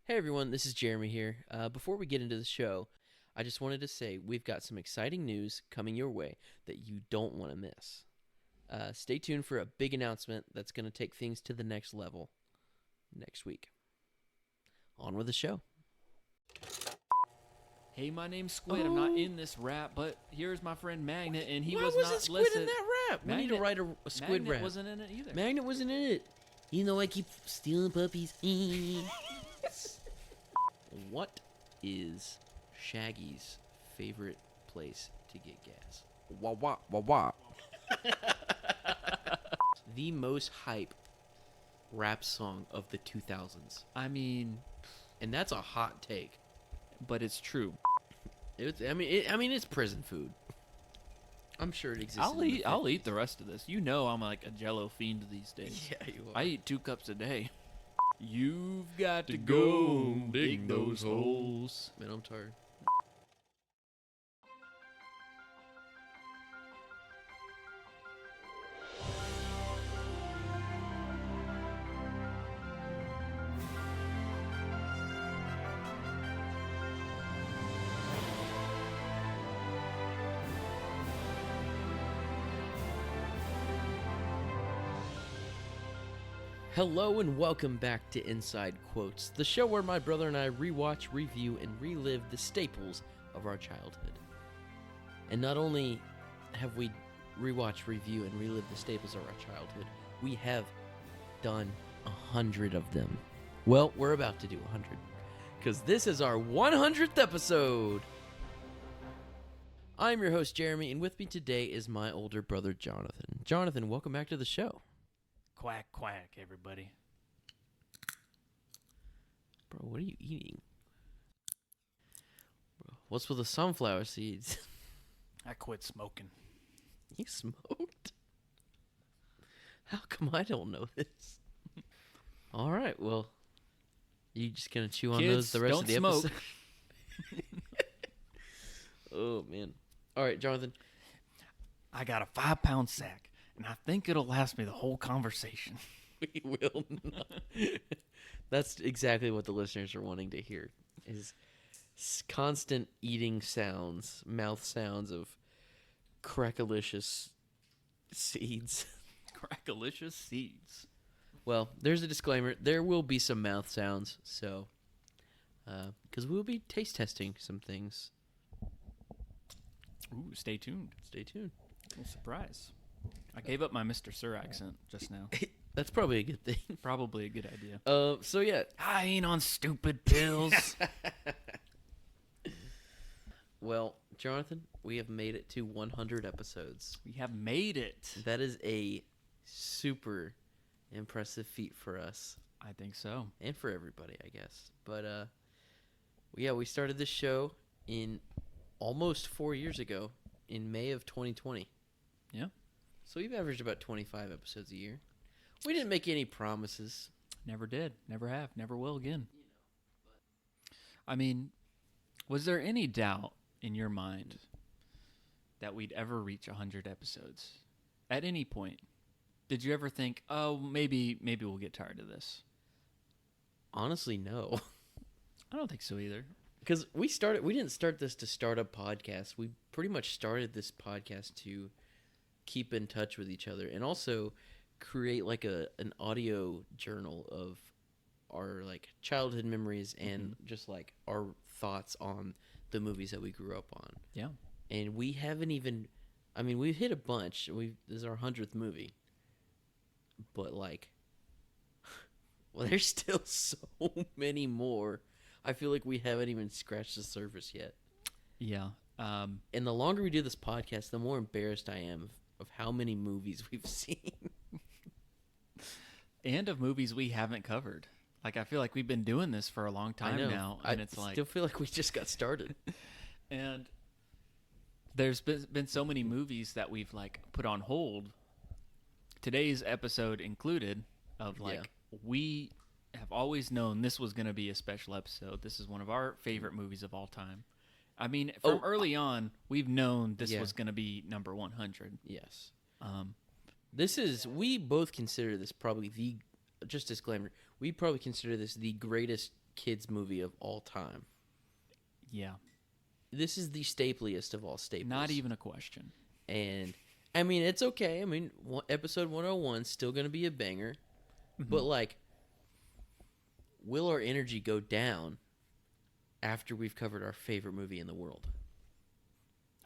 Hey everyone, this is Jeremy here. Before we get into the show, I just wanted to say we've got some exciting news coming your way that you don't want to miss. Stay tuned for a big announcement that's going to take things to the next level next week. On with the show. Hey, my name's Squid. I'm not in this rap, but here's my friend Magnet, and he Why was wasn't not Squid listed. in that rap? We need to write a Squid Magnet rap. wasn't in it either. Magnet wasn't in it. You know I keep stealing puppies. What is Shaggy's favorite place to get gas? Wah wah wah wah. The most hype rap song of the 2000s. I mean, And that's a hot take. but it's true. It's prison food. I'm sure it exists. I'll eat the rest of this. You know I'm like a Jell-O fiend these days. Yeah, you are. I eat 2 cups a day. You've got to go dig those holes. Man, I'm tired. Hello and welcome back to Inside Quotes, the show where my brother and I rewatch, review, and relive the staples of our childhood. And not only have we rewatched, review, and relive the staples of our childhood, we have done 100 of them. Well, we're about to do 100, because this is our 100th episode. I'm your host, Jeremy, and with me today is my older brother, Jonathan. Jonathan, welcome back to the show. Quack, quack, everybody. Bro, what are you eating? Bro, what's with the sunflower seeds? I quit smoking. You smoked? How come I don't know this? All right, well, you just gonna chew on Kids, those the rest of the don't smoke. episode? Oh, man. All right, Jonathan. I got a 5-pound sack, and I think it'll last me the whole conversation. We will not. That's exactly what the listeners are wanting to hear, is constant eating sounds, mouth sounds of crackalicious seeds. Crackalicious seeds. Well, there's a disclaimer. There will be some mouth sounds, so, because we'll be taste testing some things. Ooh, stay tuned. Stay tuned. Little surprise. I gave up my Mr. Sir accent just now. That's probably a good thing. Probably a good idea. So yeah. I ain't on stupid pills. Well, Jonathan, we have made it to 100 episodes. We have made it. That is a super impressive feat for us. I think so. And for everybody, I guess. But, yeah, we started this show in almost 4 years ago, in May of 2020. Yeah. So we've averaged about 25 episodes a year. We didn't make any promises. Never did. Never have. Never will again. I mean, was there any doubt in your mind that we'd ever reach 100 episodes? At any point? Did you ever think, oh, maybe we'll get tired of this? Honestly, no. I don't think so either. Because we didn't start this to start a podcast. We pretty much started this podcast to keep in touch with each other and also create like an audio journal of our like childhood memories and just like our thoughts on the movies that we grew up on. Yeah. And we haven't even, we've hit a bunch. This is our 100th movie. But like, well, there's still so many more. I feel like we haven't even scratched the surface yet. Yeah. And the longer we do this podcast, the more embarrassed I am of how many movies we've seen. And of movies we haven't covered. Like, I feel like we've been doing this for a long time now. And it's like, still feel like we just got started. And there's been so many movies that we've like put on hold. Today's episode included of like, we have always known this was going to be a special episode. This is one of our favorite movies of all time. I mean, from early on, we've known this was going to be number 100. Yes. We both consider this probably just disclaimer, we probably consider this the greatest kids movie of all time. Yeah. This is the stapliest of all staples. Not even a question. And, I mean, it's okay. I mean, episode 101 still going to be a banger. But, like, will our energy go down after we've covered our favorite movie in the world?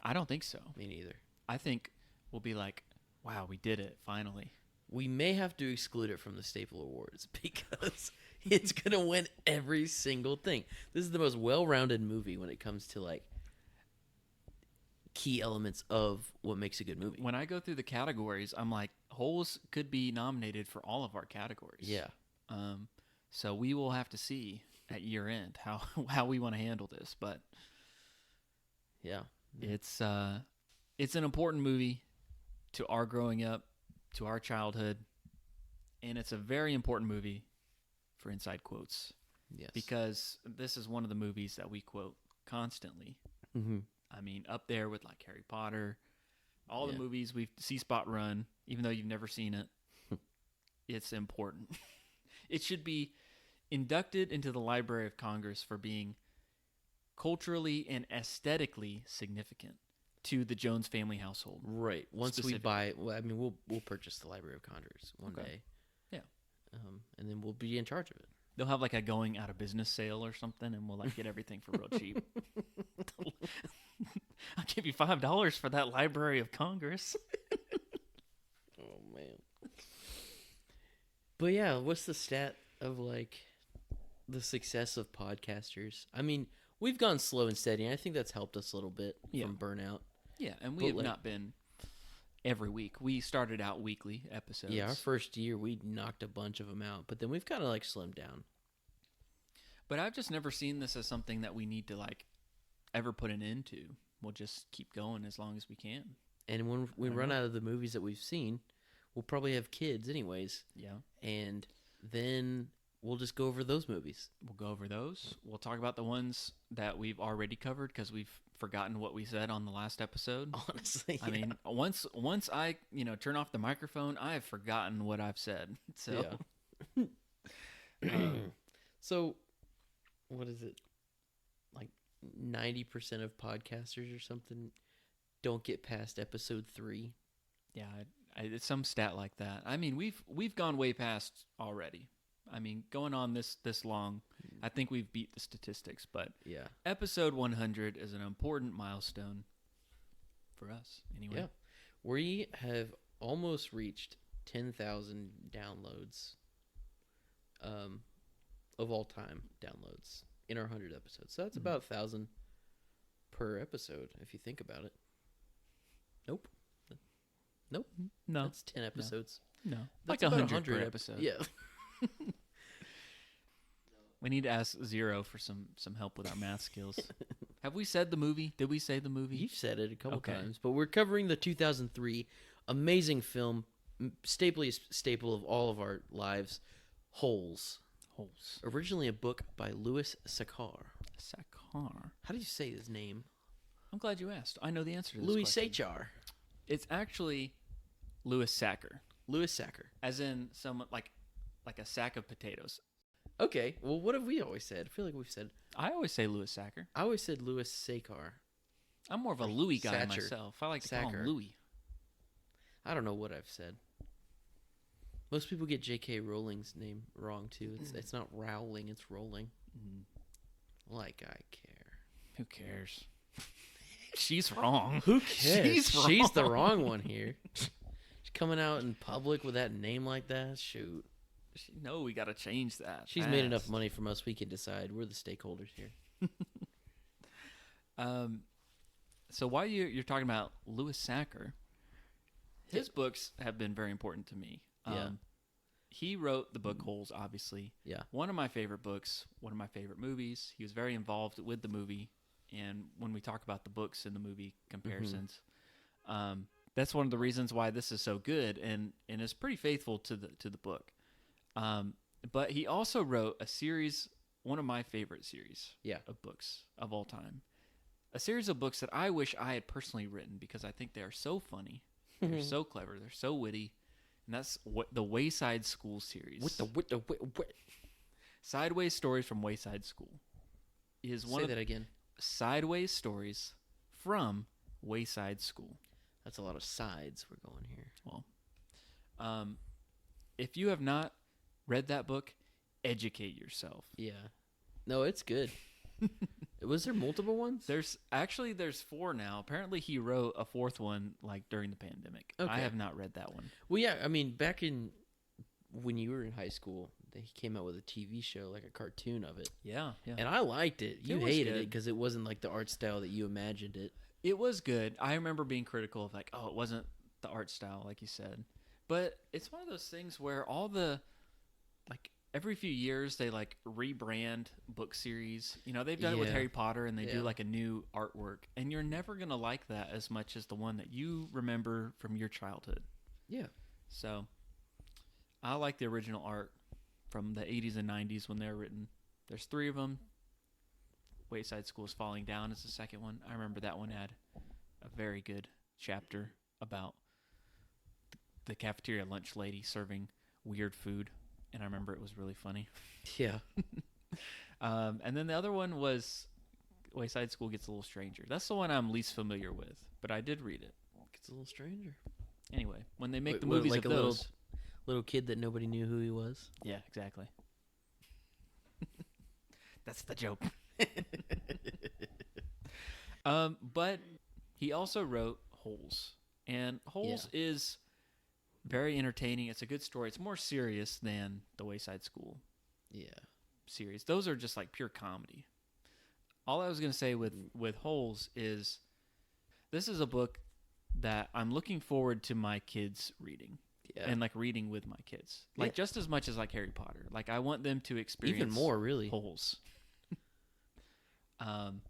I don't think so. Me neither. I think we'll be like, wow, we did it, finally. We may have to exclude it from the Staple Awards because it's going to win every single thing. This is the most well-rounded movie when it comes to, like, key elements of what makes a good movie. When I go through the categories, I'm like, Holes could be nominated for all of our categories. Yeah. So we will have to see at year end how we want to handle this. But yeah, it's an important movie to our growing up, to our childhood, and it's a very important movie for Inside Quotes. Yes. Because this is one of the movies that we quote constantly. Mm-hmm. I mean, up there with like Harry Potter, all the movies we've Spot Run, even though you've never seen it. It's important. It should be inducted into the Library of Congress for being culturally and aesthetically significant to the Jones family household. Right. Once we buy, well, I mean, we'll purchase the Library of Congress one day. Yeah. And then we'll be in charge of it. They'll have like a going out of business sale or something, and we'll like get everything for real cheap. I'll give you $5 for that Library of Congress. Oh man. But yeah, what's the stat of like the success of podcasters? I mean, we've gone slow and steady, and I think that's helped us a little bit from burnout. Yeah, and we have not been every week. We started out weekly episodes. Yeah, our first year we knocked a bunch of them out, but then we've kind of like slimmed down. But I've just never seen this as something that we need to like ever put an end to. We'll just keep going as long as we can. And when we run out of the movies that we've seen, we'll probably have kids anyways. Yeah. And then we'll just go over those movies. We'll go over those. We'll talk about the ones that we've already covered because we've forgotten what we said on the last episode. Honestly, I mean, once I turn off the microphone, I have forgotten what I've said. So, so what is it? Like 90% of podcasters or something don't get past episode 3. Yeah, it's some stat like that. I mean, we've gone way past already. I mean, going on this long, I think we've beat the statistics. But yeah, episode 100 is an important milestone for us. Anyway, yeah, we have almost reached 10,000 downloads, of all time downloads in our 100 episodes. So that's about 1,000 per episode if you think about it. Nope. No, that's 10 episodes. No, that's like 100 per episode. Yeah. We need to ask Zero for some help with our math skills. Have we said the movie? Did we say the movie? You've said it a couple times, but we're covering the 2003 amazing film, staple of all of our lives, Holes. Originally a book by Louis Sachar. Sachar. How do you say his name? I'm glad you asked. I know the answer to this Louis question. Sachar. It's actually Louis Sachar. Louis Sachar. As in someone like a sack of potatoes. Okay. Well, what have we always said? I feel like we've said... I always say Louis Sachar. I always said Louis Sachar. I'm more of a Louis guy Sachar. myself. I like to call him Louis. I don't know what I've said. Most people get J.K. Rowling's name wrong, too. It's not Rowling, it's Rowling. Like I care. Who cares? She's wrong. Who cares? She's the wrong one here. She's coming out in public with that name like that? Shoot. No, we got to change that. She's made enough money from us. We can decide. We're the stakeholders here. So while you're talking about Louis Sachar, his books have been very important to me. Yeah. He wrote the book Holes, obviously. Yeah. One of my favorite books, one of my favorite movies. He was very involved with the movie. And when we talk about the books and the movie comparisons, that's one of the reasons why this is so good and is pretty faithful to the book. But he also wrote a series, one of my favorite series of books of all time. A series of books that I wish I had personally written because I think they are so funny. They're so clever. They're so witty. And that's what the Wayside School series. Sideways Stories from Wayside School. Is one Say of that again. Sideways Stories from Wayside School. That's a lot of sides we're going here. Well, if you have not read that book, educate yourself. Yeah. No, it's good. Was there multiple ones? There's 4 now. Apparently he wrote a 4th one like during the pandemic. Okay. I have not read that one. Well, yeah, I mean, back in when you were in high school, he came out with a TV show, like a cartoon of it. Yeah. And I liked it. You was hated good. it because it wasn't like the art style that you imagined it. It was good. I remember being critical of like, oh, it wasn't the art style like you said. But it's one of those things where all the like every few years they like rebrand book series. You know, they've done it with Yeah. Harry Potter and they do Yeah. like a new artwork. And you're never going to like that as much as the one that you remember from your childhood. Yeah. So I like the original art from the 80s and 90s when they were written. There's 3 of them. Wayside School's Falling Down is the second one. I remember that one had a very good chapter about the cafeteria lunch lady serving weird food. And I remember it was really funny. Yeah. And then the other one was Wayside School Gets a Little Stranger. That's the one I'm least familiar with, but I did read it. It's a little stranger. Anyway, when they make Wait, the movies like of a those... little kid that nobody knew who he was. Yeah, exactly. That's the joke. But he also wrote Holes. And Holes is very entertaining. It's a good story. It's more serious than the Wayside School series. Those are just like pure comedy. All I was going to say with Holes is this is a book that I'm looking forward to my kids reading. Yeah. And like reading with my kids. Like just as much as like Harry Potter. Like I want them to experience even more, really. Holes. And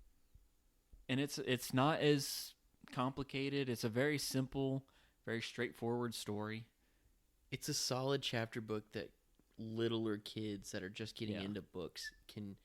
it's not as complicated. It's a very simple, very straightforward story. It's a solid chapter book that littler kids that are just getting into books can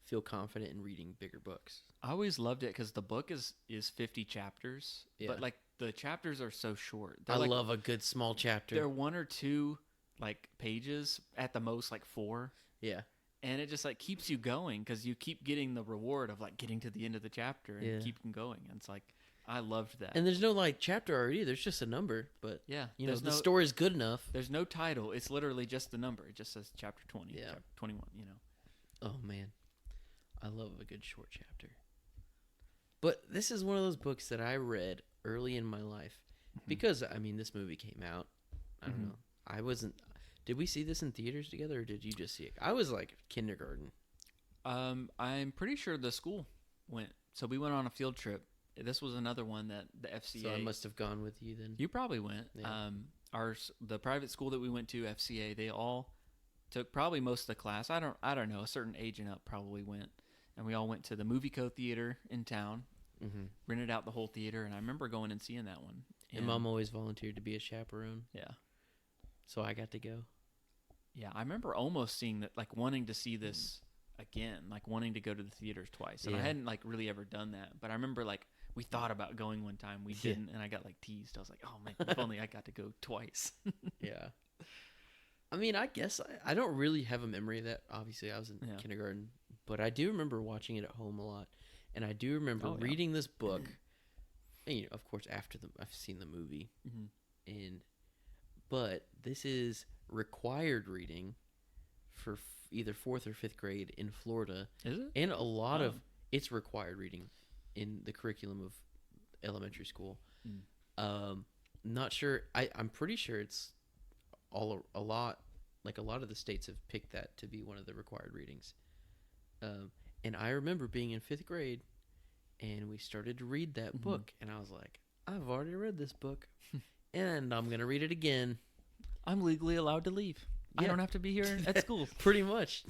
feel confident in reading bigger books. I always loved it because the book is 50 chapters, but like the chapters are so short. I love a good small chapter. They're 1 or 2 like pages at the most, like 4. Yeah. And it just like keeps you going because you keep getting the reward of like getting to the end of the chapter and keep them going. And it's like, I loved that. And there's no like chapter already. There's just a number, but you know, the story's good enough. There's no title. It's literally just the number. It just says chapter 20, chapter 21, you know. Oh man. I love a good short chapter. But this is one of those books that I read early in my life because I mean, this movie came out. I don't know. I wasn't. Did we see this in theaters together, or did you just see it? I was like kindergarten. I'm pretty sure the school went. So we went on a field trip. This was another one that the FCA. So I must have gone with you then. You probably went. Yeah. The private school that we went to, FCA, they all took probably most of the class. I don't know. A certain age and up probably went, and we all went to the Movie Co. theater in town. Rented out the whole theater, and I remember going and seeing that one. And Mom always volunteered to be a chaperone. Yeah. So I got to go. Yeah, I remember almost seeing that, like wanting to see this again, like wanting to go to the theaters twice. And I hadn't like really ever done that. But I remember like we thought about going one time. We didn't, and I got like teased. I was like, oh man, if only I got to go twice. Yeah. I mean, I guess I don't really have a memory of that. Obviously, I was in kindergarten. But I do remember watching it at home a lot. And I do remember reading this book. And, you know, of course, after I've seen the movie. But this is required reading for either 4th or 5th grade in Florida. Is it? And a lot of it's required reading in the curriculum of elementary school. Not sure. I'm pretty sure it's a lot of the states have picked that to be one of the required readings. And I remember being in 5th grade, and we started to read that book, and I was like, I've already read this book, and I'm going to read it again. I'm legally allowed to leave. I don't have to be here at school. Pretty much.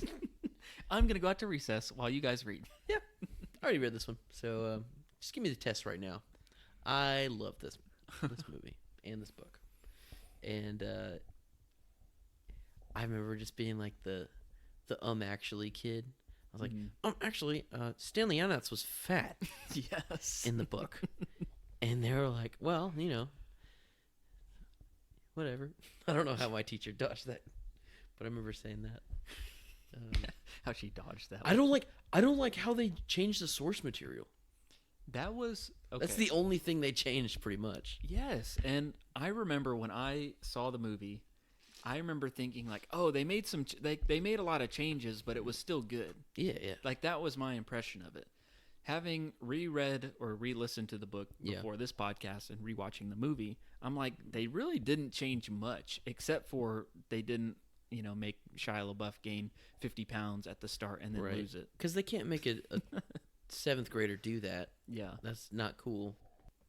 I'm going to go out to recess while you guys read. Yeah. I already read this one, so just give me the test right now. I love this movie and this book. And I remember just being like the actually kid. I was like, actually, Stanley Anatz was fat. Yes. In the book. And they were like, well, you know, whatever. I don't know how my teacher dodged that, but I remember saying that. How she dodged that. I don't like how they changed the source material. That was okay. That's the only thing they changed, pretty much. Yes, and I remember when I saw the movie, I remember thinking like, oh, they made they made a lot of changes, but it was still good. Yeah. Like that was my impression of it. Having reread or re-listened to the book before this podcast and rewatching the movie, I'm like, they really didn't change much, except for they didn't, make Shia Labeouf gain 50 pounds at the start and then lose it. Because they can't make a 7th grader do that. Yeah. That's not cool.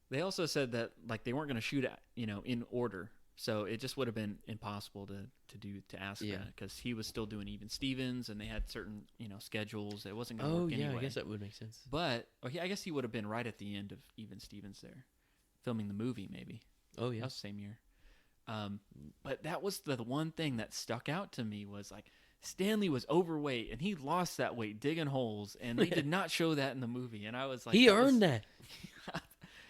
They also said that like they weren't going to shoot at, in order. So it just would have been impossible to ask that because he was still doing Even Stevens and they had certain, schedules. It wasn't going to work anyway. I guess that would make sense. But I guess he would have been right at the end of Even Stevens there, filming the movie maybe. Oh, yeah. That was the same year. But that was the one thing that stuck out to me was like Stanley was overweight and he lost that weight digging holes and they did not show that in the movie. And I was like, he earned that.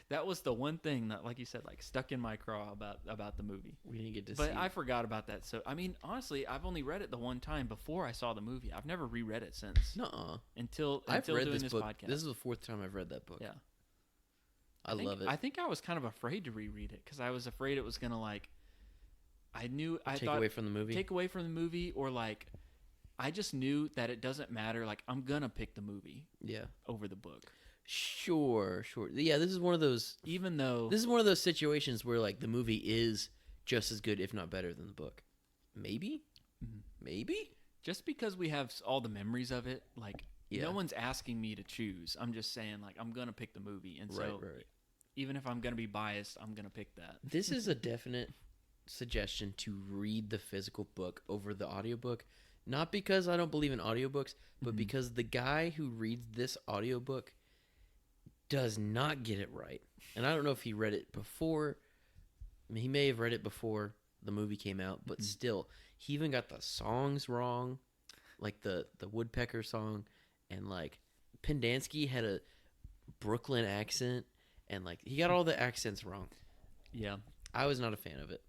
That was the one thing that, like you said, like stuck in my craw about the movie. We didn't get to see But it. I forgot about that. So, I mean, honestly, I've only read it the one time before I saw the movie. I've never reread it since. Nuh-uh. Until I've read doing this this book. podcast. This is the 4th time I've read that book. Yeah. I love it. I think I was kind of afraid to reread it because I was afraid it was going to, like, I thought away from the movie? Take away from the movie or, like, I just knew that it doesn't matter. Like, I'm going to pick the movie over the book. Sure. Yeah, this is one of those... Even though... This is one of those situations where, like, the movie is just as good, if not better, than the book. Maybe? Mm-hmm. Maybe? Just because we have all the memories of it, like, no one's asking me to choose. I'm just saying, like, I'm going to pick the movie. And so, even if I'm going to be biased, I'm going to pick that. This is a definite suggestion to read the physical book over the audiobook. Not because I don't believe in audiobooks, but because the guy who reads this audiobook does not get it right. And I don't know if he read it before. I mean, he may have read it before the movie came out, but still, he even got the songs wrong, like the Woodpecker song, and like Pendanski had a Brooklyn accent, and like he got all the accents wrong. Yeah, I was not a fan of it.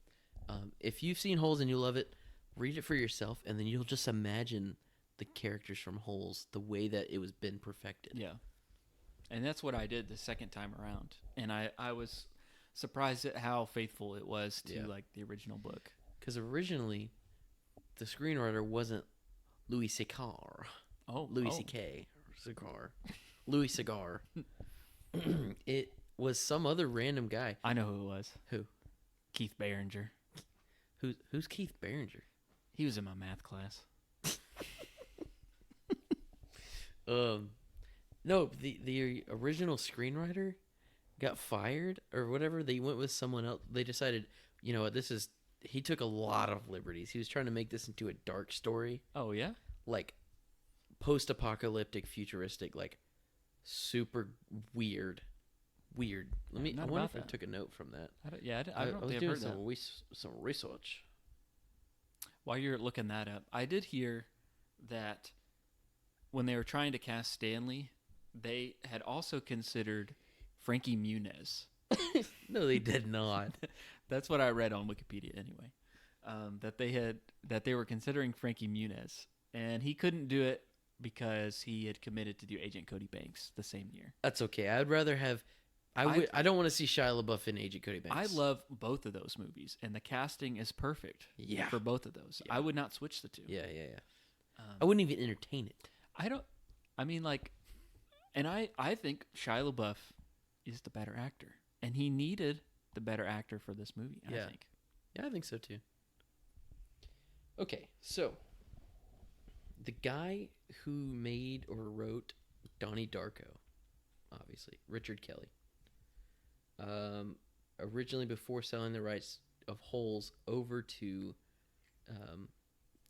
If you've seen Holes and you love it, read it for yourself, and then you'll just imagine the characters from Holes the way that it was been perfected. Yeah. And that's what I did the second time around. And I was surprised at how faithful it was to like the original book. Because originally, the screenwriter wasn't Louis Sachar. Louis C.K. Sachar. Louis Cigar. It was some other random guy. I know who it was. Who? Keith Barringer. Who's Keith Barringer? He was in my math class. No, the original screenwriter got fired or whatever. They went with someone else. They decided, you know what, he took a lot of liberties. He was trying to make this into a dark story. Oh, yeah? Like post-apocalyptic, futuristic, like super weird. I wonder if I took a note from that. I don't was think I've doing heard some research. While you're looking that up, I did hear that when they were trying to cast Stanley, they had also considered Frankie Muniz. No, they did not. That's what I read on Wikipedia anyway. That they were considering Frankie Muniz, and he couldn't do it because he had committed to do Agent Cody Banks the same year. That's okay. I'd rather have. I don't want to see Shia LaBeouf in Agent Cody Banks. I love both of those movies, and the casting is perfect for both of those. Yeah. I would not switch the two. Yeah. I wouldn't even entertain it. I think Shia LaBeouf is the better actor, and he needed the better actor for this movie, I think. Yeah, I think so too. Okay, so the guy who made or wrote Donnie Darko, obviously, Richard Kelly, originally before selling the rights of Holes over to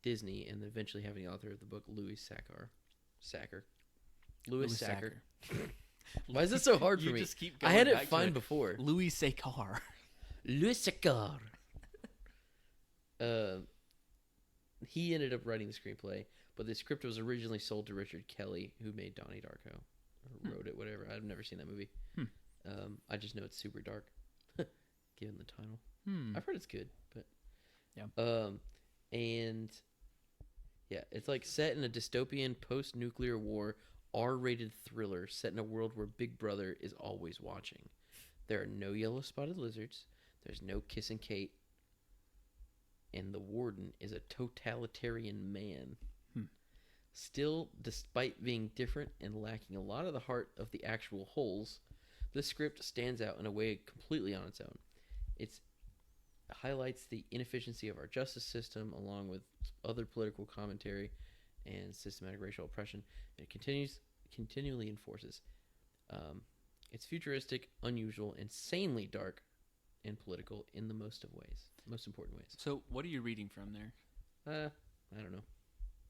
Disney and eventually having the author of the book, Louis Sachar. Why is it so hard for me? Just keep going I had it back fine to before. Louis Sachar. Louis Sachar. He ended up writing the screenplay, but the script was originally sold to Richard Kelly, who made Donnie Darko, or wrote it, whatever. I've never seen that movie. I just know it's super dark, given the title. I've heard it's good, but yeah. And Yeah, it's like set in a dystopian post-nuclear war R-rated thriller set in a world where Big Brother is always watching. There are no yellow-spotted lizards. There's no kissing Kate. And the warden is a totalitarian man. Still, despite being different and lacking a lot of the heart of the actual Holes, the script stands out in a way completely on its own. It highlights the inefficiency of our justice system along with other political commentary and systematic racial oppression. It continually enforces. It's futuristic, unusual, insanely dark, and political in the most important ways. So, what are you reading from there? I don't know.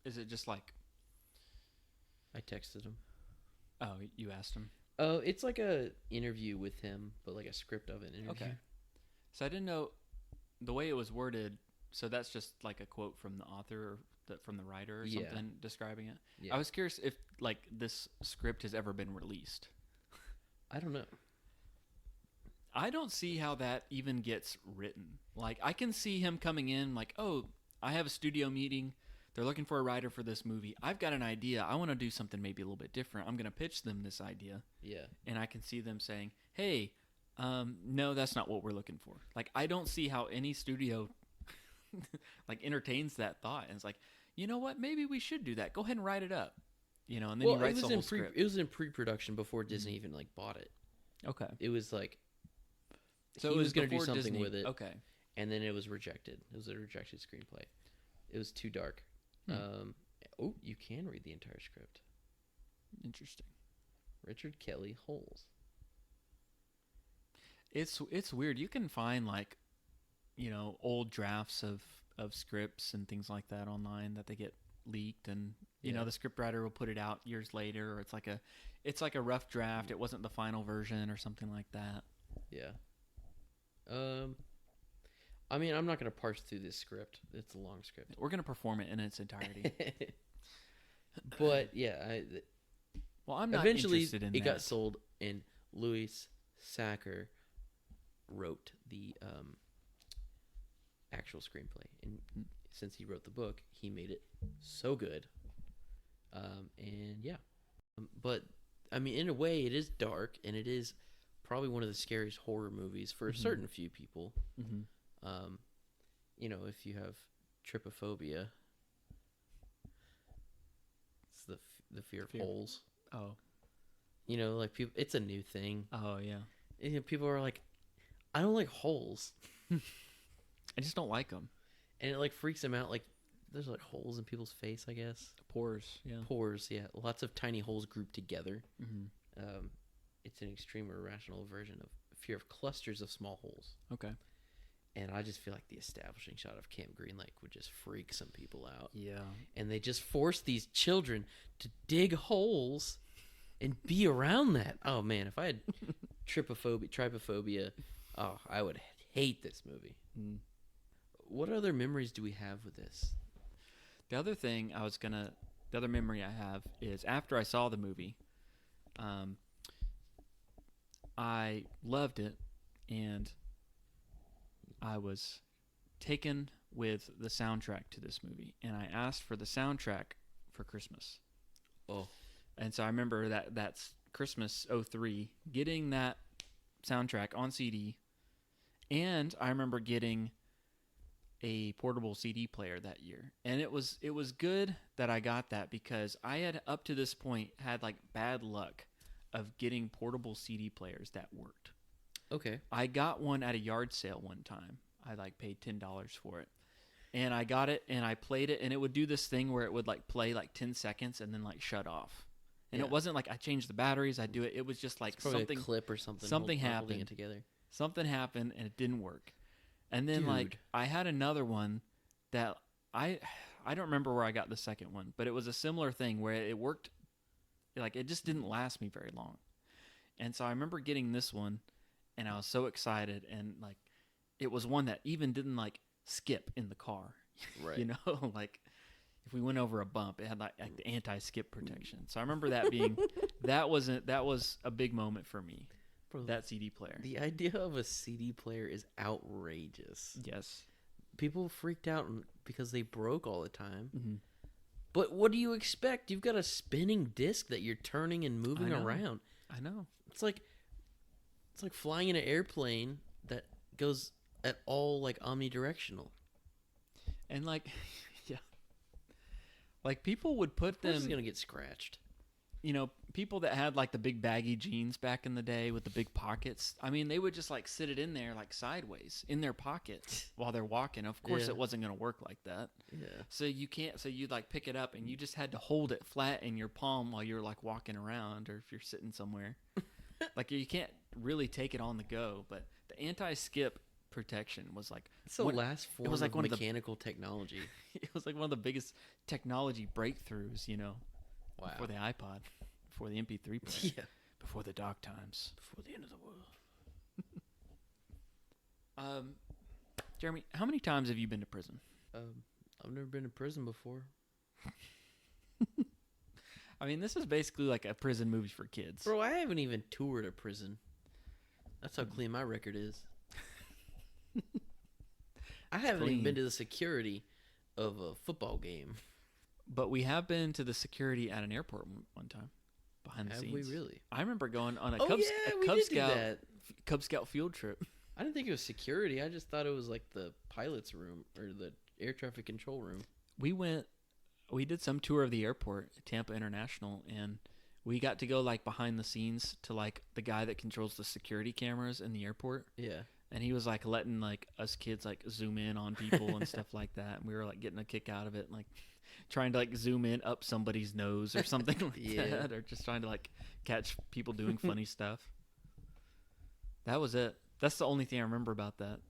Is it just like... I texted him. Oh, you asked him? Oh, it's like a interview with him, but like a script of an interview. Okay. So I didn't know the way it was worded. So that's just like a quote from the author or from the writer or something describing it. Yeah. I was curious if like this script has ever been released. I don't know. I don't see how that even gets written. Like I can see him coming in like, oh, I have a studio meeting. They're looking for a writer for this movie. I've got an idea. I want to do something maybe a little bit different. I'm going to pitch them this idea. Yeah. And I can see them saying, hey, no, that's not what we're looking for. Like, I don't see how any studio like entertains that thought. And it's like, you know what? Maybe we should do that. Go ahead and write it up. You know, and then he writes the whole script. It was in pre-production before Disney even like bought it. Okay. It was like, so he was going to do something with it. Okay. And then it was rejected. It was a rejected screenplay. It was too dark. You can read the entire script. Interesting. Richard Kelly Holes. It's weird. You can find like, you know, old drafts of scripts and things like that online that they get leaked, and you know the scriptwriter will put it out years later, or it's like a rough draft. It wasn't the final version or something like that. Yeah. I mean, I'm not going to parse through this script. It's a long script. We're going to perform it in its entirety. But yeah, I'm not eventually interested in it that. got sold, and Louis Sachar wrote the actual screenplay. And since he wrote the book, he made it so good. But I mean, in a way, it is dark, and it is probably one of the scariest horror movies for a certain few people. Mm-hmm. You know, if you have trypophobia, it's the fear of holes. Oh, you know, like people, it's a new thing. Oh yeah, and, you know, people are like, I don't like holes. I just don't like them, and it like freaks them out. Like there's like holes in people's face, I guess. Pores, yeah. Lots of tiny holes grouped together. Mm-hmm. It's an extreme or irrational version of fear of clusters of small holes. Okay. And I just feel like the establishing shot of Camp Green Lake would just freak some people out. Yeah. And they just force these children to dig holes and be around that. Oh, man, if I had trypophobia, I would hate this movie. Mm. What other memories do we have with this? The other memory I have is after I saw the movie, I loved it, and I was taken with the soundtrack to this movie, and I asked for the soundtrack for Christmas. Oh. And so I remember that's Christmas 2003, getting that soundtrack on CD, and I remember getting a portable CD player that year. And it was good that I got that, because I had up to this point had like bad luck of getting portable CD players that worked. Okay. I got one at a yard sale one time. I like paid $10 for it. And I got it and I played it, and it would do this thing where it would like play like 10 seconds and then like shut off. And it wasn't like I changed the batteries, I do it. It was just like something, a clip or something. Something happened. Holding it together. Something happened and it didn't work. And then like I had another one that I don't remember where I got the second one, but it was a similar thing where it worked. Like it just didn't last me very long. And so I remember getting this one, and I was so excited, and like it was one that even didn't like skip in the car. Right. You know, like if we went over a bump, it had like the anti-skip protection. So I remember that being that was a big moment for me. Bro, that CD player. The idea of a CD player is outrageous. Yes. People freaked out because they broke all the time. Mm-hmm. But what do you expect? You've got a spinning disc that you're turning and moving around. I know. It's like flying in an airplane that goes at all like omnidirectional. And like, yeah, like people would put them. This is gonna get scratched. You know, people that had like the big baggy jeans back in the day with the big pockets. I mean, they would just like sit it in there like sideways in their pocket while they're walking. Of course, it wasn't going to work like that. Yeah. So you'd like pick it up and you just had to hold it flat in your palm while you're like walking around, or if you're sitting somewhere. Like you can't really take it on the go. But the anti-skip protection was like it's the last form of mechanical technology. It was like one of the biggest technology breakthroughs, you know. Wow. Before the iPod, before the MP3 player, yeah, before the dark times, before the end of the world. Jeremy, how many times have you been to prison? I've never been to prison before. I mean, this is basically like a prison movie for kids. Bro, I haven't even toured a prison. That's how clean my record is. I haven't even been to the security of a football game. But we have been to the security at an airport one time, behind the scenes. Have we really? I remember going on a Cub Scout field trip. I didn't think it was security. I just thought it was like the pilot's room or the air traffic control room. We did some tour of the airport, Tampa International, and we got to go like behind the scenes to like the guy that controls the security cameras in the airport. Yeah. And he was like letting like us kids like zoom in on people and stuff like that. And we were like getting a kick out of it, and like trying to like zoom in up somebody's nose or something like that, or just trying to like catch people doing funny stuff. That was it. That's the only thing I remember about that.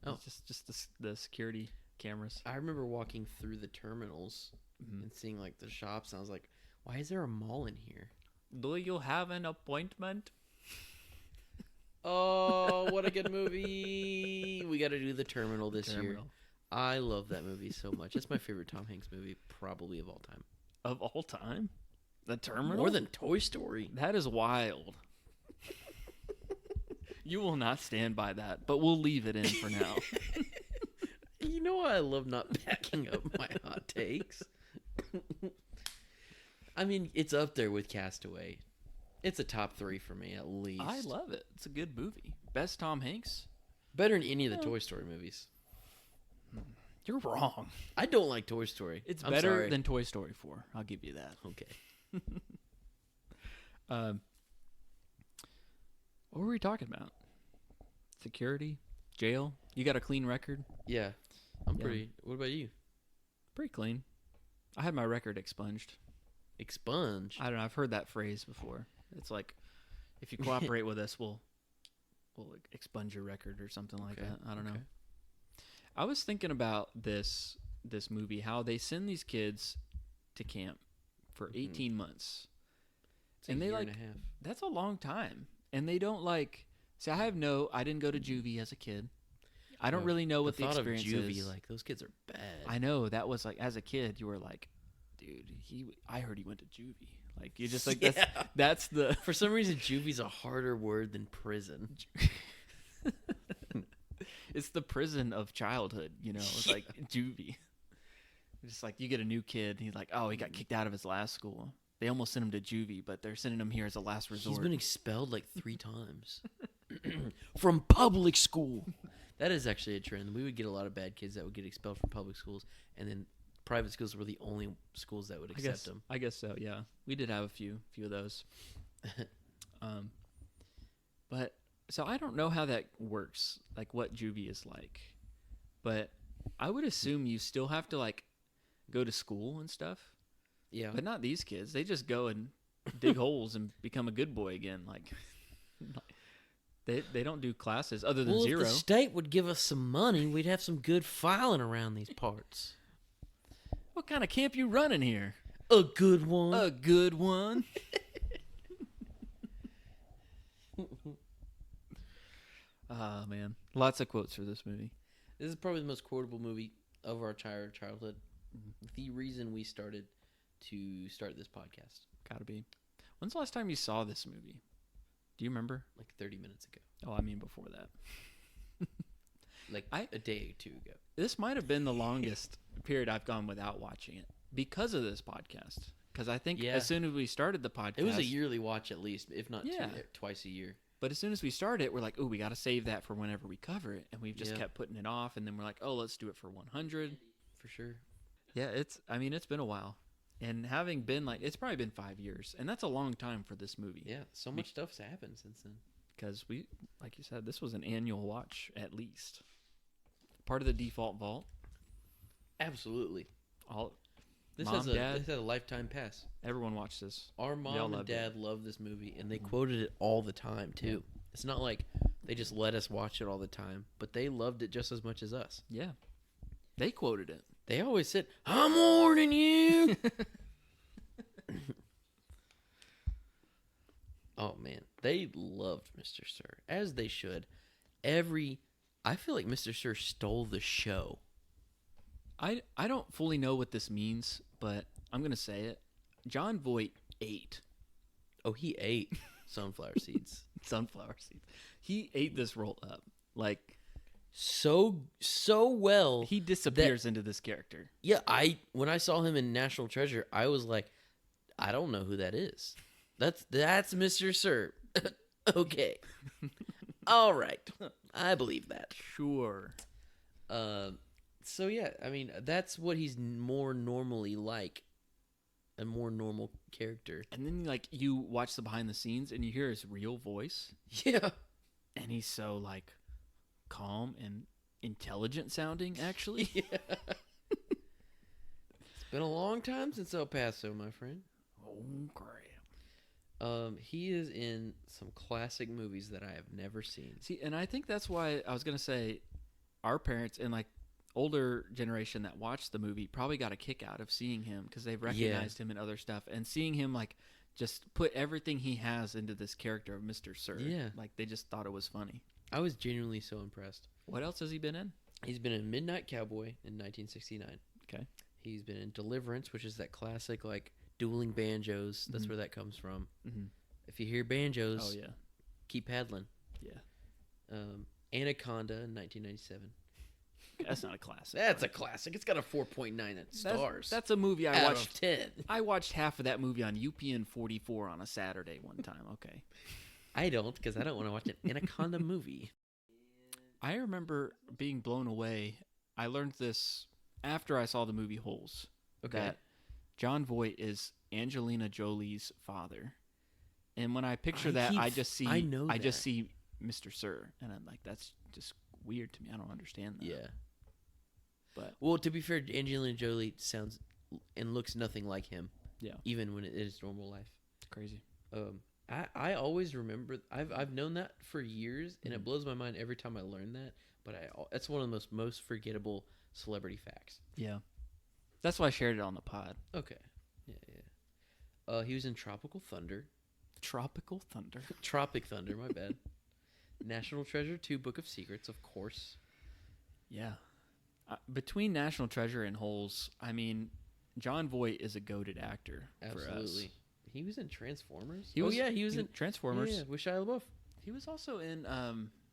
Oh, just the security cameras. I remember walking through the terminals and seeing like the shops, and I was like, "Why is there a mall in here? Do you have an appointment?" Oh, what a good movie! We got to do The Terminal this year. I love that movie so much. It's my favorite Tom Hanks movie, probably of all time. Of all time? The Terminal? More than Toy Story. That is wild. You will not stand by that, but we'll leave it in for now. You know why I love not backing up my hot takes? I mean, it's up there with Castaway. It's a top 3 for me, at least. I love it. It's a good movie. Best Tom Hanks? Better than any of the Toy Story movies. You're wrong. I don't like Toy Story. It's better than Toy Story 4. I'll give you that. Okay. What were we talking about? Security? Jail? You got a clean record? Yeah. I'm pretty... What about you? Pretty clean. I had my record expunged. Expunged? I don't know. I've heard that phrase before. It's like, if you cooperate with us, we'll expunge your record or something like that. I don't know. I was thinking about this movie, how they send these kids to camp for 18 months. It's and a year and a half. That's a long time. And they don't like, see, I didn't go to juvie as a kid. I don't really know what the experience is. Like, those kids are bad. I know. That was like, as a kid, you were like, dude, I heard he went to juvie. Like, you just like, that's the... For some reason, juvie's a harder word than prison. It's the prison of childhood, you know? It's like juvie. Just like, you get a new kid, and he's like, oh, he got kicked out of his last school. They almost sent him to juvie, but they're sending him here as a last resort. He's been expelled like 3 times. From public school. That is actually a trend. We would get a lot of bad kids that would get expelled from public schools, and then private schools were the only schools that would accept them. I guess so, yeah. We did have a few of those. But so I don't know how that works, like what juvie is like. But I would assume you still have to like go to school and stuff. Yeah. But not these kids. They just go and dig holes and become a good boy again. Like they don't do classes other than zero. If the state would give us some money, we'd have some good filing around these parts. What kind of camp you running here? A good one. A good one. Ah, man. Lots of quotes for this movie. This is probably the most quotable movie of our childhood. The reason we started to start this podcast. Gotta be. When's the last time you saw this movie? Do you remember? Like 30 minutes ago. Oh, I mean before that. Like a day or two ago. This might have been the longest period I've gone without watching it. because of this podcast. Because I think as soon as we started the podcast... It was a yearly watch at least, if not twice a year. But as soon as we started it, we're like, oh, we got to save that for whenever we cover it. And we've just kept putting it off. And then we're like, oh, let's do it for 100. For sure. Yeah, it's been a while. And having been it's probably been 5 years. And that's a long time for this movie. Yeah, so much stuff's happened since then. Because like you said, this was an annual watch at least. Part of the default vault. Absolutely. This Mom, has a lifetime pass. Everyone watched this. Our mom and dad love this movie, and they quoted it all the time, too. It's not like they just let us watch it all the time, but they loved it just as much as us. Yeah. They quoted it. They always said, I'm warning you! Oh, man. They loved Mr. Sir, as they should. I feel like Mr. Sir stole the show. I don't fully know what this means, but I'm going to say it. Jon Voight ate. Oh, he ate sunflower seeds. Sunflower seeds. He ate this roll up. So well. He disappears into this character. Yeah, when I saw him in National Treasure, I was like, I don't know who that is. That's Mr. Sir. Okay. All right. I believe that. Sure. So yeah, I mean, that's what he's more normally like. A more normal character. And then you watch the behind the scenes and you hear his real voice. Yeah. And he's so calm and intelligent sounding, actually. Yeah. It's been a long time since El Paso, my friend. Oh, crap. He is in some classic movies that I have never seen. See, and I think that's why I was going to say our parents and older generation that watched the movie probably got a kick out of seeing him because they've recognized him in other stuff and seeing him just put everything he has into this character of Mr. Sir. Yeah. They just thought it was funny. I was genuinely so impressed. What else has he been in? He's been in Midnight Cowboy in 1969. Okay. He's been in Deliverance, which is that classic dueling banjos. That's where that comes from. Mm-hmm. If you hear banjos, keep paddling. Yeah. Anaconda in 1997. That's not a classic. That's a classic. It's got a 4.9 at stars. That's a movie I watched. Out of 10. I watched half of that movie on UPN 44 on a Saturday one time. Okay. I don't, because I don't want to watch an Anaconda movie. I remember being blown away. I learned this after I saw the movie Holes. Okay. That Jon Voight is Angelina Jolie's father. And when I picture I just see Mr. Sir, and I'm like, that's just weird to me. I don't understand that. Yeah. But well, to be fair, Angelina Jolie sounds and looks nothing like him. Yeah. Even when it is normal life. It's crazy. I always remember. I've known that for years, and it blows my mind every time I learn that. But that's one of the most forgettable celebrity facts. Yeah. That's why I shared it on the pod. Okay. Yeah. He was in Tropical Thunder. Tropical Thunder. Tropic Thunder. My bad. National Treasure 2: Book of Secrets, of course. Yeah. Between National Treasure and Holes, I mean, Jon Voight is a goated actor. Absolutely. For us. He was in Transformers. He was in Transformers. Yeah, with Shia Labeouf. He was also in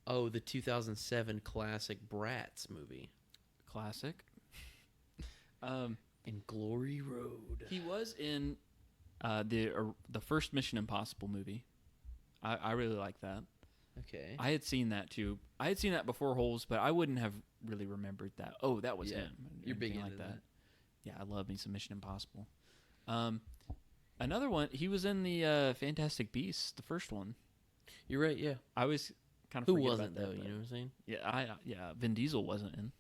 the 2007 classic Bratz movie. Classic. In Glory Road. He was in the first Mission Impossible movie. I really like that. Okay. I had seen that too. I had seen that before Holes, but I wouldn't have really remembered that. Oh, that was him. You're big into that. Yeah, I love me some Mission Impossible. Another one, he was in the Fantastic Beasts, the first one. You're right, yeah. I always kind of Who forget wasn't, about that, though, you know what I'm saying? Yeah, Vin Diesel wasn't in.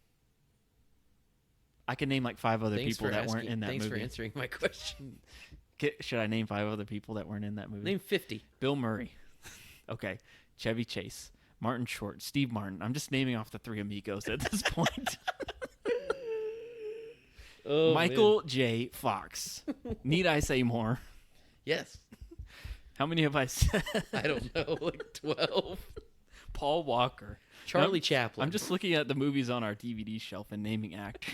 I can name 5 other people that weren't in that movie. Thanks for answering my question. Should I name 5 other people that weren't in that movie? Name 50. Bill Murray. Okay. Chevy Chase. Martin Short. Steve Martin. I'm just naming off the 3 amigos at this point. Michael J. Fox. Need I say more? Yes. How many have I said? I don't know, 12. Paul Walker. Charlie Chaplin. I'm just looking at the movies on our DVD shelf and naming actors.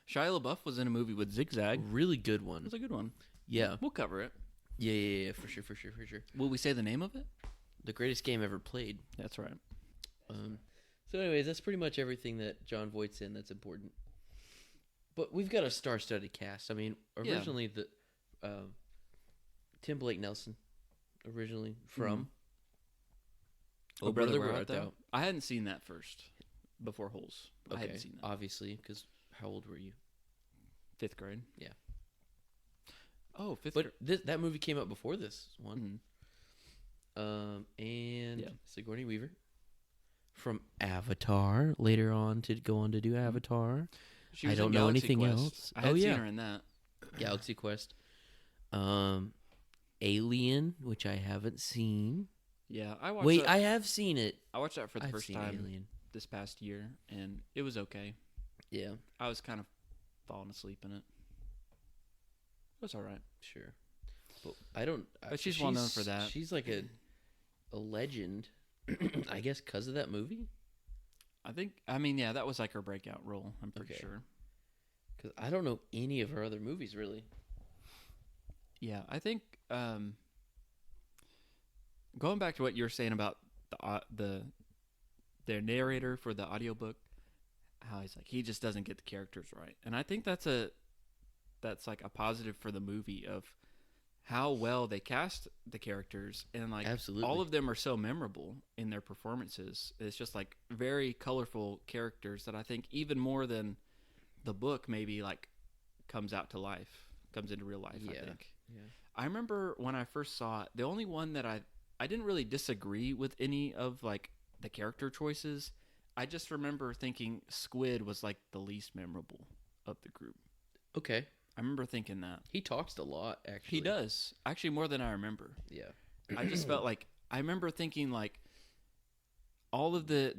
Shia LaBeouf was in a movie with Zigzag. Really good one. It was a good one. Yeah. We'll cover it. Yeah, for sure. Will we say the name of it? The greatest game ever played. That's right. So anyways, that's pretty much everything that Jon Voight's in that's important. But we've got a star-studded cast. I mean, originally the Tim Blake Nelson, originally from Oh Brother, Where Art Thou? I hadn't seen that first before Holes. I hadn't seen that. Obviously, because how old were you? 5th grade. Yeah. Oh, 5th grade. But that movie came out before this one. And Sigourney Weaver from Avatar. Later on to go on to do Avatar. She was I don't know anything Quest. else. I had seen her in that. Galaxy Quest. Alien, which I haven't seen. Yeah, I watched. Wait, I have seen it. I watched that for the first time Alien this past year, and it was okay. Yeah, I was kind of falling asleep in it. It was all right. Sure, but I don't. But she's well known for that. She's like a legend, I guess, because of that movie. I mean, yeah, that was like her breakout role. I'm pretty sure. Because I don't know any of her other movies really. Yeah, I think going back to what you were saying about the narrator for the audiobook, how he's like he just doesn't get the characters right, and I think that's like a positive for the movie of how well they cast the characters, and like absolutely all of them are so memorable in their performances. It's just like very colorful characters that I think even more than the book maybe like comes into real life. I think. Yeah. I remember when I first saw it, the only one that I didn't really disagree with any of like the character choices. I just remember thinking Squid was like the least memorable of the group. Okay. I remember thinking that. He talks a lot, actually. He does. Actually, more than I remember. Yeah. I just felt like, I remember thinking like all of the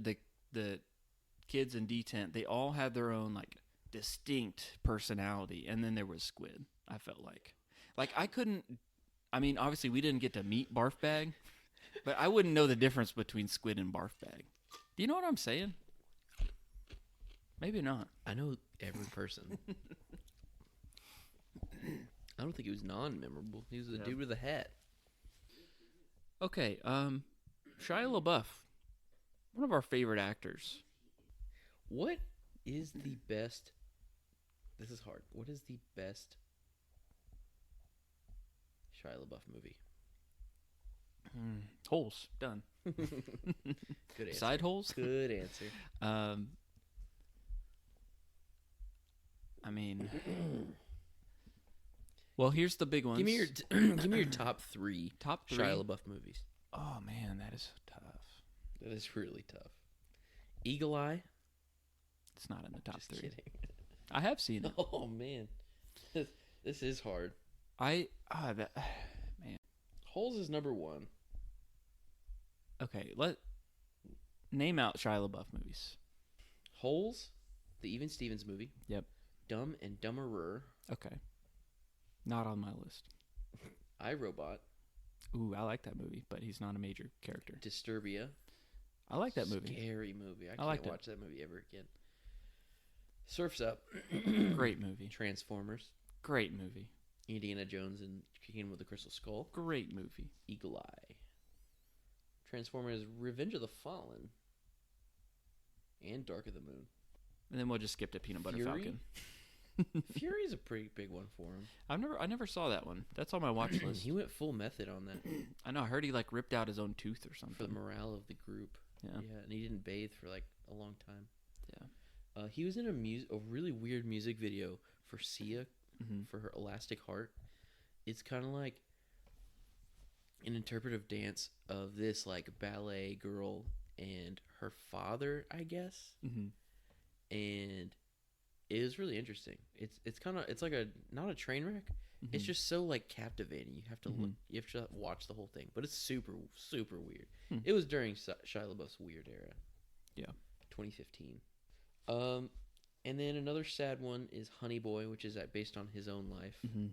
kids in D-Tent, they all had their own like distinct personality. And then there was Squid, I felt like. Like I mean, obviously we didn't get to meet Barf Bag, but I wouldn't know the difference between Squid and Barf Bag. Do you know what I'm saying? Maybe not. I know every person. I don't think he was non-memorable. He was the dude with the hat. Okay, Shia Labeouf, one of our favorite actors. What is the best... This is hard. What is the best Shia Labeouf movie? Holes. Done. Good answer. Side Holes? Good answer. I mean... Well, here's the big ones. Give me your top three. Top 3 Shia LaBeouf movies. Oh man, that is tough. That is really tough. Eagle Eye. It's not in the top Just 3. Kidding. I have seen it. Oh man, this is hard. Man. Holes is number 1. Okay, name out Shia LaBeouf movies. Holes, the Even Stevens movie. Yep. Dumb and Dumberer. Okay. Not on my list. iRobot. Ooh, I like that movie, but he's not a major character. Disturbia. I like that movie. Scary movie. I can't watch that movie ever again. Surf's Up. Great movie. Transformers. Great movie. Indiana Jones and Kingdom of the Crystal Skull. Great movie. Eagle Eye. Transformers Revenge of the Fallen. And Dark of the Moon. And then we'll just skip to Peanut Butter Falcon. Fury is a pretty big one for him. I never saw that one. That's on my watch list. He went full method on that. I know. I heard he like ripped out his own tooth or something. For the morale of the group. Yeah. Yeah, and he didn't bathe for like a long time. Yeah. He was in a really weird music video for Sia for her Elastic Heart. It's kind of like an interpretive dance of this like ballet girl and her father, I guess. Mm-hmm. And it was really interesting. It's like not a train wreck. Mm-hmm. It's just so like captivating. You have to look. You have to watch the whole thing. But it's super super weird. It was during Shia LaBeouf's weird era. Yeah, 2015. And then another sad one is Honey Boy, which is based on his own life. Mm-hmm.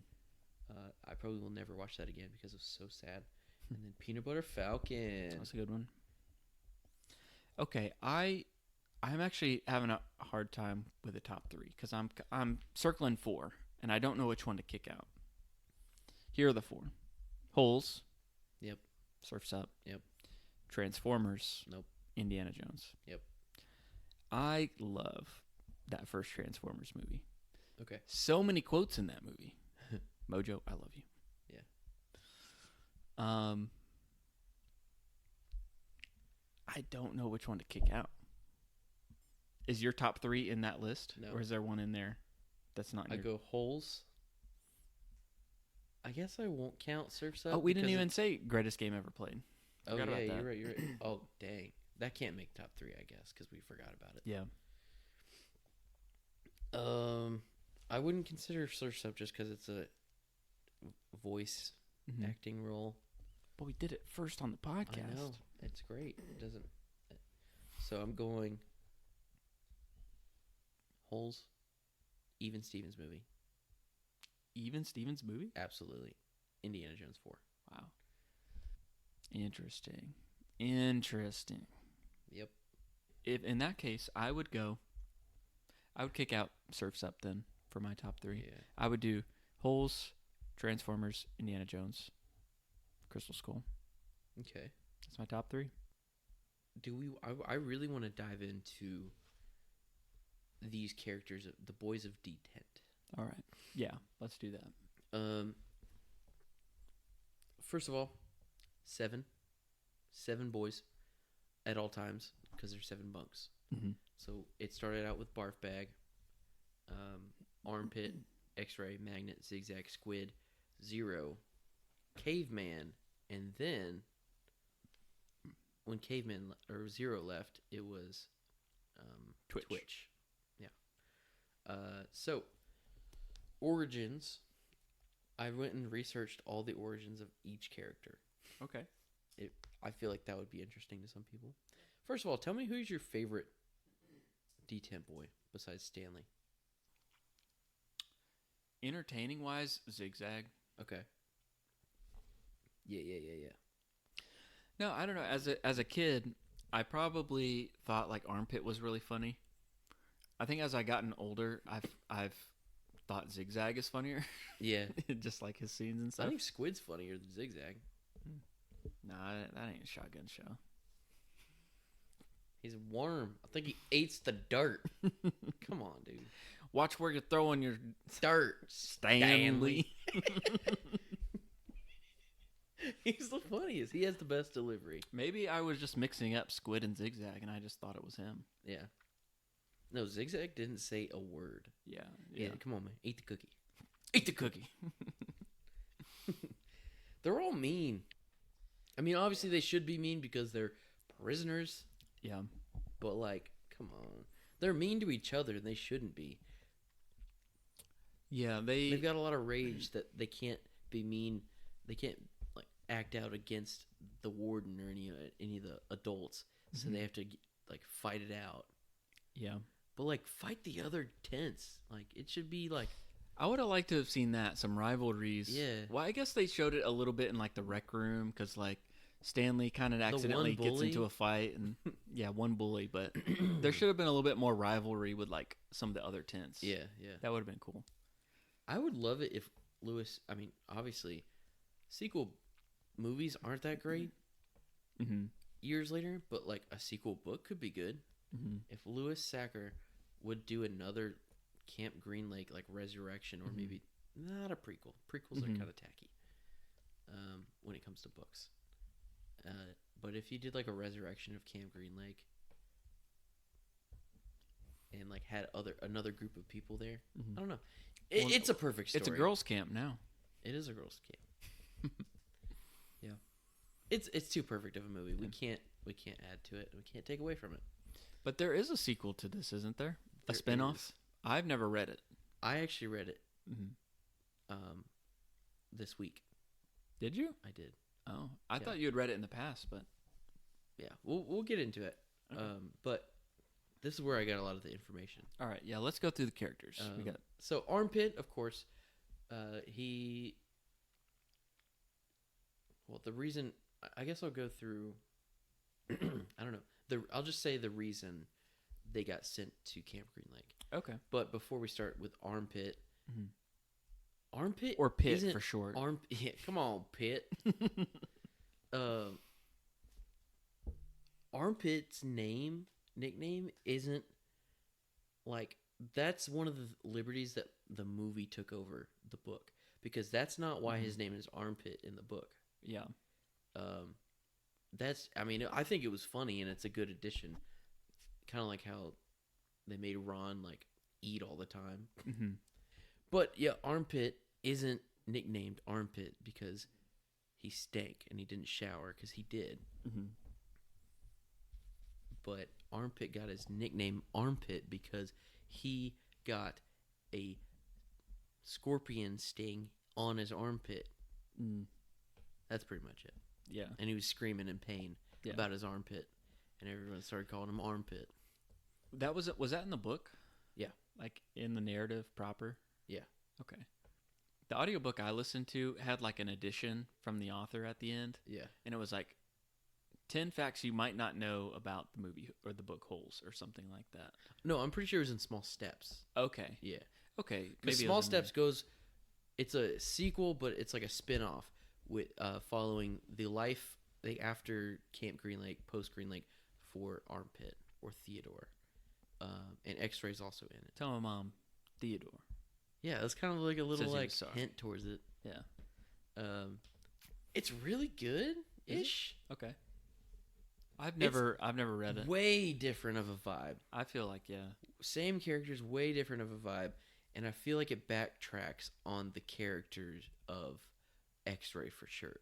I probably will never watch that again because it was so sad. And then Peanut Butter Falcon. That's a good one. Okay, I'm actually having a hard time with the top 3 because I'm circling 4 and I don't know which one to kick out. Here are the 4: Holes. Yep. Surf's Up. Yep. Transformers. Nope. Indiana Jones. Yep. I love that first Transformers movie. Okay. So many quotes in that movie. Mojo, I love you. Yeah. I don't know which one to kick out. Is your top 3 in that list? No. Or is there one in there that's not in I your... go Holes. I guess I won't count Surf's Up. Oh, we didn't even say greatest game ever played. Oh, yeah, you're right. You're right. Oh, dang. That can't make top 3, I guess, because we forgot about it. Yeah. I wouldn't consider Surf's Up just because it's a voice acting role. But we did it first on the podcast. I know. It's great. It doesn't... So I'm going... Holes. Even Stevens movie. Even Stevens movie? Absolutely. Indiana Jones 4. Wow. Interesting. Yep. If in that case, I would kick out Surf's Up then for my top 3. Yeah. I would do Holes, Transformers, Indiana Jones, Crystal Skull. Okay. That's my top 3. I really want to dive into these characters, the boys of D-Tent. All right. Yeah, let's do that. First of all, 7 boys at all times because there's 7 bunks. Mm-hmm. So it started out with Barf Bag, Armpit, X-Ray, Magnet, Zigzag, Squid, Zero, Caveman, and then when Caveman or Zero left, it was Twitch. Yeah. So origins. I went and researched all the origins of each character. Okay. I feel like that would be interesting to some people. First of all, tell me who's your favorite D-Tent boy besides Stanley. Entertaining wise, Zigzag. Okay. Yeah. No, I don't know. As a kid, I probably thought like Armpit was really funny. I think as I gotten older, I've thought Zigzag is funnier. Yeah. Just like his scenes and stuff. I think Squid's funnier than Zigzag. Nah, that ain't a shotgun show. He's a worm. I think he eats the dirt. Come on, dude. Watch where you're throwing your dirt, Stanley. He's the funniest. He has the best delivery. Maybe I was just mixing up Squid and Zigzag, and I just thought it was him. Yeah. No, Zigzag didn't say a word. Yeah. Come on, man. Eat the cookie. Eat the cookie. They're all mean. I mean, obviously they should be mean because they're prisoners. Yeah. But, like, come on. They're mean to each other, and they shouldn't be. Yeah, They've got a lot of rage that they can't be mean. They can't, like, act out against the warden or any of the adults. So they have to, like, fight it out. Yeah. But, like, fight the other tents. Like, it should be, like... I would have liked to have seen that, some rivalries. Yeah. Well, I guess they showed it a little bit in, like, the rec room, because, like, Stanley kind of accidentally gets into a fight. And yeah, one bully. But there should have been a little bit more rivalry with, like, some of the other tents. Yeah. That would have been cool. I would love it if Lewis... I mean, obviously, sequel movies aren't that great years later, but, like, a sequel book could be good. If Lewis Sachar would do another Camp Green Lake, like, resurrection, or maybe not a prequel. Prequels are kind of tacky when it comes to books. But if you did, like, a resurrection of Camp Green Lake and, like, had another group of people there, I don't know. It's a perfect story. It's a girls' camp now. It is a girls' camp. Yeah. It's too perfect of a movie. We can't add to it. We can't take away from it. But there is a sequel to this, isn't there? A There spinoff? is. I've never read it. I actually read it this week. Did you? I did. Oh, I thought you had read it in the past, but Yeah, we'll get into it. Okay. But this is where I got a lot of the information. all right. Yeah, let's go through the characters. We got So Armpit, of course, the reason, I guess I'll go through, I don't know. I'll just say the reason they got sent to Camp Green Lake. okay. But before we start with Armpit, Armpit Or Pit isn't for short. Yeah, come on, Pit. Armpit's nickname isn't like that's one of the liberties that the movie took over the book, because that's not why his name is Armpit in the book. Yeah. I think it was funny and it's a good addition. Kind of like how they made Ron like eat all the time. Mm-hmm. But yeah, Armpit isn't nicknamed Armpit because he stank and he didn't shower, because he did. Mm-hmm. But Armpit got his nickname Armpit because he got a scorpion sting on his armpit. That's pretty much it. Yeah. And he was screaming in pain about his armpit, and everyone started calling him Armpit. Was that in the book? Yeah. Like in the narrative proper? Yeah. Okay. The audiobook I listened to had like an addition from the author at the end. Yeah. And it was like 10 facts you might not know about the movie or the book Holes or something like that. No, I'm pretty sure it was in Small Steps. Okay. Yeah. Okay. Maybe Small Steps it's a sequel, but it's like a spin-off with following the life after Camp Green Lake, post Green Lake, for Armpit or Theodore. And X-Ray's also in it. Tell my mom, Theodore. Yeah, it's kind of like a little Says he was sorry. hint towards it. Yeah. It's really good-ish. Okay. I've never read it. Way different of a vibe. I feel like, yeah. Same characters, way different of a vibe. And I feel like it backtracks on the characters of X-Ray for sure.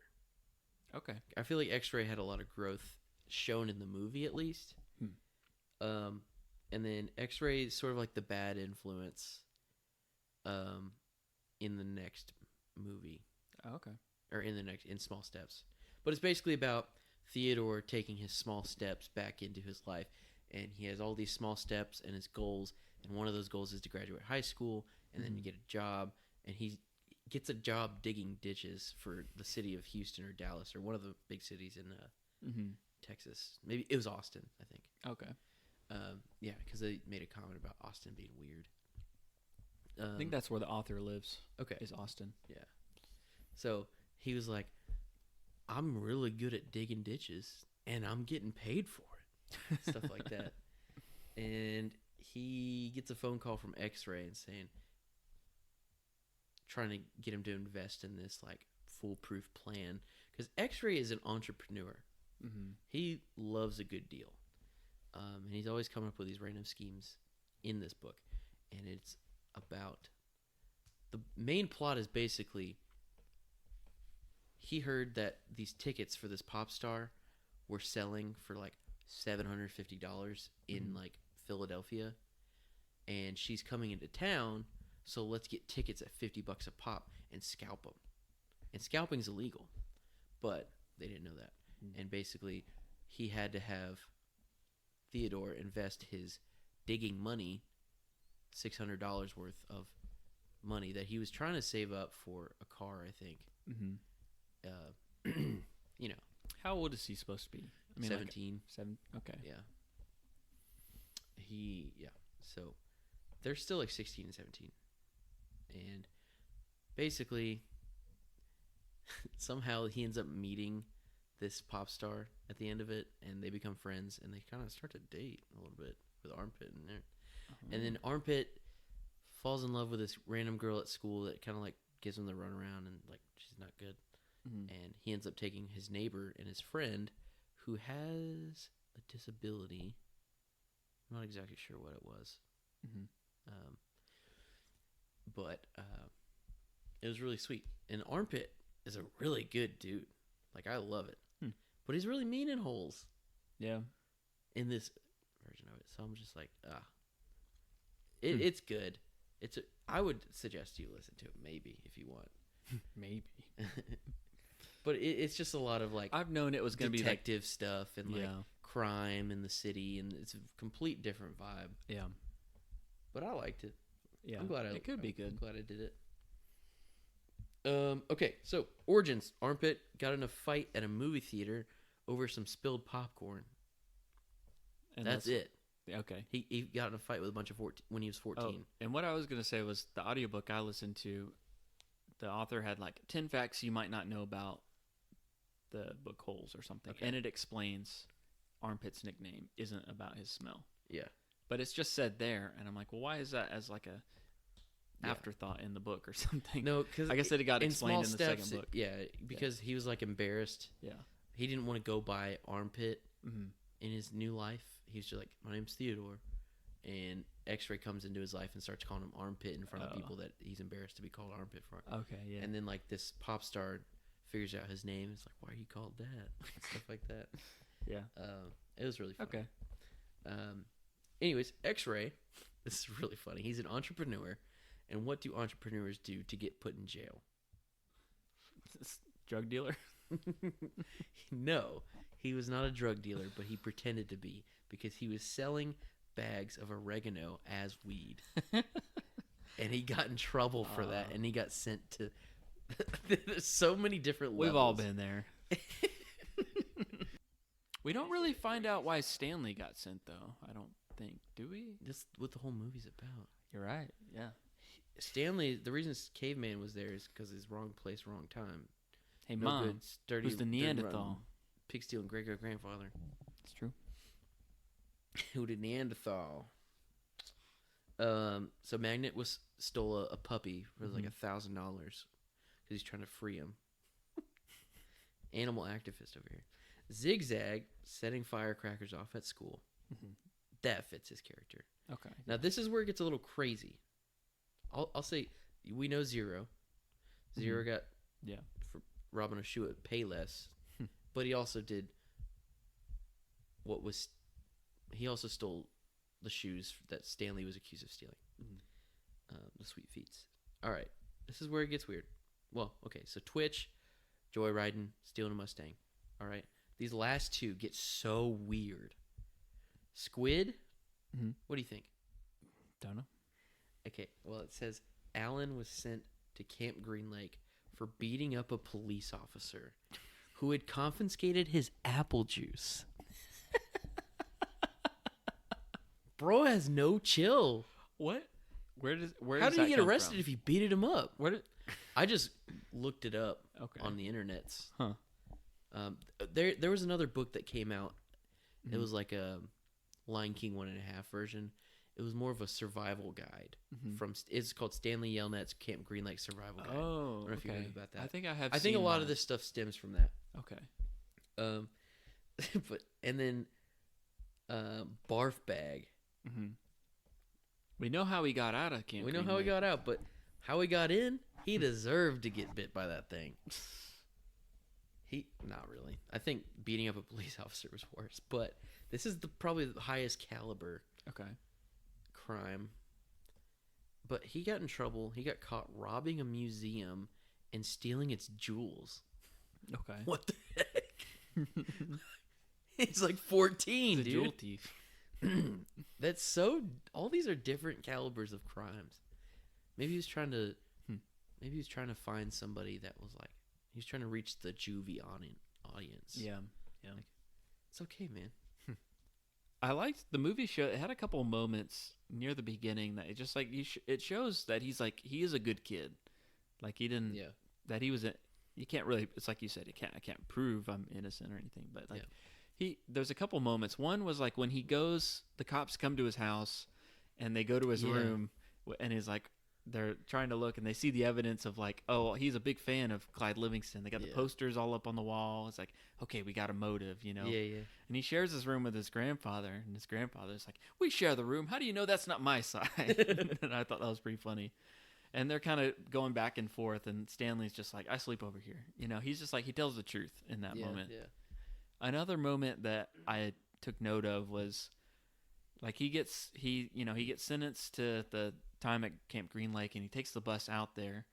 Okay. I feel like X-Ray had a lot of growth shown in the movie, at least. And then X-Ray is sort of like the bad influence in the next movie. Oh, okay. Or in Small Steps. But it's basically about Theodore taking his small steps back into his life. And he has all these small steps and his goals. And one of those goals is to graduate high school and then get a job. And he gets a job digging ditches for the city of Houston or Dallas or one of the big cities in Texas. Maybe it was Austin, I think. Okay. Yeah, because they made a comment about Austin being weird. I think that's where the author lives. Okay. Is Austin. Yeah. So he was like, I'm really good at digging ditches and I'm getting paid for it. Stuff like that. And he gets a phone call from X-Ray and trying to get him to invest in this like foolproof plan. Because X-Ray is an entrepreneur. He loves a good deal. And he's always coming up with these random schemes in this book. And it's about... The main plot is basically... He heard that these tickets for this pop star were selling for like $750 in like Philadelphia. And she's coming into town, so let's get tickets at $50 a pop and scalp them. And scalping's illegal. But they didn't know that. And basically, he had to have Theodore invest his digging money, $600 worth of money that he was trying to save up for a car, I think. You know. How old is he supposed to be? I mean, 17. Okay. Yeah. So they're still like 16 and 17. And basically, somehow he ends up meeting this pop star at the end of it, and they become friends, and they kind of start to date a little bit with Armpit in there. And then Armpit falls in love with this random girl at school that kind of like gives him the runaround, and like she's not good. And he ends up taking his neighbor and his friend, who has a disability. I'm not exactly sure what it was. But it was really sweet. And Armpit is a really good dude. Like, I love it. But he's really mean in Holes. Yeah. In this version of it. So I'm just like, It's good. I would suggest you listen to it, maybe, if you want. Maybe. But it's just a lot of, like, I've known it was going to be detective stuff and, like, crime in the city. And it's a complete different vibe. Yeah. But I liked it. Yeah. I'm glad it could be good. I'm glad I did it. Okay, so origins. Armpit got in a fight at a movie theater over some spilled popcorn. And that's it. Okay. He got in a fight with a bunch of when he was 14. Oh, and what I was going to say was the audiobook I listened to, the author had like 10 facts you might not know about the book Holes or something. Okay. And it explains Armpit's nickname isn't about his smell. Yeah. But it's just said there, and I'm like, well, why is that as like a afterthought in the book or something? No, because I guess that it got explained in the steps, second book. Yeah, because he was like embarrassed. Yeah. He didn't want to go by armpit Mm-hmm. in his new life. He was just like, my name's Theodore. And X-Ray comes into his life and starts calling him armpit in front of people that he's embarrassed to be called armpit for. Okay, yeah. And then like this pop star figures out his name. It's like, why are you called that? Stuff like that. Yeah. It was really funny. Okay. Anyways, X-Ray, this is really funny. He's an entrepreneur. And what do entrepreneurs do to get put in jail? Drug dealer? No, he was not a drug dealer, but he pretended to be because he was selling bags of oregano as weed. And he got in trouble for that, and he got sent to there's so many different levels. We've all been there. We don't really find out why Stanley got sent, though. I don't think. Do we? That's what the whole movie's about. You're right. Yeah. Stanley, the reason Caveman was there is because his wrong place, wrong time. Hey, Mom, good, sturdy, who's the Neanderthal? Pig stealing great-great-grandfather. It's true. Who did Neanderthal? So Magnet stole a puppy for like $1,000 because he's trying to free him. Animal activist over here. Zigzag setting firecrackers off at school. That fits his character. Okay. Now this is where it gets a little crazy. I'll say we know Zero. Zero got for robbing a shoe at Payless, but he also did he also stole the shoes that Stanley was accused of stealing. The Sweet Feets. All right, this is where it gets weird. Well, okay, so Twitch, joyriding, stealing a Mustang. All right, these last two get so weird. Squid, what do you think? Don't know. Okay, well, it says Alan was sent to Camp Green Lake for beating up a police officer who had confiscated his apple juice. Bro has no chill. What? Where How does did he that get come arrested from? if he beat him up? I just looked it up Okay. on the internets. Huh. There was another book that came out. It was like a Lion King 1.5 version. It was more of a survival guide it's called Stanley Yelnat's Camp Green Lake Survival Guide. Oh, I don't know if you okay. heard about that. I think I have. I think a lot of this stuff stems from that. Okay. But and then Barf Bag. We know how he got out of Camp. We know Green how he Lake. got out, but how he got in, he deserved to get bit by that thing. Not really. I think beating up a police officer was worse, but this is probably the highest caliber crime. But he got in trouble. He got caught robbing a museum and stealing its jewels. Okay. What the heck? He's like 14, He's a dude. jewel thief. That's so. All these are different calibers of crimes. Maybe he was trying to. Maybe he was trying to find somebody that was like. He was trying to reach the juvie audience. Yeah. Like, it's okay, man. I liked the movie show. It had a couple of moments near the beginning that it just like it shows that he is a good kid. Like he didn't. Yeah. That he was. You can't really. It's like you said. I can't prove I'm innocent or anything. But like. There's a couple moments. One was like when he goes, the cops come to his house and they go to his room and he's like, they're trying to look and they see the evidence of like, oh, he's a big fan of Clyde Livingston. They got the posters all up on the wall. It's like, okay, we got a motive, you know? Yeah. And he shares his room with his grandfather and his grandfather's like, we share the room. How do you know that's not my side? And I thought that was pretty funny. And they're kind of going back and forth and Stanley's just like, I sleep over here. You know, he's just like, he tells the truth in that moment. Yeah. Another moment that I took note of was like he gets sentenced to the time at Camp Green Lake and he takes the bus out there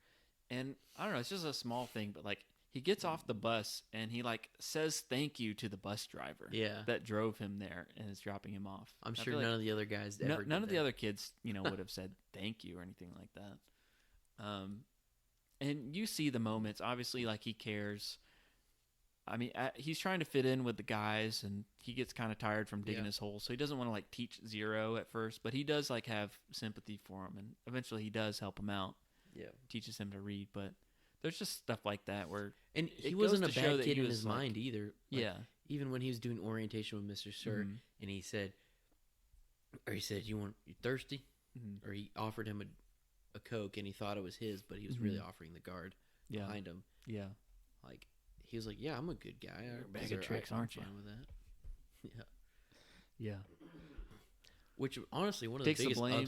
and I don't know, it's just a small thing, but like he gets off the bus and he like says thank you to the bus driver that drove him there and is dropping him off. I'm sure none of the other guys ever none of the other kids, would have said thank you or anything like that. And you see the moments, obviously like he cares. I mean, he's trying to fit in with the guys, and he gets kind of tired from digging his hole, so he doesn't want to like teach Zero at first, but he does like have sympathy for him, and eventually he does help him out. Yeah, teaches him to read, but there's just stuff like that where he wasn't a bad kid in his mind either. Like, even when he was doing orientation with Mr. Sir, and he said, or he said, "You thirsty?" Mm-hmm. Or he offered him a Coke, and he thought it was his, but he was really offering the guard behind him. Yeah. Like, he was like, "Yeah, I'm a good guy. You're a bag of tricks, aren't you?" I'm fine with that. Yeah. Yeah. Which, honestly, one of Takes the biggest blame.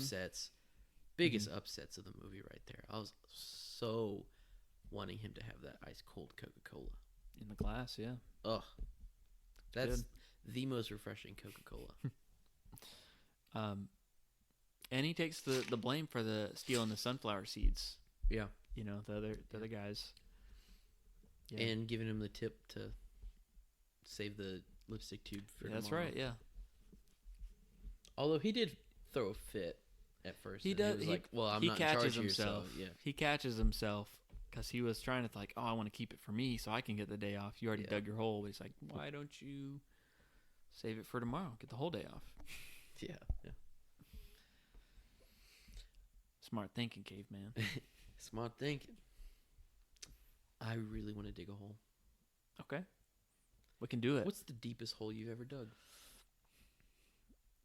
upsets of the movie right there. I was so wanting him to have that ice cold Coca-Cola In the glass, yeah. Ugh, that's Good. the most refreshing Coca-Cola. And he takes the blame for the stealing the sunflower seeds. Yeah, You know, the other guys. Yeah. and giving him the tip to save the lipstick tube for That's tomorrow. right, yeah. Although he did throw a fit at first. He and does. was He, like, "Well, I'm he not in catches charge himself. here, so yeah." He catches himself because he was trying to like, oh, I want to keep it for me so I can get the day off. You already dug your hole. But he's like, why don't you save it for tomorrow? Get the whole day off. Yeah, yeah. Smart thinking, caveman. Smart thinking. I really want to dig a hole. Okay. We can do it. What's the deepest hole you've ever dug?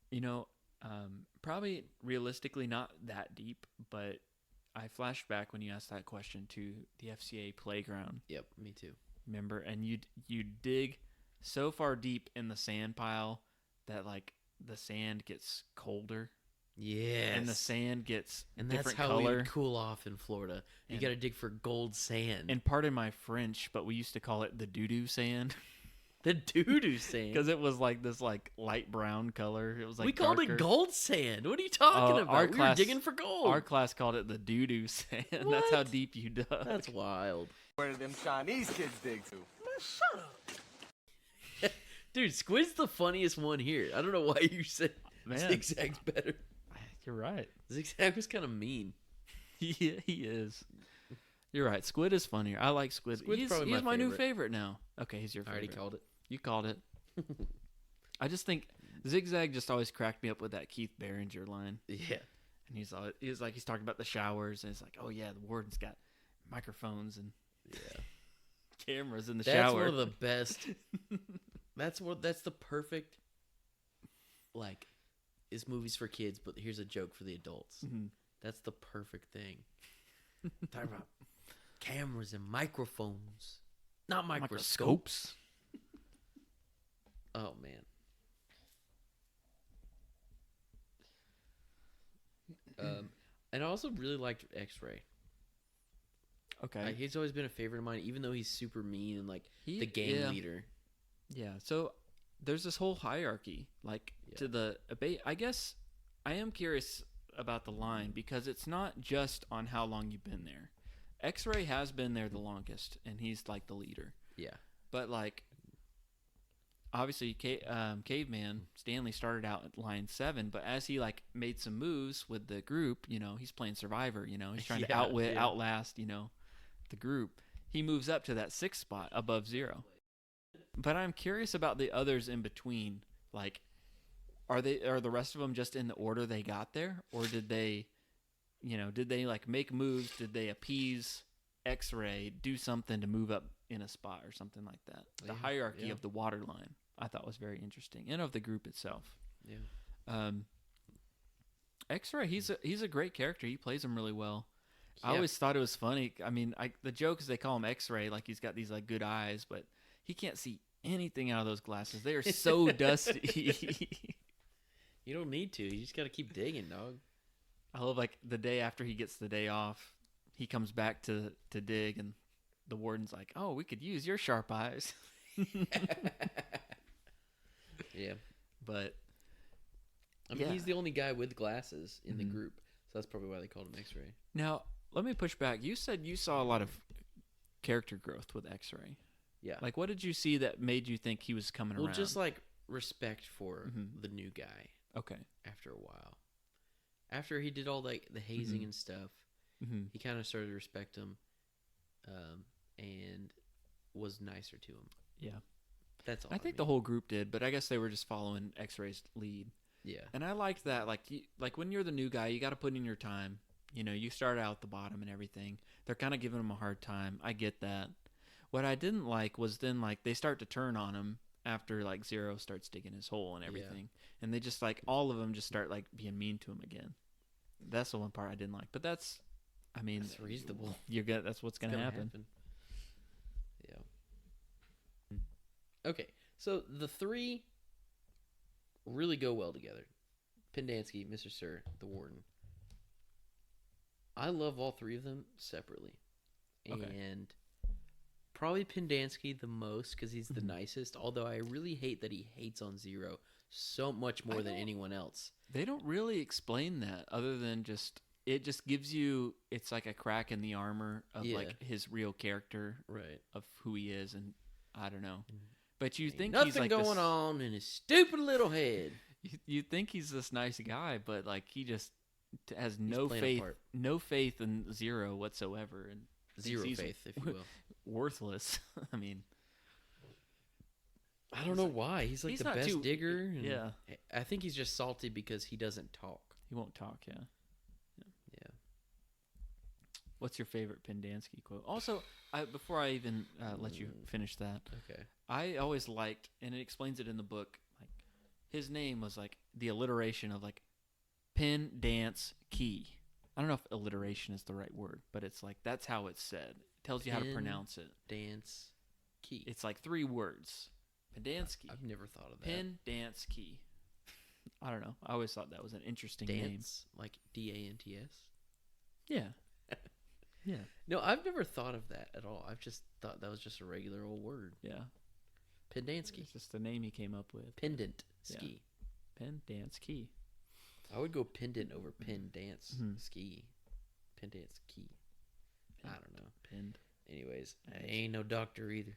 You know, probably realistically not that deep, but I flashed back when you asked that question to the FCA playground. Yep, me too. Remember? And you dig so far deep in the sand pile that like the sand gets colder. Yes. And the sand gets and that's different how color. we cool off in Florida. You got to dig for gold sand. And pardon my French, but we used to call it the doo-doo sand. The doo-doo sand. Because it was like this like light brown color. It was like we called darker. it gold sand. What are you talking about? We were digging for gold. Our class called it the doo-doo sand. That's how deep you dug. That's wild. Where did them Chinese kids dig to? Man, shut up. Dude, Squid's the funniest one here. I don't know why you said Zigzag's better. You're right. Zigzag was kind of mean. He is. You're right. Squid is funnier. I like Squid. Squid's probably he's my new favorite. favorite now. Okay, he's your favorite. I already called it. You called it. I just think Zigzag just always cracked me up with that Keith Barringer line. Yeah. And he's talking about the showers, and it's like, oh yeah, the warden's got microphones and cameras in the shower. That's one of the best. That's the perfect. Like, it's movies for kids, but here's a joke for the adults. Mm-hmm. That's the perfect thing. Talking about cameras and microphones, not microscopes. Oh man. And I also really liked X-Ray. Okay. He's always been a favorite of mine, even though he's super mean and like the gang leader. Yeah. So there's this whole hierarchy, like to the I guess I am curious about the line because it's not just on how long you've been there. X-Ray has been there the longest, and he's like the leader. Yeah. But like, obviously, Caveman Stanley started out at line 7, but as he like made some moves with the group, you know, he's playing Survivor. You know, he's trying to outlast, you know, the group. He moves up to that 6th spot above 0. But I'm curious about the others in between. Like, are the rest of them just in the order they got there, or did they like make moves? Did they appease X-Ray, do something to move up in a spot or something like that? The hierarchy of the water line I thought was very interesting, and of the group itself. Yeah. X-Ray, he's a great character. He plays him really well. I always thought it was funny. I mean, the joke is they call him X-Ray, like he's got these like good eyes, but he can't see anything out of those glasses. They are so dusty. You don't need to. You just got to keep digging, dog. I love like the day after he gets the day off, he comes back to dig, and the warden's like, "Oh, we could use your sharp eyes." Yeah, but I mean, he's the only guy with glasses in the group, so that's probably why they called him X-Ray. Now, let me push back. You said you saw a lot of character growth with X-Ray. Yeah. Like, what did you see that made you think he was coming around? Well, just like respect for the new guy. Okay. After a while, after he did all like the hazing and stuff, he kind of started to respect him, and was nicer to him. Yeah. That's all. I think the whole group did, but I guess they were just following X-Ray's lead. Yeah. And I liked that. Like when you're the new guy, you got to put in your time. You know, you start out at the bottom and everything. They're kind of giving him a hard time. I get that. What I didn't like was then like they start to turn on him after like Zero starts digging his hole and everything, and they just like all of them just start like being mean to him again. That's the one part I didn't like, but that's reasonable. That's what's gonna happen. Yeah. Okay, so the three really go well together. Pendanski, Mr. Sir, the Warden. I love all three of them separately. Okay. And probably Pendanski the most because he's the nicest, although I really hate that he hates on Zero so much more than anyone else. They don't really explain that other than it just gives you, it's like a crack in the armor of like his real character, right, of who he is, and I don't know. But you think nothing he's like going on in his stupid little head. You think he's this nice guy, but like he just has no faith in Zero whatsoever, and zero faith, if you will. Worthless. I mean, I don't know why. He's like the best digger. And yeah. I think he's just salty because he doesn't talk. He won't talk, yeah. What's your favorite Pendanski quote? Also, before I even let you finish that, okay, I always liked, and it explains it in the book, like his name was like the alliteration of like Pen, Dance, Key. I don't know if alliteration is the right word, but it's like that's how it's said. It tells you how to pronounce it. Dance, Key. It's like 3 words. Pendanski. I've never thought of that. Pen, Dance, Key. I don't know. I always thought that was an interesting name. Dance, like D-A-N-T-S? Yeah. Yeah. No, I've never thought of that at all. I've just thought that was just a regular old word. Yeah. Pendanski. It's just the name he came up with. Pendant ski. Yeah. Pen, dance, key. I would go pendant over pen, dance, ski. Pendant, key. I don't know. Pinned. Anyways, I ain't no doctor either.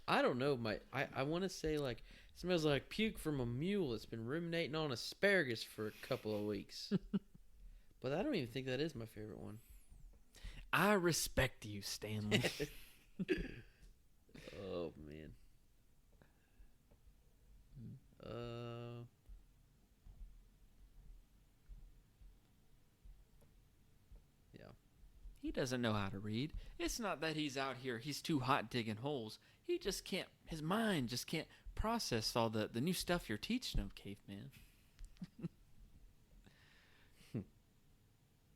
I don't know. I want to say like smells like puke from a mule that's been ruminating on asparagus for a couple of weeks. But I don't even think that is my favorite one. I respect you, Stanley. Oh man. Yeah. He doesn't know how to read. It's not that he's out here, he's too hot digging holes. He just can't, his mind just can't process all the new stuff you're teaching him, caveman.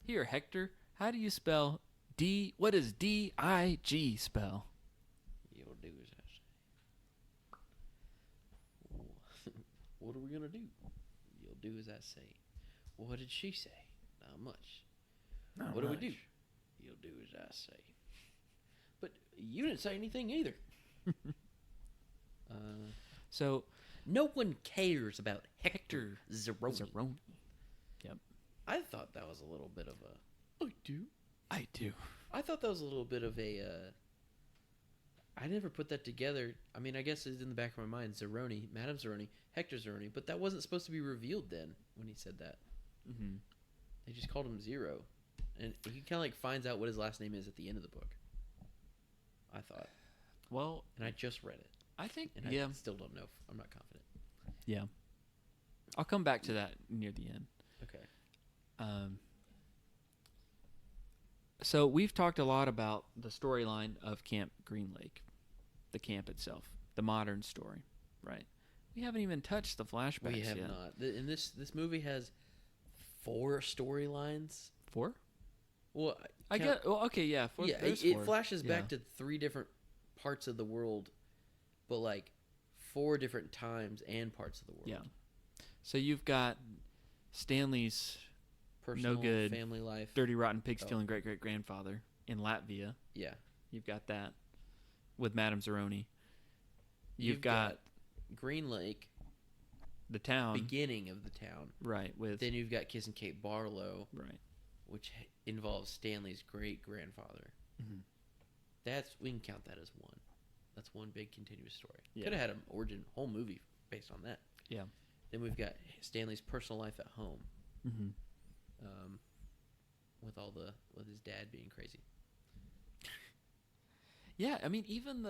Here, Hector, how do you spell what does D-I-G spell? You'll do as I say. What are we going to do? You'll do as I say. What did she say? Not much. What do we do? You'll do as I say. But you didn't say anything either. So, no one cares about Hector Zeroni. Yep. I thought that was a little bit of a... I do. I thought that was a little bit of a... I never put that together. I mean, I guess it's in the back of my mind. Zeroni, Madame Zeroni, Hector Zeroni. But that wasn't supposed to be revealed then when he said that. Mm-hmm. They just called him Zero. And he kind of like finds out what his last name is at the end of the book. I thought. Well... And I just read it. I think... And I still don't know. I'm not confident. Yeah. I'll come back to that near the end. Okay. So we've talked a lot about the storyline of Camp Green Lake, the camp itself, the modern story, right? We haven't even touched the flashbacks yet. We have not. And this movie has 4 storylines. 4? Well, I get. Well, okay, yeah. 4, yeah, it flashes back to 3 different parts of the world, but like 4 different times and parts of the world. Yeah. So you've got Stanley's personal, no good family life, dirty, rotten, pig stealing great grandfather in Latvia. Yeah, you've got that with Madame Zeroni. You've got Green Lake, the town, beginning of the town, right? With then you've got Kissing Kate Barlow, right, which involves Stanley's great grandfather. Mm-hmm. We can count that as one. That's one big continuous story. Yeah. Could have had an origin whole movie based on that. Yeah. Then we've got Stanley's personal life at home. Mm-hmm. With his dad being crazy. Yeah, I mean, even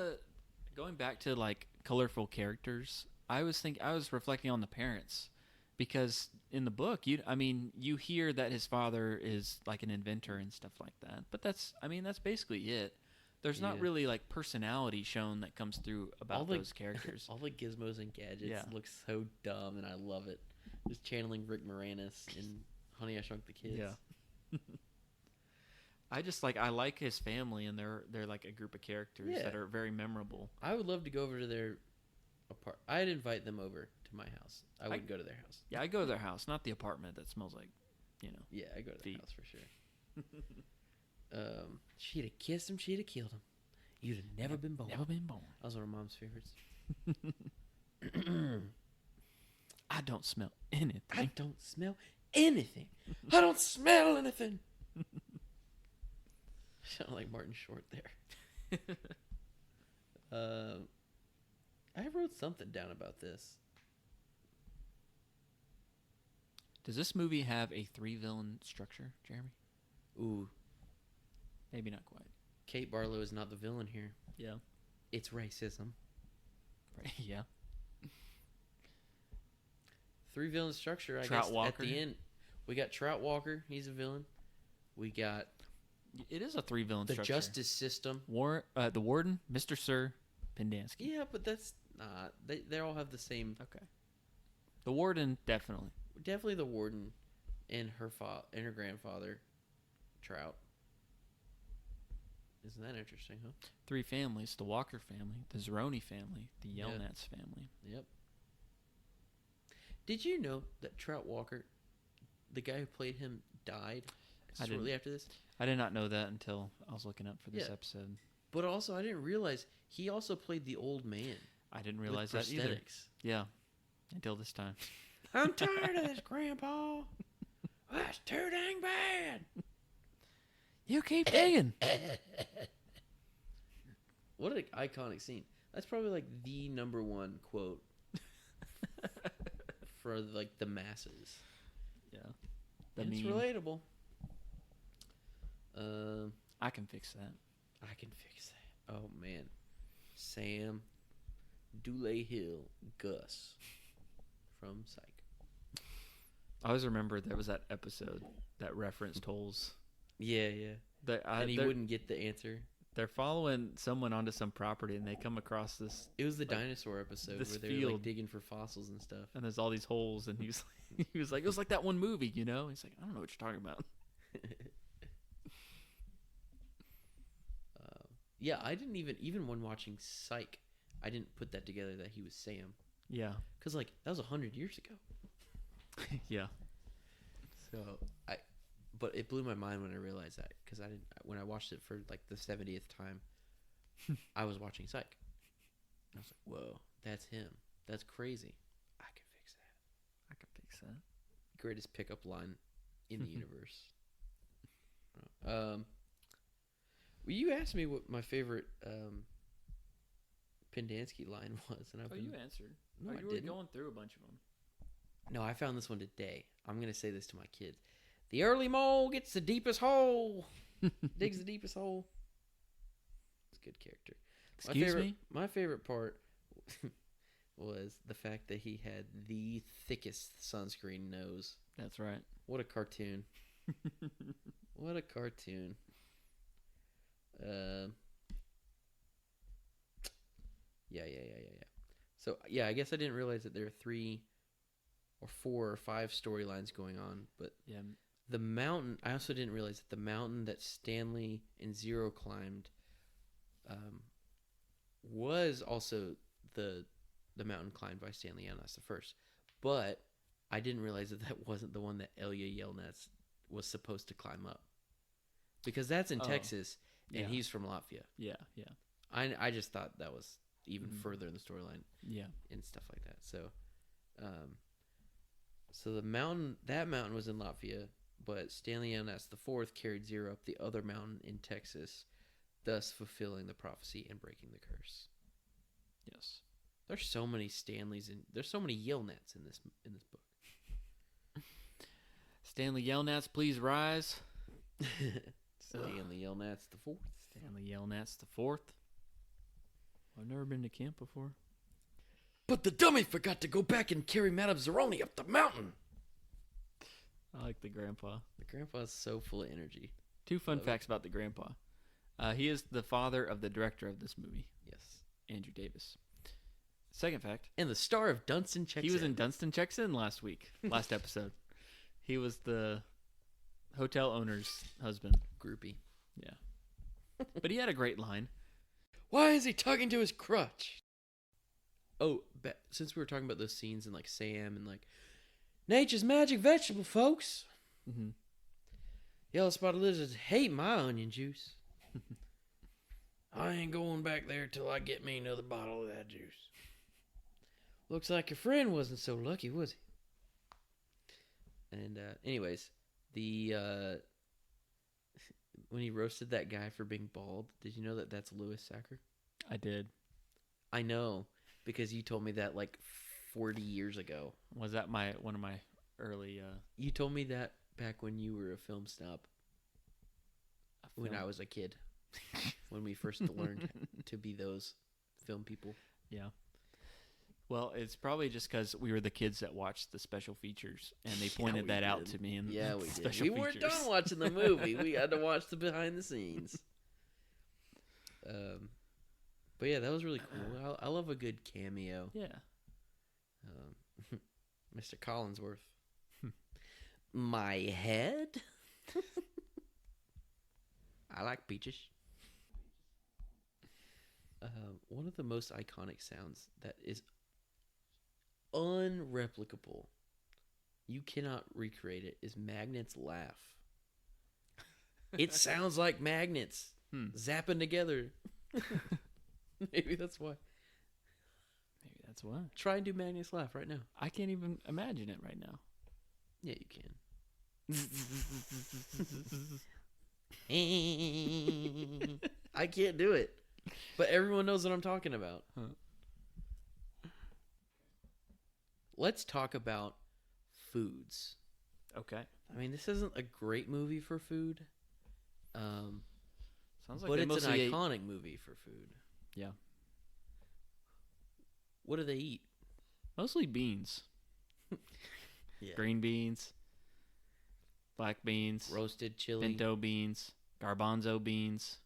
going back to like colorful characters, I was reflecting on the parents, because in the book, you hear that his father is like an inventor and stuff like that, but that's basically it. There's not Yeah. really like personality shown that comes through about those characters. All the gizmos and gadgets look so dumb, and I love it. Just channeling Rick Moranis in Honey, I Shrunk the Kids. Yeah. I like his family, and they're like a group of characters that are very memorable. I would love to go over to their apartment. I'd invite them over to my house. I wouldn't go to their house. Yeah, I go to their house, not the apartment that smells like, Yeah, I go to their feet. house for sure. She'd have kissed him, she'd have killed him. You'd have never been born. Never been born. That was one of Mom's favorites. I don't smell anything. I don't smell anything. I don't smell anything. Sound like Martin Short there. I wrote something down about this. Does this movie have a 3-villain structure, Jeremy? Ooh, Maybe not quite. Kate Barlow is not the villain here. Yeah. It's racism. Yeah. 3-villain structure, I Trout guess. Walker. At the end, we got Trout Walker. He's a villain. We got It is a 3-villain the structure. justice system. The Warden, Mr. Sir, Pendansky. Yeah, but that's not. They all have the same. Okay. The Warden, definitely. Definitely the warden, and her and her grandfather, Trout. Isn't that interesting, huh? 3 families: the Walker family, the Zeroni family, the Yelnats family. Yep. Did you know that Trout Walker, the guy who played him, died shortly after this? I did not know that until I was looking up for this episode. But also, I didn't realize he also played the old man. I didn't realize with that either. prosthetics. Yeah, until this time. I'm tired of this, Grandpa. That's too dang bad. You keep digging. What an iconic scene. That's probably like the #1 quote for like the masses. Yeah, And it's meme. relatable. I can fix that. I can fix that. Oh man, Sam, Dooley Hill, Gus from Psych. I always remember there was that episode that referenced holes. Yeah. And he they're- wouldn't get the answer. They're following someone onto some property, and they come across this, It was the dinosaur episode this where they were like field. digging for fossils and stuff. and there's all these holes, and he was like, it was like that one movie, He's like, I don't know what you're talking about. Yeah, I didn't even when watching Psych, I didn't put that together that he was Sam, Yeah, because like that was 100 years ago. yeah. So but it blew my mind when I realized that, because when I watched it for like the 70th time, I was watching Psych. I was like, whoa, that's him. That's crazy. I can fix that. I can fix that. Greatest pickup line in the universe. Well, you asked me what my favorite Pendansky line was, and You answered. No, I you were didn't. going through a bunch of them. No, I found this one today. I'm gonna say this to my kids. The early mole gets the deepest hole. Digs the deepest hole. It's a good character. Excuse me? My favorite part was the fact that he had the thickest sunscreen nose. That's right. What a cartoon. What a cartoon. Yeah. So, yeah, I guess I didn't realize that there are 3 or 4 or 5 storylines going on, but Yeah. the mountain, I also didn't realize that the mountain that Stanley and Zero climbed was also the mountain climbed by Stanley Yelnats the first. But I didn't realize that wasn't the one that Ilya Yelnats was supposed to climb up. Because that's in Texas, and Yeah. he's from Latvia. Yeah. I just thought that was even further in the storyline. Yeah. And stuff like that. So, so that mountain was in Latvia, but Stanley Yelnats the fourth carried Zero up the other mountain in Texas, thus fulfilling the prophecy and breaking the curse. Yes. There's so many Stanleys and there's so many Yelnats in this book. Stanley Yelnats, please rise. Stanley Yelnats the fourth. Stanley Yelnats the fourth. I've never been to camp before. But the dummy forgot to go back and carry Madame Zeroni up the mountain. I like the grandpa. The grandpa's so full of energy. 2 fun Love it. facts about the grandpa. He is the father of the director of this movie, Yes. Andrew Davis. Second fact. And the star of Dunstan Checks In. He was in Dunstan Checks In last episode. He was the hotel owner's husband. Groupie. Yeah. But he had a great line. Why is he tugging to his crutch? Oh, since we were talking about those scenes and like Sam and like nature's magic vegetable, folks. Mm-hmm. Yellow spotted lizards hate my onion juice. I ain't going back there till I get me another bottle of that juice. Looks like your friend wasn't so lucky, was he? And anyways, the when he roasted that guy for being bald, did you know that that's Louis Sachar? I did. I know, because you told me that like 40 years ago. Was that one of my early... You told me that back when you were a film snob. When I was a kid. When we first learned to be those film people. Yeah. Well, it's probably just because we were the kids that watched the special features, and they pointed that out to me in the we special features. We weren't done watching the movie. We had to watch the behind the scenes. But yeah, that was really cool. I love a good cameo. Yeah. Mr. Collinsworth. My head? I like peaches. One of the most iconic sounds that is unreplicable, you cannot recreate it, is Magnet's laugh. It sounds like magnets zapping together. Maybe that's why. Try and do Magnet's laugh right now. I can't even imagine it right now. Yeah, you can. I can't do it. But everyone knows what I'm talking about. Huh. Let's talk about foods. Okay. I mean, this isn't a great movie for food. Sounds like but it's an iconic movie for food. Yeah. What do they eat? Mostly beans. Yeah. Green beans. Black beans. Roasted chili. Pinto beans. Garbanzo beans.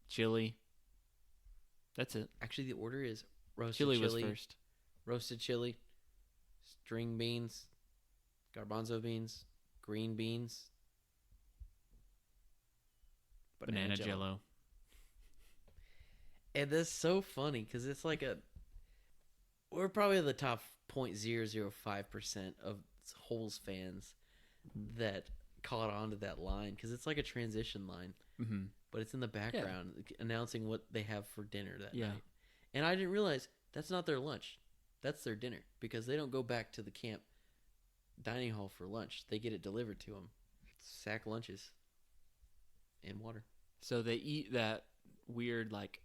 Chili. That's it. Actually, the order is roasted chili. Chili was first. Roasted chili. String beans. Garbanzo beans. Green beans. Banana Jell-O. And that's so funny because it's like we're probably the top 0.005% of Holes fans that caught on to that line because it's like a transition line, but it's in the background announcing what they have for dinner that night. And I didn't realize that's not their lunch. That's their dinner because they don't go back to the camp dining hall for lunch. They get it delivered to them. Sack lunches and water. So they eat that weird, like,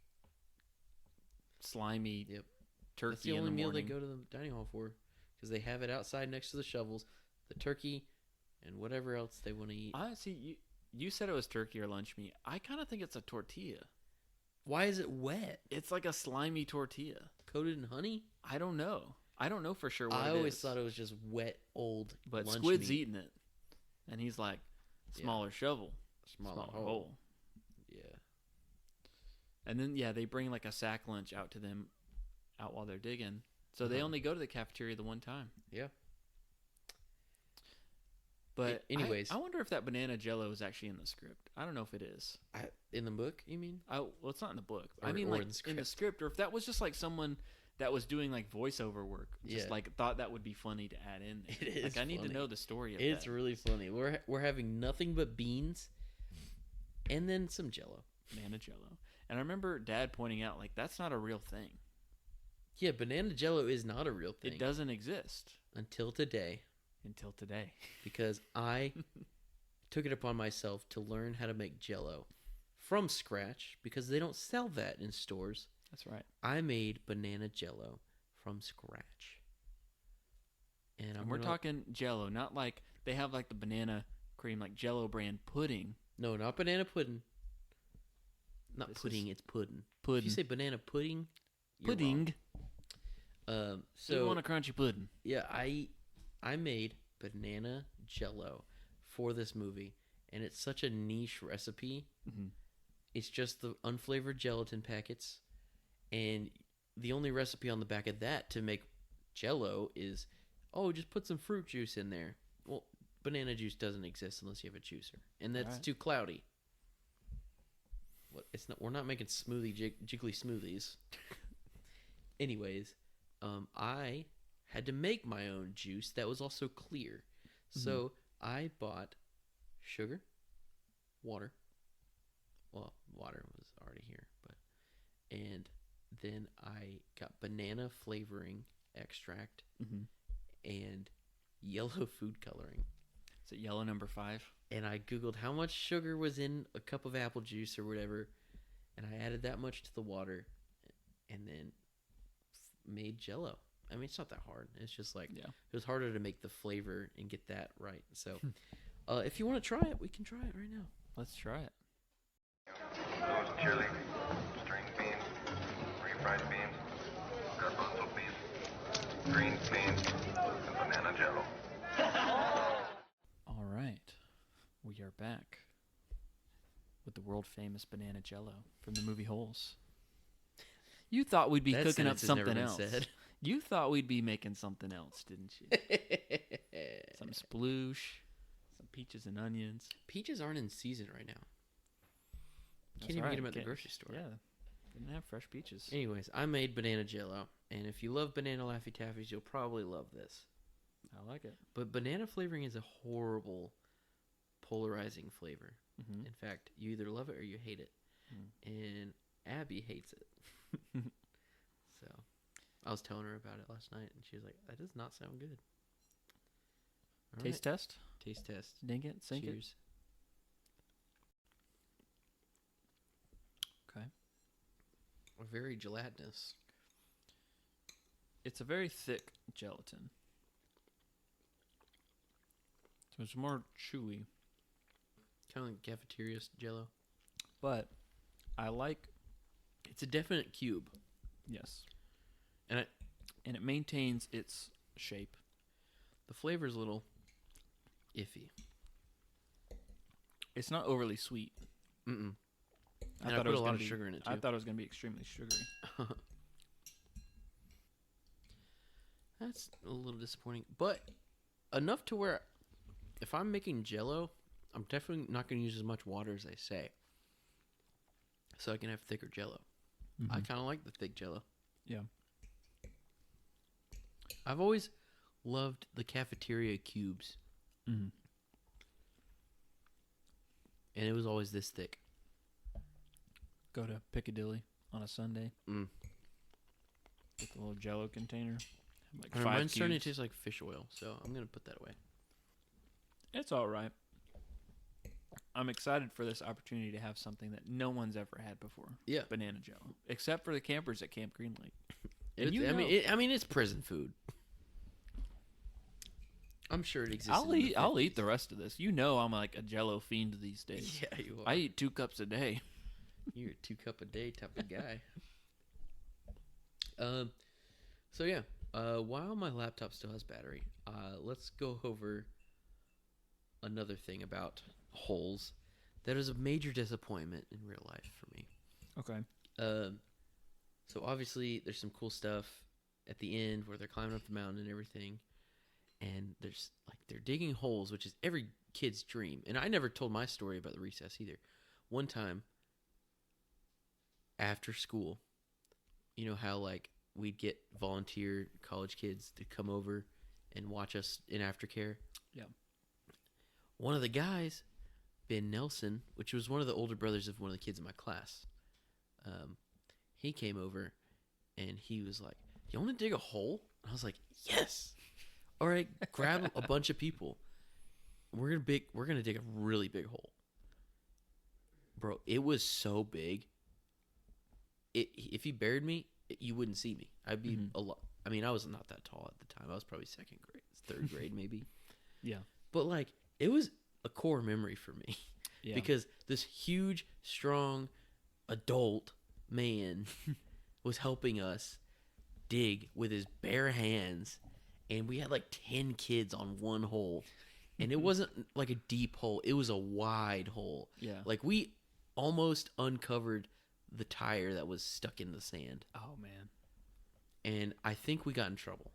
slimy turkey. That's the only meal they go to the dining hall for because they have it outside next to the shovels, the turkey, and whatever else they want to eat. I see. You said it was turkey or lunch meat. I kind of think it's a tortilla. Why is it wet? It's like a slimy tortilla. Coated in honey? I don't know. I don't know for sure what it is. I always thought it was just wet, old But lunch Squid's meat. eating it. And he's like, smaller shovel. Smaller hole. Yeah. And then, they bring like a sack lunch out to them out while they're digging. So they only go to the cafeteria the one time. Yeah. But anyways, I wonder if that banana Jell-O is actually in the script. I don't know if it is. In the book, you mean? Well, it's not in the book. I mean, like in the script, or if that was just like someone that was doing like voiceover work, just like thought that would be funny to add in there. It is. Like I need to know the story of that. It's really funny. We're having nothing but beans, and then some Jell-O. Banana Jell-O. And I remember Dad pointing out like that's not a real thing. Yeah, banana Jell-O is not a real thing. It doesn't exist until today. Because I took it upon myself to learn how to make Jell-O from scratch because they don't sell that in stores. That's right. I made banana Jell-O from scratch. And we're talking Jell-O, not like they have like the banana cream, like Jell-O brand pudding. No, not banana pudding. Not pudding, it's pudding. Pudding. If you say banana pudding, pudding. So you want a crunchy pudding? Yeah, I made banana Jell-O for this movie, and it's such a niche recipe. It's just the unflavored gelatin packets, and the only recipe on the back of that to make Jell-O is, just put some fruit juice in there. Well, banana juice doesn't exist unless you have a juicer, and that's too cloudy. It's not. We're not making jiggly smoothies. Anyways, I had to make my own juice that was also clear, so I bought sugar, water. Well, water was already here, and then I got banana flavoring extract and yellow food coloring. Is it yellow number 5? And I Googled how much sugar was in a cup of apple juice or whatever, and I added that much to the water, and then made Jell-O. I mean, it's not that hard. It's just like, it was harder to make the flavor and get that right. So, if you want to try it, we can try it right now. Let's try it. Roast chili, string beans, refried beans, garbanzo beans, green beans, and banana Jell-O. All right. We are back with the world famous banana Jell-O from the movie Holes. You thought we'd be cooking up something else. You thought we'd be making something else, didn't you? Some sploosh, some peaches and onions. Peaches aren't in season right now. That's Can't even right. get them at the grocery store. Yeah, didn't have fresh peaches. Anyways, I made banana Jell-O, and if you love banana Laffy Taffies, you'll probably love this. I like it. But banana flavoring is a horrible, polarizing flavor. Mm-hmm. In fact, you either love it or you hate it. And Abby hates it. So I was telling her about it last night, and she was like, that does not sound good. All Taste right. test? Taste test. Dink it? Sink Cheers. it? Okay. Very gelatinous. It's a very thick gelatin. So it's more chewy. Kind of like cafeteria Jell-O. But I like... It's a definite cube. Yes. And it maintains its shape. the flavor's a little iffy. It's not overly sweet. Mm-mm. I And I thought put it was a lot gonna of be- sugar in it, I too. thought it was going to be extremely sugary. That's a little disappointing. But enough to where if I'm making Jell-O, I'm definitely not going to use as much water as they say. So I can have thicker Jell-O. I kind of like the thick Jell-O. Yeah. I've always loved the cafeteria cubes. Mm-hmm. And it was always this thick. Go to Piccadilly on a Sunday. Mm. Get the little Jell-O container. Like And 5 mine's starting to cubes. taste like fish oil, so I'm going to put that away. It's all right. I'm excited for this opportunity to have something that no one's ever had before. Yeah. Banana Jell-O. Except for the campers at Camp Green Lake. I mean, it's prison food. I'm sure it exists. I'll eat the rest of this. You know I'm like a Jell-O fiend these days. Yeah, you are. I eat 2 cups a day. You're a 2 cup a day type of guy. So yeah. While my laptop still has battery, let's go over another thing about holes that is a major disappointment in real life for me. Okay. So obviously there's some cool stuff at the end where they're climbing up the mountain and everything, and there's like they're digging holes, which is every kid's dream. And I never told my story about the recess either. One time after school, you know how like we'd get volunteer college kids to come over and watch us in aftercare? Yeah. One of the guys, Ben Nelson, which was one of the older brothers of one of the kids in my class, he came over and he was like, "You want to dig a hole?" And I was like, "Yes." All right, grab a bunch of people. We're gonna dig a really big hole, bro. It was so big. If you buried me, you wouldn't see me. I'd be a lot. I mean, I was not that tall at the time. I was probably 2nd grade, 3rd grade, maybe. Yeah. But like, it was a core memory for me, Yeah. because this huge, strong, adult man was helping us dig with his bare hands, and we had like 10 kids on one hole, and it wasn't like a deep hole; it was a wide hole. Yeah. Like we almost uncovered the tire that was stuck in the sand. Oh man. And I think we got in trouble.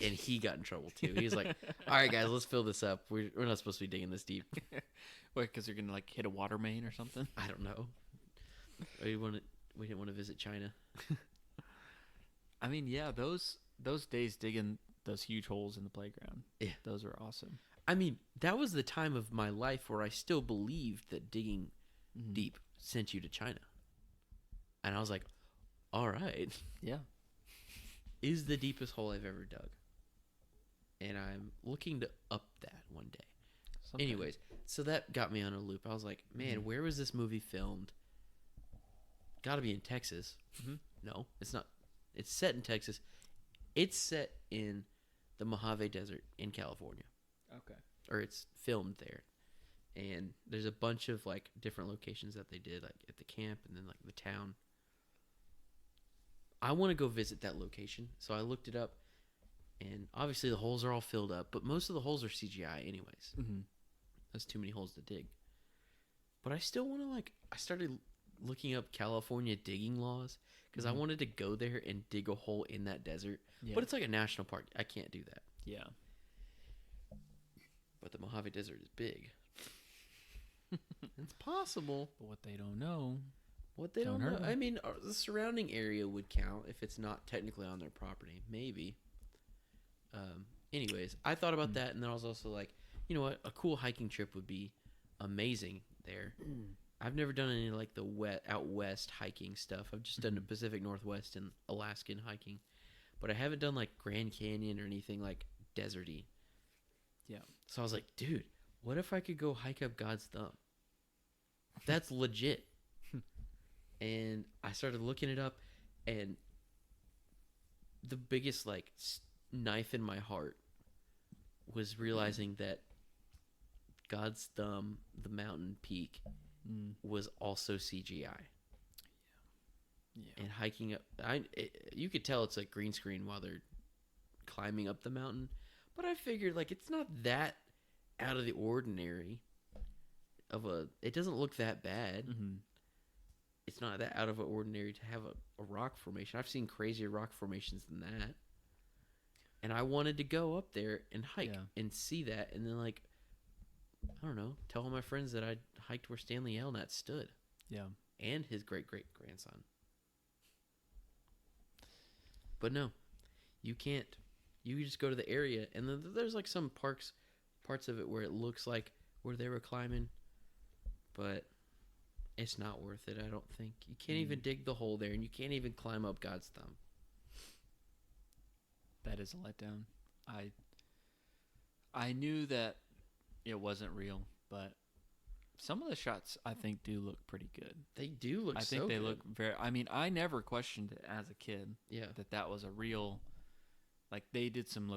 And he got in trouble too. He was like, "All right, guys, let's fill this up. We're not supposed to be digging this deep." Wait, because you're gonna like hit a water main or something? I don't know. We didn't want to visit China. I mean, yeah, those days digging those huge holes in the playground. Yeah. Those were awesome. I mean, that was the time of my life where I still believed that digging deep sent you to China. And I was like, all right. Yeah. Is the deepest hole I've ever dug. And I'm looking to up that one day. Sometime. Anyways, so that got me on a loop. I was like, man, where was this movie filmed? Got to be in Texas. No, it's not. It's set in Texas. It's set in the Mojave Desert in California. Okay. Or it's filmed there. And there's a bunch of like different locations that they did, like at the camp and then like the town. I want to go visit that location. So I looked it up, and obviously the holes are all filled up, but most of the holes are CGI anyways. That's too many holes to dig. But I still want to I started looking up California digging laws because I wanted to go there and dig a hole in that desert. Yeah. But it's like a national park. I can't do that. Yeah. But the Mojave Desert is big. It's possible. But what they don't know. What they Don't don't hurt know. 'em. I mean, the surrounding area would count if it's not technically on their property. Maybe. Anyways, I thought about that, and then I was also like, you know what? A cool hiking trip would be amazing there. I've never done any like the out west hiking stuff. I've just done the Pacific Northwest and Alaskan hiking, but I haven't done like Grand Canyon or anything like deserty. Yeah. So I was like, dude, what if I could go hike up God's Thumb? That's legit. And I started looking it up, and the biggest like knife in my heart was realizing that God's Thumb, the mountain peak, was also CGI. Yeah. And hiking up, you could tell it's like green screen while they're climbing up the mountain, but I figured like it's not that out of the ordinary. It doesn't look that bad. It's not that out of the ordinary to have a rock formation. I've seen crazier rock formations than that. And I wanted to go up there and hike and see that, and then like, I don't know, tell all my friends that I hiked where Stanley Yelnats stood. Yeah. And his great-great-grandson. But no, you can't. You just go to the area, and then there's like some parts of it where it looks like where they were climbing, but it's not worth it, I don't think. You can't even dig the hole there, and you can't even climb up God's Thumb. That is a letdown. I knew that it wasn't real, but some of the shots I think do look pretty good. They do look I think so they good. look very. I mean, I never questioned it as a kid. Yeah. That was a real. Like they did some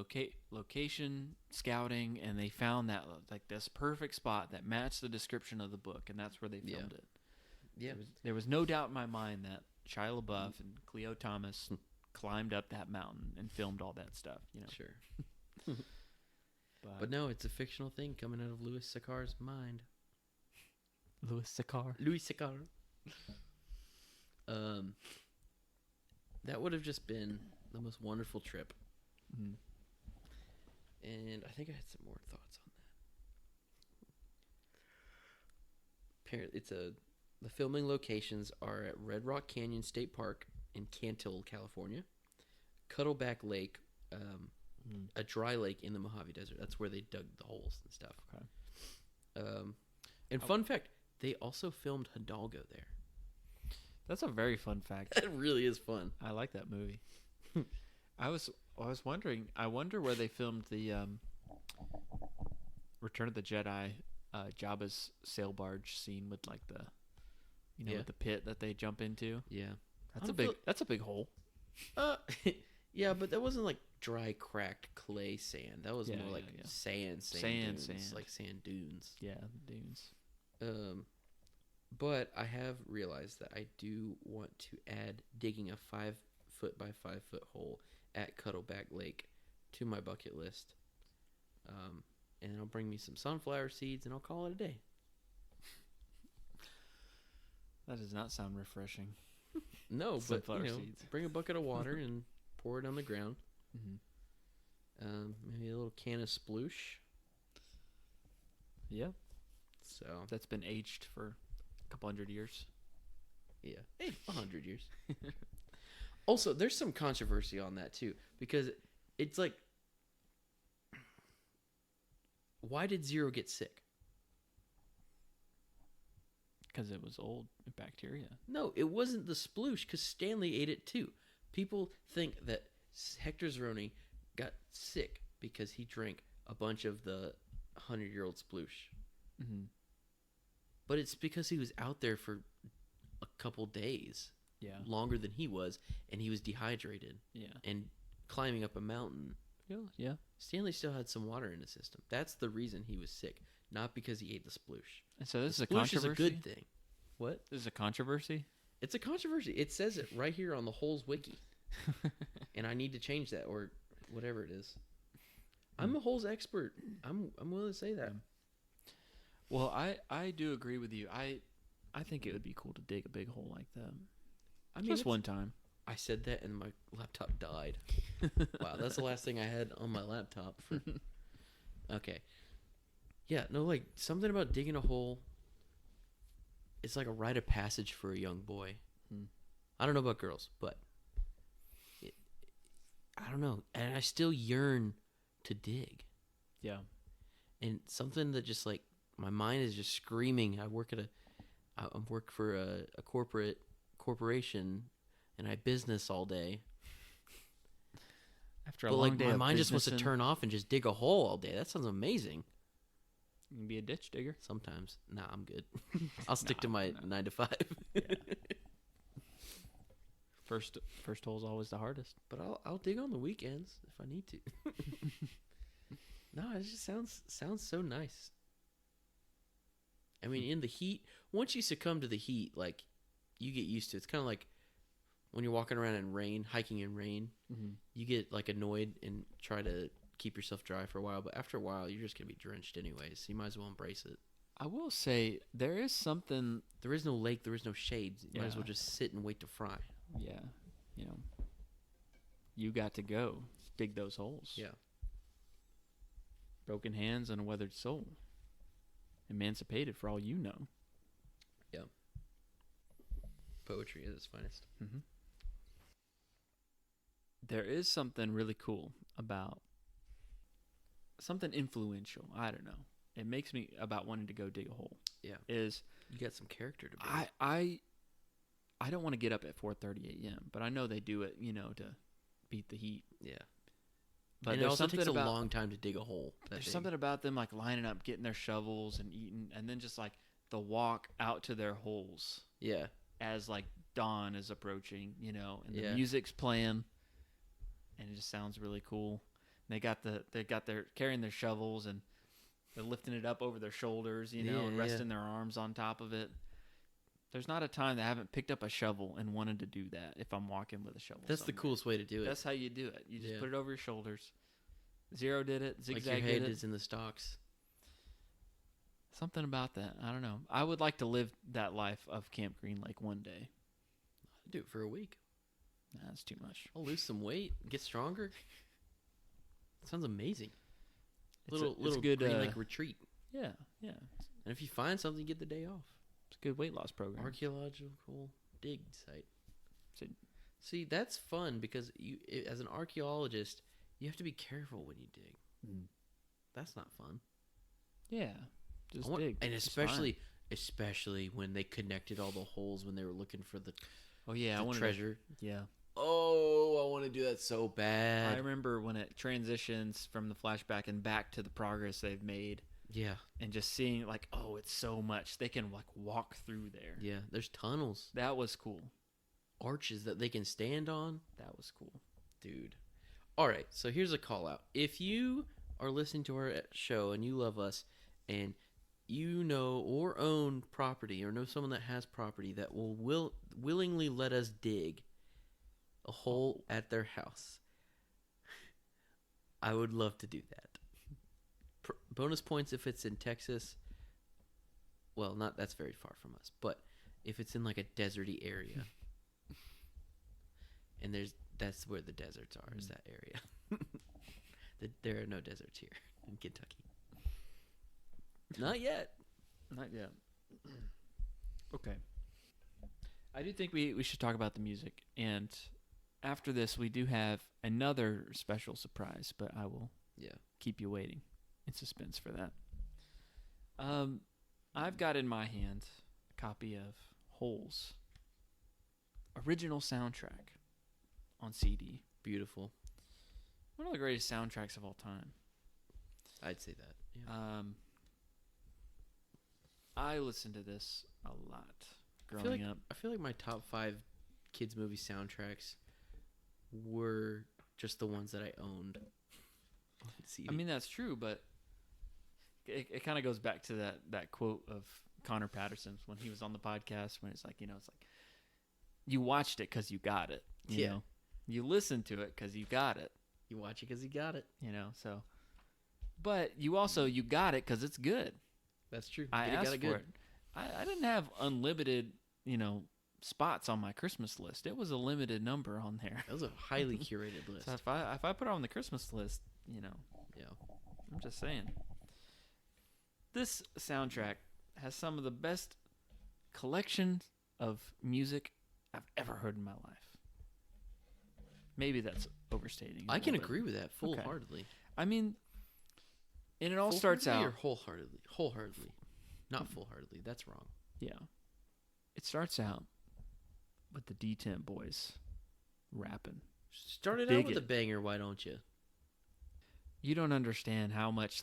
location scouting, and they found that like this perfect spot that matched the description of the book, and that's where they filmed it. Yeah. There was no doubt in my mind that Shia Labeouf and Cleo Thomas climbed up that mountain and filmed all that stuff. You know. Sure. But But no, it's a fictional thing coming out of Louis Sachar's mind. Louis Sachar. Louis Sachar. That would have just been the most wonderful trip. And I think I had some more thoughts on that. Apparently, the filming locations are at Red Rock Canyon State Park in Cantil, California, Cuddleback Lake, a dry lake in the Mojave Desert. That's where they dug the holes and stuff. Okay. And fun fact, they also filmed Hidalgo there. That's a very fun fact. That really is fun. I like that movie. I was wondering. I wonder where they filmed the Return of the Jedi, Jabba's sail barge scene with like the, with the pit that they jump into. Yeah. That's a big hole. Yeah, but that wasn't like dry, cracked clay sand. That was more like sand dunes, sand. like sand dunes. Yeah, dunes. But I have realized that I do want to add digging a 5 foot by 5 foot hole at Cuddleback Lake to my bucket list. And I'll bring me some sunflower seeds, and I'll call it a day. That does not sound refreshing. No, but Sunflower seeds. bring a bucket of water and pour it on the ground. Mm-hmm. Maybe a little can of sploosh. Yeah. So That's been aged for a couple hundred years. yeah, 100 years. Also, there's some controversy on that too, because it's like, why did Zero get sick? Because it was old bacteria. No, it wasn't the sploosh, because Stanley ate it too. People think that Hector Zeroni got sick because he drank a bunch of the 100-year-old sploosh. Mm-hmm. But it's because he was out there for a couple days, Yeah. longer than he was, and he was dehydrated Yeah. and climbing up a mountain. Yeah. Stanley still had some water in his system. That's the reason he was sick, not because he ate the sploosh. And so this is a Sploosh is controversy. a good thing. What? This is a controversy. It's a controversy. It says it right here on the Holes Wiki. And I need to change that, or whatever it is. I'm a holes expert. I'm willing to say that. Well, I do agree with you. I think it would be cool to dig a big hole like that. I mean, Just it's- one time. I said that and my laptop died. Wow, that's the last thing I had on my laptop. Okay. Yeah, no, like, something about digging a hole, it's like a rite of passage for a young boy. I don't know about girls, but I don't know. And I still yearn to dig. Yeah. And something that just, like, my mind is just screaming. I work for a corporation, and I business all day. After a But long like day my of mind just wants to businessing, turn off and just dig a hole all day. That sounds amazing. You can be a ditch digger. Sometimes, nah, I'm good. I'll stick to my 9 to 5. First hole's always the hardest. But I'll dig on the weekends if I need to. No, it just sounds so nice. I mean, in the heat, once you succumb to the heat, like, you get used to it. It's kind of like when you're walking around in rain, hiking in rain. Mm-hmm. You get, like, annoyed and try to keep yourself dry for a while, but after a while, you're just going to be drenched anyways. So you might as well embrace it. I will say there is something. There is no lake. There is no shades. You might as well Yeah. just sit and wait to fry. Yeah, you got to go dig those holes. Yeah. Broken hands and a weathered soul. Emancipated for all you know. Yeah. Poetry at its finest. Mm-hmm. There is something really cool about something influential. I don't know. It makes me about wanting to go dig a hole. Yeah. Is You got some character to build. I don't want to get up at 4:30 a.m., but I know they do it, to beat the heat. Yeah. But And it there's also something takes a about long time to dig a hole. there's something about them like lining up, getting their shovels and eating, and then just like the walk out to their holes Yeah. as like dawn is approaching, and the Yeah. music's playing, and it just sounds really cool. And they're carrying their shovels and they're lifting it up over their shoulders, and Yeah. resting their arms on top of it. There's not a time that I haven't picked up a shovel and wanted to do that if I'm walking with a shovel. That's the somewhere. coolest way to do it. That's how you do it. You just Yeah. put it over your shoulders. Zero did it. like Zigzag your head did it. is in the stocks. Something about that. I don't know. I would like to live that life of Camp Green Lake one day. Do it for a week. Nah, that's too much. I'll lose some weight, get stronger. Sounds amazing. It's Little a good Green Lake retreat. Yeah. And if you find something, you get the day off. It's a good weight loss program. Archaeological dig site. So- See, that's fun because as an archaeologist, you have to be careful when you dig. Mm. That's not fun. Yeah. Just I want- dig. And It's especially when they connected all the holes when they were looking for the fine. Oh yeah, I the want treasure. Yeah. Oh, I want to do that so I bad. remember when it transitions from the flashback and back to the progress they've made, Yeah, and just seeing like, oh, it's so much. They can like walk through there. yeah. There's tunnels, That was cool. arches that they can stand on. That was cool. Dude. All right, so here's a call out. If you are listening to our show and you love us and you know or own property or know someone that has property that will willingly let us dig a hole at their house, I would love to do that. Bonus points if it's in Texas. Well, that's very far from us, but if it's in like a deserty area. And that's where the deserts are, is that area. There are no deserts here in Kentucky. Not yet. Not yet. Okay. I do think we should talk about the music. And after this, we do have another special surprise, but I will keep you waiting in suspense for that. I've got in my hand a copy of Hole's original soundtrack on CD. Beautiful. One of the greatest soundtracks of all time. I'd say that. Yeah. I listened to this a lot growing up. I feel like my top 5 kids movie soundtracks were just the ones that I owned on CD. I mean, that's true, but it kind of goes back to that quote of Connor Patterson's when he was on the podcast, when it's like, you watched it because you got it. You know? You listened to it because you got it. You watch it because you got it. So. But you got it because it's good. That's true. I asked for it. I didn't have unlimited, spots on my Christmas list. It was a limited number on there. That was a highly curated list. So if I put it on the Christmas list, Yeah. I'm just saying. This soundtrack has some of the best collections of music I've ever heard in my life. Maybe that's overstating. I can agree with that full-heartedly. I mean, and it all starts out... Or wholeheartedly? Wholeheartedly. Not full-heartedly. That's wrong. Yeah. It starts out with the D10 boys rapping. Started out with a banger, why don't you? You don't understand how much,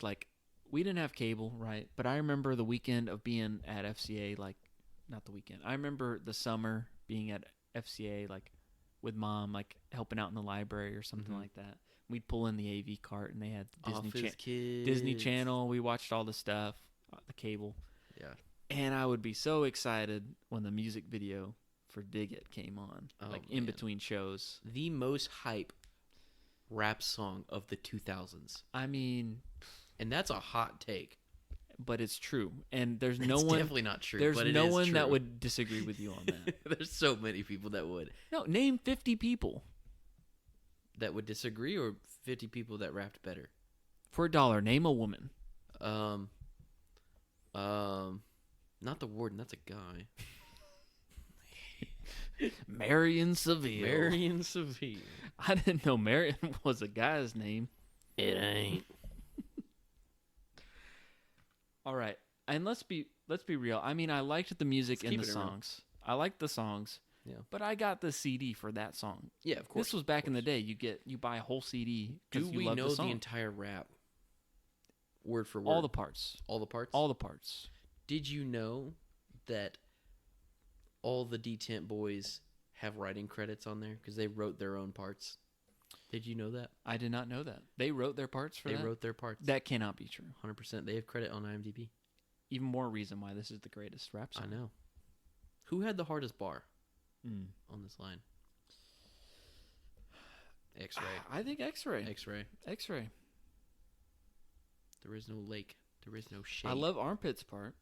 we didn't have cable, right? But I remember the weekend of being at FCA, not the weekend. I remember the summer being at FCA, with Mom, helping out in the library or something like that. We'd pull in the AV cart, and they had the Disney Channel. We watched all the stuff, the cable. Yeah. And I would be so excited when the music video for Dig It came on, in between shows. The most hype rap song of the 2000s. I mean... And that's a hot take. But it's true. And there's no it's one... definitely not true, There's but no it is one true. that would disagree with you on that. There's so many people that would. No, name 50 people. That would disagree, or 50 people that rapped better? For $1, name a woman. Not the warden, that's a guy. Marion Seville. Marion Seville. I didn't know Marion was a guy's name. It ain't. All right. And let's be real. I mean, I liked the music and the songs. I liked the songs. Yeah. But I got the CD for that song. Yeah, of course. This was back in the day. You buy a whole CD Do because you we love know the song. the entire rap? Word for word. All the parts. All the parts? All the parts. Did you know that all the D-Tent boys have writing credits on there because they wrote their own parts? Did you know that? I did not know that. They wrote their parts for that? They wrote their parts. That cannot be true. 100%. They have credit on IMDb. Even more reason why this is the greatest rap song. I know. Who had the hardest bar on this line? X-Ray. I think X-Ray. X-Ray. X-Ray. There is no lake. There is no shade. I love Armpit's part.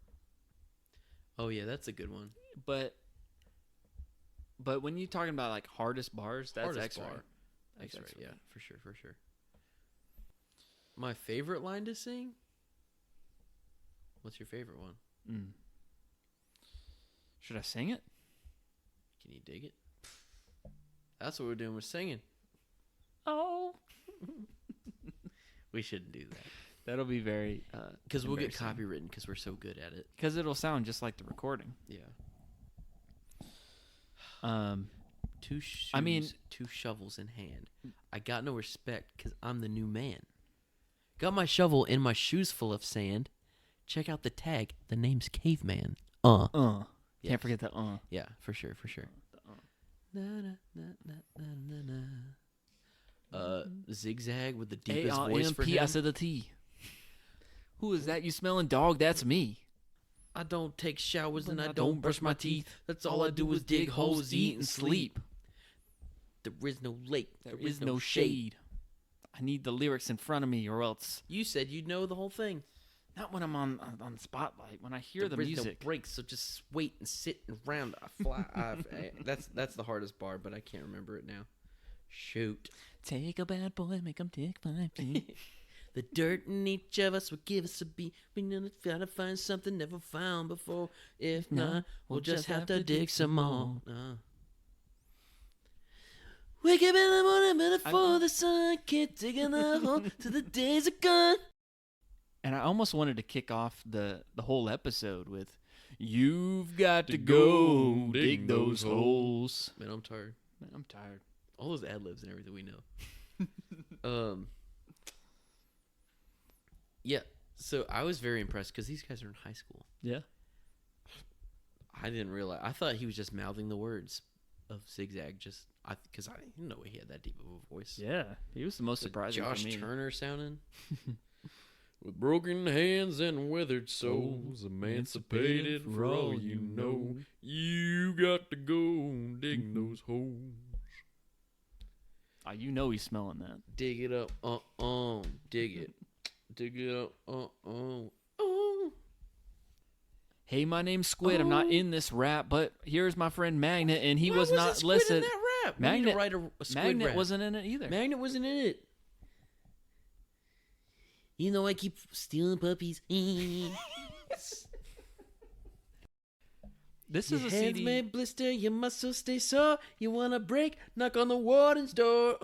Oh, yeah, that's a good one. But when you're talking about, hardest bars, that's Hardest X-Ray. bar. X-Ray, yeah, for sure. My favorite line to sing? What's your favorite one? Should I sing it? Can you dig it? That's what we're doing. We're singing. Oh. We shouldn't do that. That'll be very... Because we'll get copywritten because we're so good at it. Because it'll sound just like the recording. Yeah. Two shovels in hand. I got no respect because I'm the new man. Got my shovel and my shoes full of sand. Check out the tag. The name's Caveman. Yes. Can't forget the Yeah, for sure. Zigzag with the deepest voice for him. I said the T. Who is that you smelling, dog? That's me. I don't take showers and I don't brush my teeth. That's all I do is dig holes, eat, and sleep. There is no lake. There is no shade. I need the lyrics in front of me or else. You said you'd know the whole thing. Not when I'm on Spotlight. When I hear the there is music. no breaks, so just wait and sit around. That's the hardest bar, but I can't remember it now. Shoot. Take a bad boy, make him take 5 feet. The dirt in each of us will give us a beat. We know to try to find something never found before. If not, we'll just have to dig some more. Wake up in the morning, but before the sun, keep digging a hole till the days are gone. And I almost wanted to kick off the whole episode with, "You've got to go dig those holes." Man, I'm tired. Man, I'm tired. All those ad libs and everything we know. Yeah. So I was very impressed because these guys are in high school. Yeah. I didn't realize. I thought he was just mouthing the words of Zigzag. Because I didn't know he had that deep of a voice. Yeah, he was the most surprising Josh for me. Turner sounding. With broken hands and withered souls, emancipated for all you know. You got to go dig those holes. You know he's smelling that. Dig it up, dig it. Dig it up, Hey, my name's Squid. I'm not in this rap, but here's my friend Magnet, and he was not Squid listed. in that rap? Magnet, We need to write a Squid Magnet rap. wasn't in it either. Magnet wasn't in it. You know I keep stealing puppies. This Your is a hands CD. may blister, your muscles stay sore. You wanna break? Knock on the warden's door.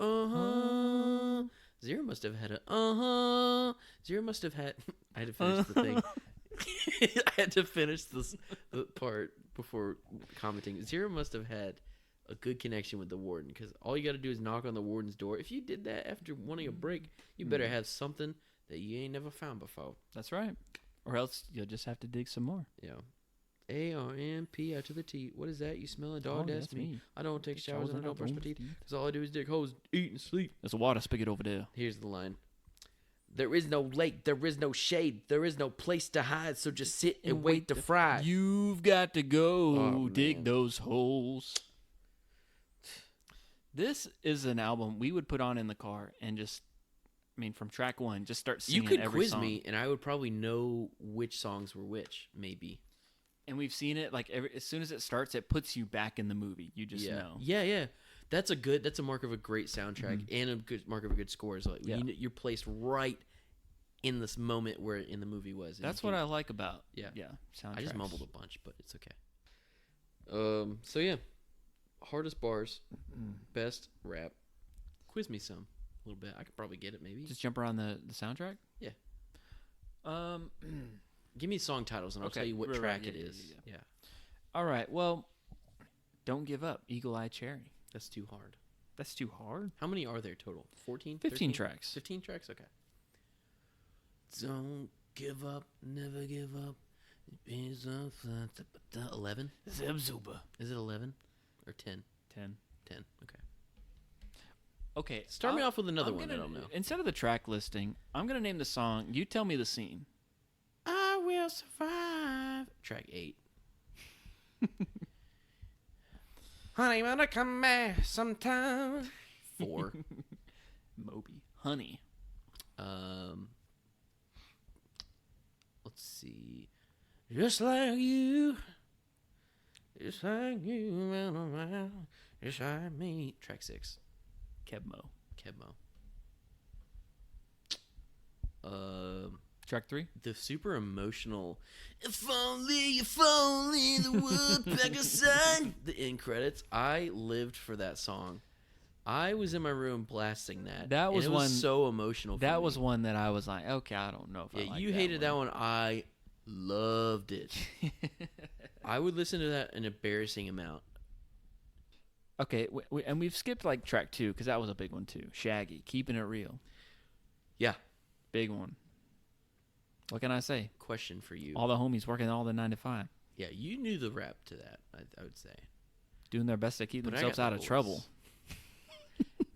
Zero must have had a Zero must have had. I had to finish the thing. I had to finish the part before commenting. Zero must have had a good connection with the warden, because all you got to do is knock on the warden's door. If you did that after wanting a break, you better have something that you ain't never found before. That's right. Or else you'll just have to dig some more. Yeah. ARMP out to the T. What is that? You smell a dog? That's me. I don't take showers and I don't brush my teeth. Because all I do is dig holes, eat, and sleep. There's a water spigot over there. Here's the line. There is no lake, there is no shade, there is no place to hide, so just sit and wait to fry. You've got to go dig man. those holes. This is an album we would put on in the car and just, from track one, just start singing every song. You could quiz me, and I would probably know which songs were which, maybe. And we've seen it, as soon as it starts, it puts you back in the movie. You just know. Yeah. That's a mark of a great soundtrack and a good mark of a good score. Is you're placed right in this moment where in the movie was. That's what I like about soundtracks. I just mumbled a bunch, but it's okay. So yeah, hardest bars, best rap. Quiz me some a little bit. I could probably get it maybe. Just jump around the soundtrack. Yeah. Give me song titles and I'll tell you what track it is. Yeah. All right. Well, Don't Give Up, Eagle Eye Cherry. That's too hard. That's too hard? How many are there total? 14? 15 tracks. 15 tracks? Okay. Don't give up, never give up. 11? Zebzuba. Is it 11 or 10? 10. 10. Okay. Okay. Start me off with another one I don't know. Instead of the track listing, I'm going to name the song. You tell me the scene. I will survive. Track 8. Honey, I'm gonna come back sometime. 4. Moby. Honey. Let's see. Just like you, just like me. Track 6. Kebmo. Track 3. The super emotional. If only the woodpecker sang. The end credits. I lived for that song. I was in my room blasting that. That was and it one was so emotional. That was one that I was like, okay, I don't know if I like you hated that one. I loved it. I would listen to that an embarrassing amount. Okay, and we've skipped like track 2 because that was a big one too. Shaggy, Keeping It Real. Yeah. Big one. What can I say? Question for you. All the homies working all the 9 to 5. Yeah, you knew the rap to that, I would say. Doing their best to keep But themselves out of trouble.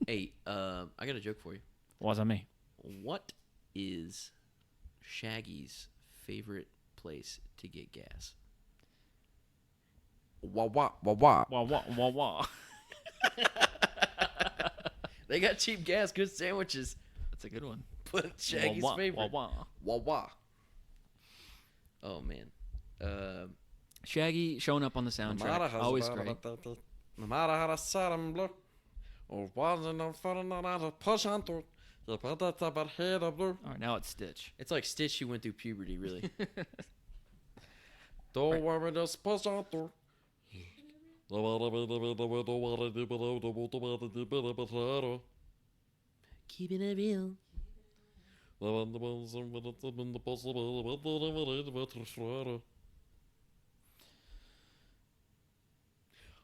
Hey, I got a joke for you. Wasn't me. What is Shaggy's favorite place to get gas? Wah, wah, wah, wah. Wah, wah, wah, wah. They got cheap gas, good sandwiches. That's a good one. But Shaggy's Wah, wah, favorite. wah, wah. Wah, wah. Oh man. Shaggy showing up on the soundtrack, always great. No matter how to set 'em blue, or wasn't no fun to push on through. All right, now it's Stitch. It's like Stitch who went through puberty, really. Don't worry, just push on through. Keeping it real.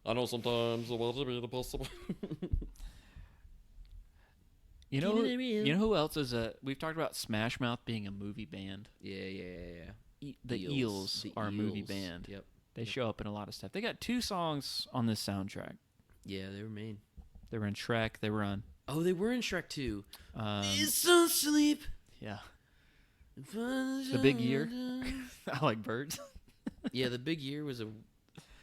I know sometimes I want to be the possible. You know who else is we've talked about Smash Mouth being a movie band. Yeah. The Eels are a movie band. Yep. They show up in a lot of stuff. They got 2 songs on this soundtrack. Yeah, they were main. They were in Shrek. They were on. Oh, they were in Shrek too. It's some sleep. Yeah. The Big Year. I like birds. Yeah, The Big Year was a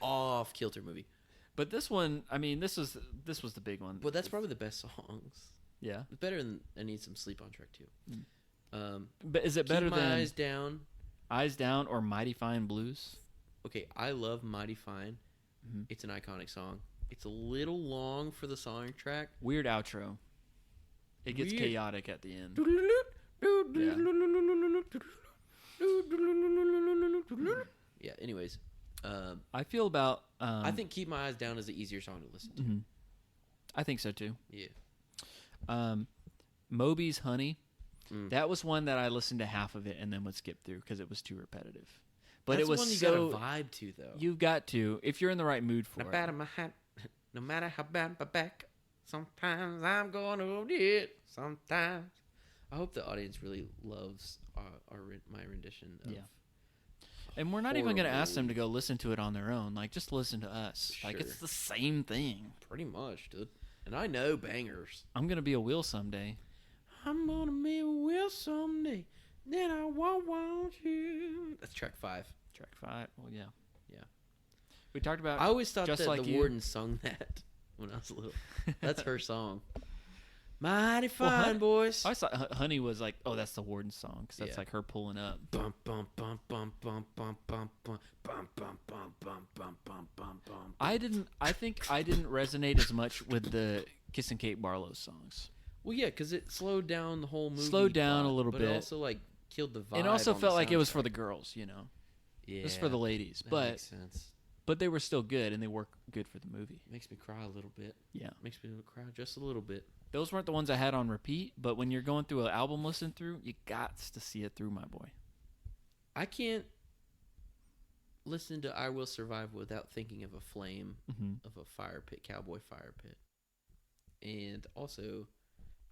off kilter movie. But this one, I mean, this was the big one. But that's probably the best songs. Yeah. It's better than I Need Some Sleep on Shrek too. But is it better Keep My than Eyes Down? Eyes Down or Mighty Fine Blues? Okay, I love Mighty Fine. Mm-hmm. It's an iconic song. It's a little long for the song track. Weird outro. It gets chaotic at the end. Yeah, anyways. I feel about... I think Keep My Eyes Down is the easier song to listen to. Mm-hmm. I think so, too. Yeah. Moby's Honey. That was one that I listened to half of it and then would skip through because it was too repetitive. But That's it was one you so... got a vibe to, though. You've got to. If you're in the right mood for it. No matter how bad my back, sometimes I'm going to hold it. Sometimes. I hope the audience really loves my rendition of... Yeah. And we're not even going to ask them to go listen to it on their own. Like, just listen to us. Sure. Like, it's the same thing. Pretty much, dude. And I know bangers. I'm going to be a wheel someday. I'm going to be a wheel someday. Then I won't want you. That's track 5. Track 5? Well, yeah. Yeah. We talked about... I always thought Just that Like the You. warden sung that when I was little. That's her song. Mighty fine, boys. I always thought Honey was like, oh, that's the warden song. Because that's like her pulling up. Bum, bum, bum, bum, bum, bum, bum, bum, bum, bum, bum, bum, bum, bum, bum, bum. I think I didn't resonate as much with the Kiss and Kate Barlow songs. Well, yeah, because it slowed down the whole movie. Slowed down a little but bit. It also, like, killed the vibe. It also on felt the like it was for soundtrack. the girls, you know. Yeah. It was for the ladies. That makes sense. But they were still good, and they were good for the movie. Makes me cry a little bit. Yeah. Makes me cry just a little bit. Those weren't the ones I had on repeat, but when you're going through an album listen through, you got to see it through, my boy. I can't listen to I Will Survive without thinking of a flame, of a fire pit, cowboy fire pit. And also,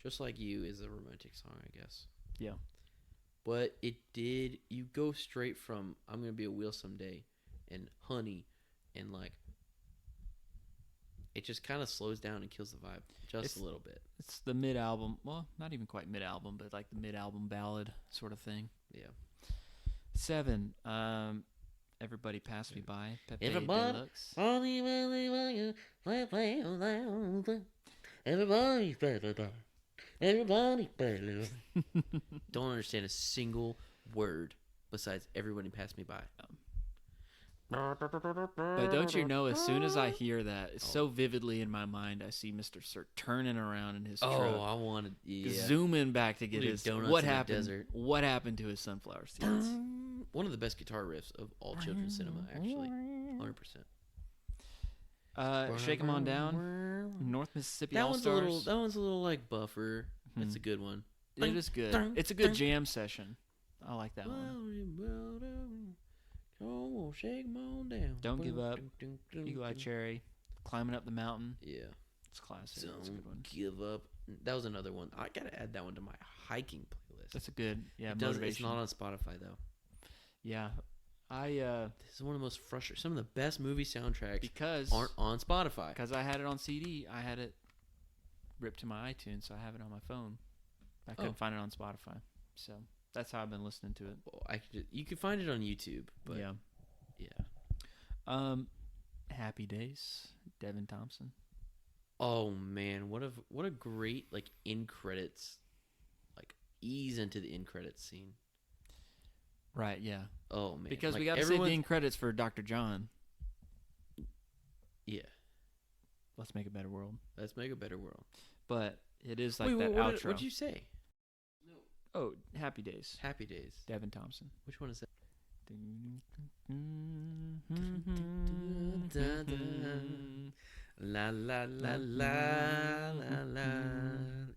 Just Like You is a romantic song, I guess. Yeah. But you go straight from I'm going to be a wheel someday and Honey and like, it just kind of slows down and kills the vibe just a little bit. It's the mid-album, well, not even quite mid-album, but like the mid-album ballad sort of thing. Yeah. 7, Everybody Pass Me By, Pepe Everybody, Deluxe. Everybody's better. Everybody better. Don't understand a single word besides Everybody Pass Me By. But don't you know, as soon as I hear that, it's so vividly in my mind, I see Mr. Sir turning around in his truck. Oh, I wanted zooming back to get Leave his donuts what in the happened. desert. What happened to his sunflower seeds? One of the best guitar riffs of all children's cinema, actually, 100%. Shake 'Em On Down, North Mississippi That All one's Stars. that one's a little like buffer. It's a good one. It is good. It's a good jam session. I like that one. Come on, shake 'em on down. Don't Give Up, Eagle Eye Cherry, Climbing Up the Mountain. Yeah, it's classic. Don't That's a good one. Give Up. That was another one. I gotta add that one to my hiking playlist. That's a good It's motivation. not on Spotify though. Yeah, This is one of the most frustrating. Some of the best movie soundtracks because aren't on Spotify. Because I had it on CD. I had it ripped to my iTunes, so I have it on my phone. I couldn't find it on Spotify, so that's how I've been listening to it. Well, you can find it on YouTube, but yeah. Happy Days, Devin Thompson. Oh man, what a great like in credits, like ease into the in credits scene. Right, yeah. Oh man, Because like, we got to save the end credits for Dr. John. Yeah, Let's make a better world. let's make a better world. But it is like Wait, that outro. What'd you say? Oh, Happy Days. Happy Days. Devin Thompson. Which one is that? La la la la la la.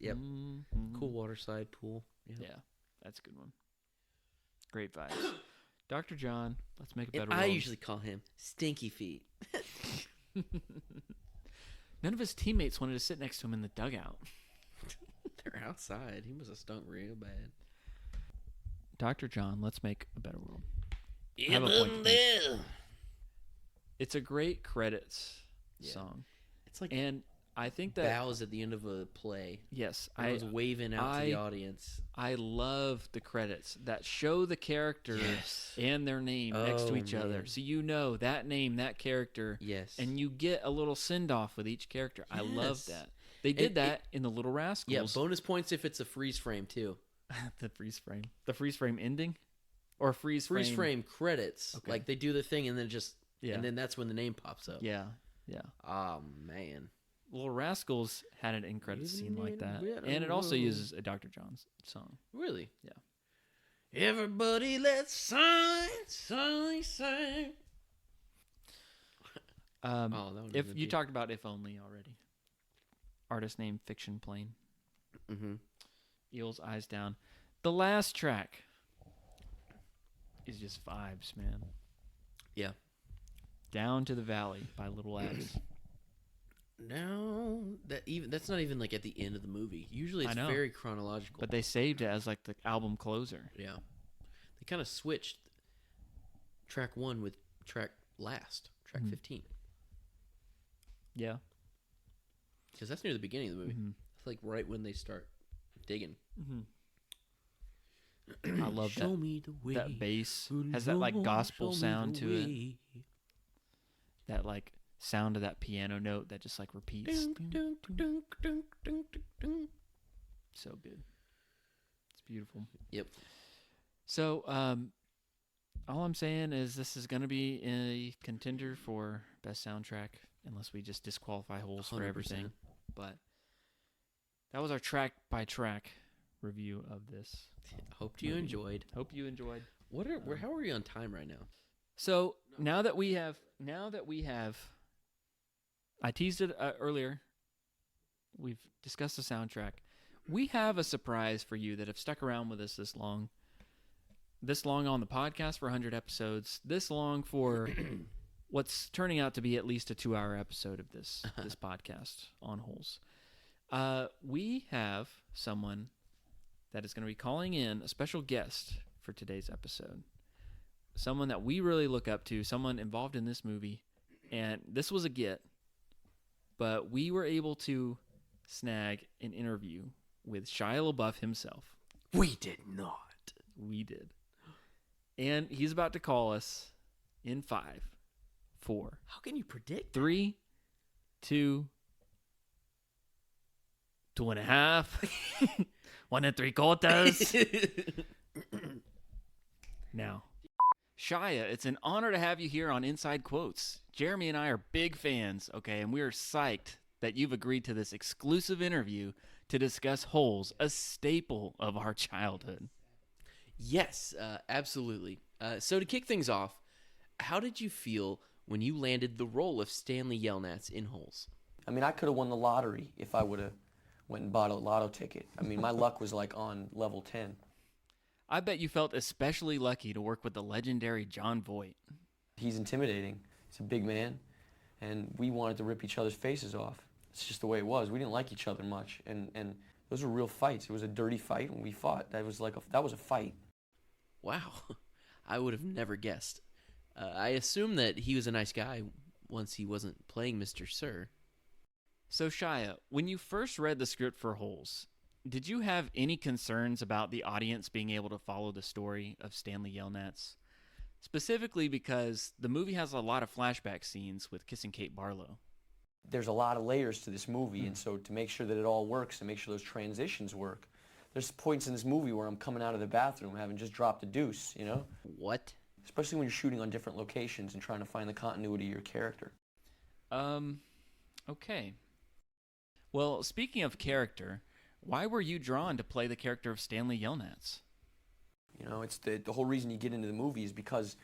Yep. Cool waterside pool. Yeah, that's a good one. Great vibes. Dr. John, let's make a better And world. I usually call him Stinky Feet. None of his teammates wanted to sit next to him in the dugout. They're outside. He must have stunk real bad. Dr. John, let's make a better world. I have a point to make. It's a great credits song. It's like And I think that bows at the end of a play. yes, I was waving out to the audience. I love the credits that show the character and their name next to each other. man. So you know that name, that character. Yes. And you get a little send-off with each character. I love Yes. that. They did that in The Little Rascals. Yeah, bonus points if it's a freeze frame too. The freeze frame. The freeze frame ending? Or freeze Frame credits. Okay. Like they do the thing and then just Yeah. and then that's when the name pops up. Yeah, yeah. Oh man. Little Rascals had an end credits scene like that. Living And it also better uses a Dr. John's song. Really? Yeah. Everybody let's sing. That would If you talked about If Only already. Artist name Fiction Plane. Mm-hmm. Eels Eyes Down. The last track is just vibes, man. Yeah. Down to the Valley by Little Abs. No, that's not even like at the end of the movie. Usually it's I know. very chronological. But they saved it as like the album closer. Yeah. They kind of switched track 1 with track 15. Yeah. Because that's near the beginning of the movie. It's like right when they start digging. I love Show that. me the way. That bass Good has that like Lord, gospel show me sound the to it. way. That like sound of that piano note that just like repeats. Dunk, dunk, dunk, dunk, dunk, dunk. So good. It's beautiful. Yep. So, all I'm saying is this is going to be a contender for best soundtrack, unless we just disqualify Holes for 100%. everything. But that was our track by track review of this. Hope you enjoyed. Hope you enjoyed. How are we on time right now? So now that we have, I teased it earlier. We've discussed the soundtrack. We have a surprise for you that have stuck around with us this long on the podcast for 100 episodes, this long for what's turning out to be at least a 2-hour episode of this podcast on Holes. We have someone that is going to be calling in, a special guest for today's episode. Someone that we really look up to, someone involved in this movie. And this was a get, but we were able to snag an interview with Shia Labeouf himself. We did not. We did. And he's about to call us in 5, 4, How can you predict? 3, 2, 2.5, 1 3/4. Now, Shia, it's an honor to have you here on Inside Quotes. Jeremy and I are big fans, okay, and we are psyched that you've agreed to this exclusive interview to discuss Holes, a staple of our childhood. Yes, absolutely. So to kick things off, how did you feel when you landed the role of Stanley Yelnats in Holes? I mean, I could have won the lottery if I would have went and bought a lotto ticket. I mean, my luck was like on level 10. I bet you felt especially lucky to work with the legendary John Voight. He's intimidating. He's a big man, and we wanted to rip each other's faces off. It's just the way it was. We didn't like each other much, and those were real fights. It was a dirty fight, and we fought. That was a fight. Wow, I would have never guessed. I assume that he was a nice guy once he wasn't playing Mr. Sir. So Shia, when you first read the script for Holes, did you have any concerns about the audience being able to follow the story of Stanley Yelnats? Specifically because the movie has a lot of flashback scenes with Kissing Kate Barlow. There's a lot of layers to this movie, and so to make sure that it all works and make sure those transitions work, There's points in this movie where I'm coming out of the bathroom having just dropped a deuce, you know? What? Especially when you're shooting on different locations and trying to find the continuity of your character. Okay. Well, speaking of character, why were you drawn to play the character of Stanley Yelnats? You know, it's the whole reason you get into the movie is because,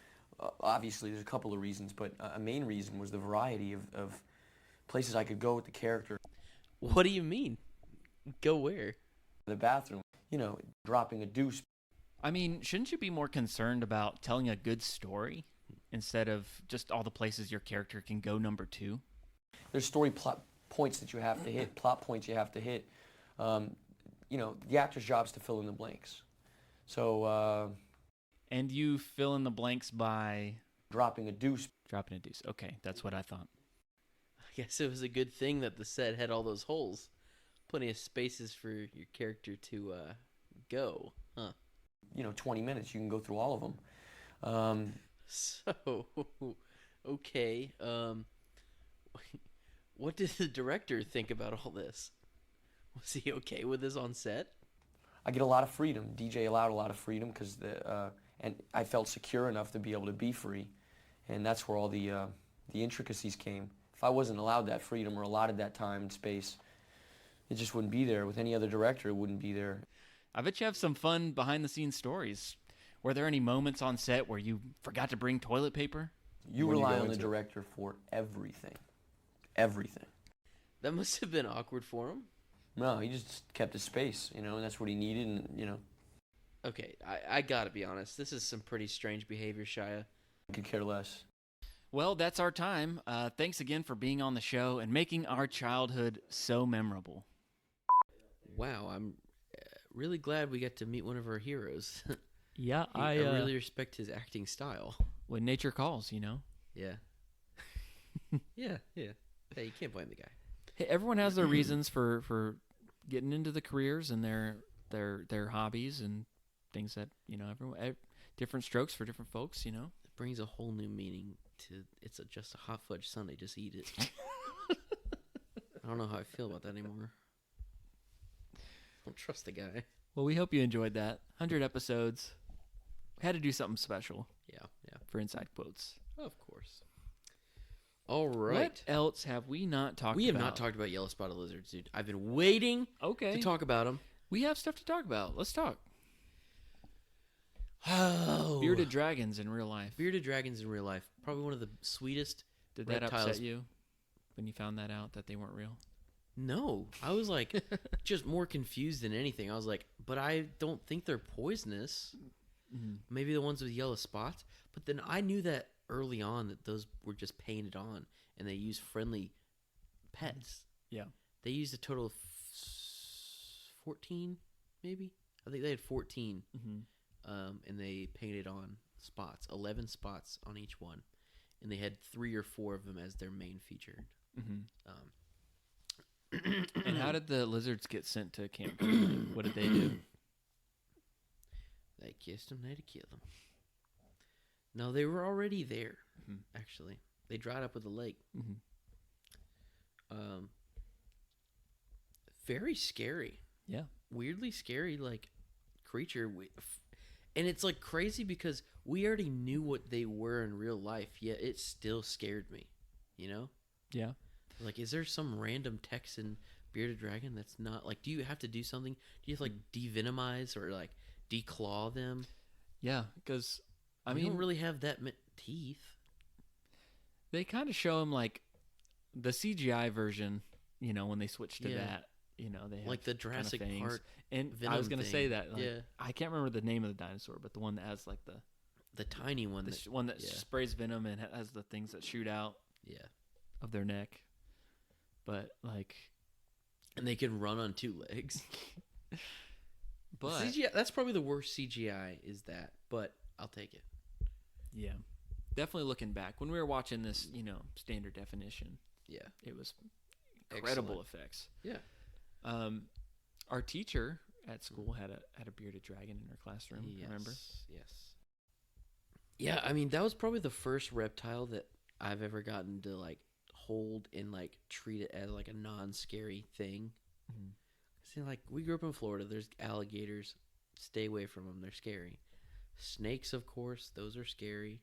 obviously there's a couple of reasons, but a main reason was the variety of places I could go with the character. What do you mean? Go where? The bathroom, you know, dropping a deuce. I mean, shouldn't you be more concerned about telling a good story instead of just all the places your character can go number 2? There's story plot points that you have to hit, plot points you have to hit. You know, the actor's job is to fill in the blanks. So, And you fill in the blanks by dropping a deuce. dropping a deuce. Okay, that's what I thought. I guess it was a good thing that the set had all those holes. Plenty of spaces for your character to go, huh? You know, 20 minutes, you can go through all of them. So, okay. What did the director think about all this? Was he okay with this on set? I get a lot of freedom. DJ allowed a lot of freedom because and I felt secure enough to be able to be free, and that's where all the intricacies came. If I wasn't allowed that freedom or allotted that time and space, it just wouldn't be there. With any other director, it wouldn't be there. I bet you have some fun behind-the-scenes stories. Were there any moments on set where you forgot to bring toilet paper? You rely on the director for everything. Everything. That must have been awkward for him. No, he just kept his space, you know, and that's what he needed, and, you know. Okay, I gotta be honest. This is some pretty strange behavior, Shia. I could care less. Well, that's our time. Thanks again for being on the show and making our childhood so memorable. Wow, I'm really glad we got to meet one of our heroes. Yeah, I really respect his acting style. When nature calls, you know. Yeah. Yeah. Hey, you can't blame the guy. Hey, everyone has their reasons for getting into the careers and their hobbies and things that, you know, everyone different strokes for different folks, you know. It brings a whole new meaning to just a hot fudge sundae. Just eat it. I don't know how I feel about that anymore. I don't trust the guy. Well, we hope you enjoyed that. 100 episodes. Had to do something special. Yeah. For Inside Quotes. Of course. All right. What else have we not talked about? We have not talked about yellow spotted lizards, dude. I've been waiting to talk about them. We have stuff to talk about. Let's talk. Oh. Bearded dragons in real life. Bearded dragons in real life. Probably one of the sweetest Did that reptiles. upset you when you found that out that they weren't real? No. I was like just more confused than anything. I was like, but I don't think they're poisonous. Mm-hmm. Maybe the ones with yellow spots. But then I knew that early on that those were just painted on and they used friendly pets. Yeah. They used a total of 14, maybe? I think they had 14. Mm-hmm. And they painted on spots, 11 spots on each one. And they had 3 or 4 of them as their main feature. Mm-hmm. And how did the lizards get sent to Camp Green? What did they do? They kissed them, they had to kill them. No, they were already there, actually. They dried up with the lake. Mm-hmm. Very scary. Yeah. Weirdly scary, like, creature. And it's, like, crazy because we already knew what they were in real life, yet it still scared me, you know? Yeah. Like, is there some random Texan bearded dragon that's not, like, do you have to do something? Do you have to, like, devenomize or, like, declaw them? Yeah, because, I We mean, don't really have that teeth. they kind of show them, like, the CGI version, you know, when they switch to that, you know, they have like the kind of Jurassic fangs. Park And I Venom was going to say thing. that. Like, Yeah. I can't remember the name of the dinosaur, but the one that has, like, the tiny one. the one that sprays venom and has the things that shoot out of their neck. But, like... And they can run on 2 legs. But... CGI, that's probably the worst CGI is that, but I'll take it. Yeah. Definitely looking back. When we were watching this, you know, standard definition, it was incredible effects. Yeah. Our teacher at school had a bearded dragon in her classroom, remember? Yes. Yeah, I mean, that was probably the first reptile that I've ever gotten to, like, hold and, like, treat it as, like, a non-scary thing. See, like, we grew up in Florida. There's alligators. Stay away from them. They're scary. Snakes, of course. Those are scary.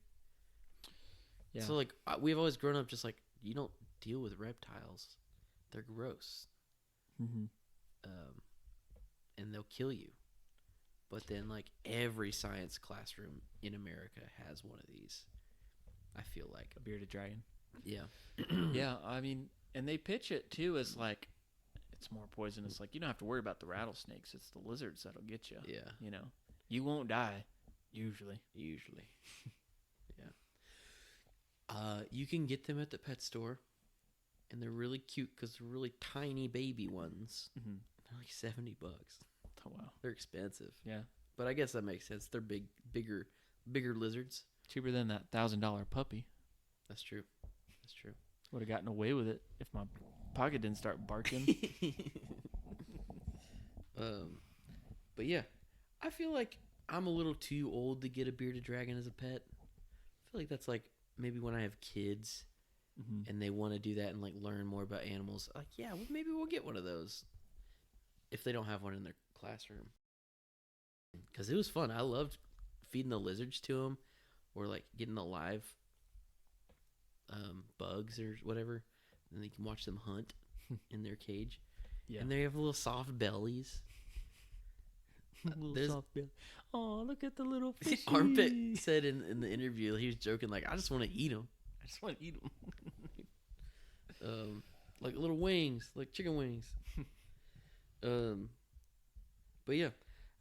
Yeah. So, like, we've always grown up just like, you don't deal with reptiles. They're gross. Mm-hmm. And they'll kill you. But then, like, every science classroom in America has one of these. I feel like. A bearded dragon. Yeah. Yeah, I mean, and they pitch it, too, as, like, it's more poisonous. Like, you don't have to worry about the rattlesnakes. It's the lizards that'll get you. Yeah. You know? You won't die, usually. Usually. Yeah. You can get them at the pet store. And they're really cute because they're really tiny baby ones. Mm-hmm. They're like $70. Oh, wow. They're expensive. Yeah. But I guess that makes sense. They're bigger lizards. Cheaper than that $1,000 puppy. That's true. That's true. Would have gotten away with it if my pocket didn't start barking. But yeah, I feel like I'm a little too old to get a bearded dragon as a pet. I feel like that's like maybe when I have kids Mm-hmm. and they want to do that and like learn more about animals. Like, yeah, well, maybe we'll get one of those if they don't have one in their classroom. Because it was fun. I loved feeding the lizards to them, or like getting the live bugs or whatever, and you can watch them hunt in their cage. Yeah. And they have little soft bellies. There's- soft belly. Oh, look at the little fish. Armpit said in the interview, he was joking, like, I just want to eat them. I just want to eat them. Like little wings, like chicken wings. But yeah,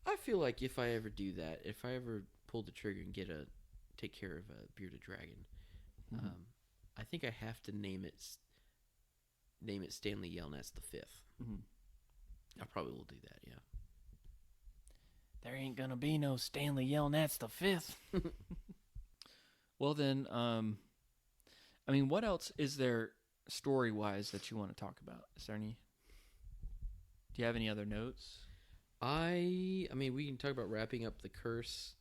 I feel like if I ever do that, if I ever pull the trigger and take care of a bearded dragon, Mm-hmm. I think I have to name it Stanley Yelnats the Fifth. Mm-hmm. I probably will do that. Yeah. There ain't gonna be no Stanley Yelnats the Fifth. Well then, I mean, what else is there story-wise that you want to talk about? Is there any? Do you have any other notes? I mean, we can talk about wrapping up the curse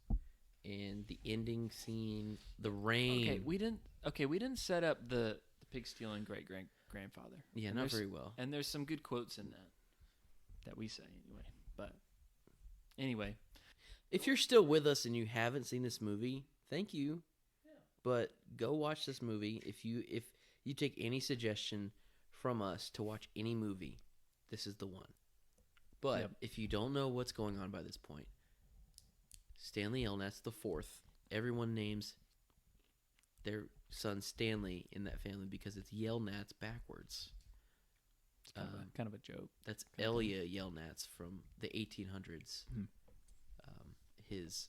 and the ending scene, the rain. Okay, we didn't set up the pig stealing great grandfather. Yeah, And not there's- very well. And there's some good quotes in that we say anyway. But anyway, If you're still with us and you haven't seen this movie, thank you. But go watch this movie. If you take any suggestion from us to watch any movie, this is the one. But Yep. if you don't know what's going on by this point, Stanley Yelnats the Fourth. Everyone names their son Stanley in that family because it's Yelnats backwards. it's kind of a joke. That's Elia Yelnats from the 1800s. Mhm. His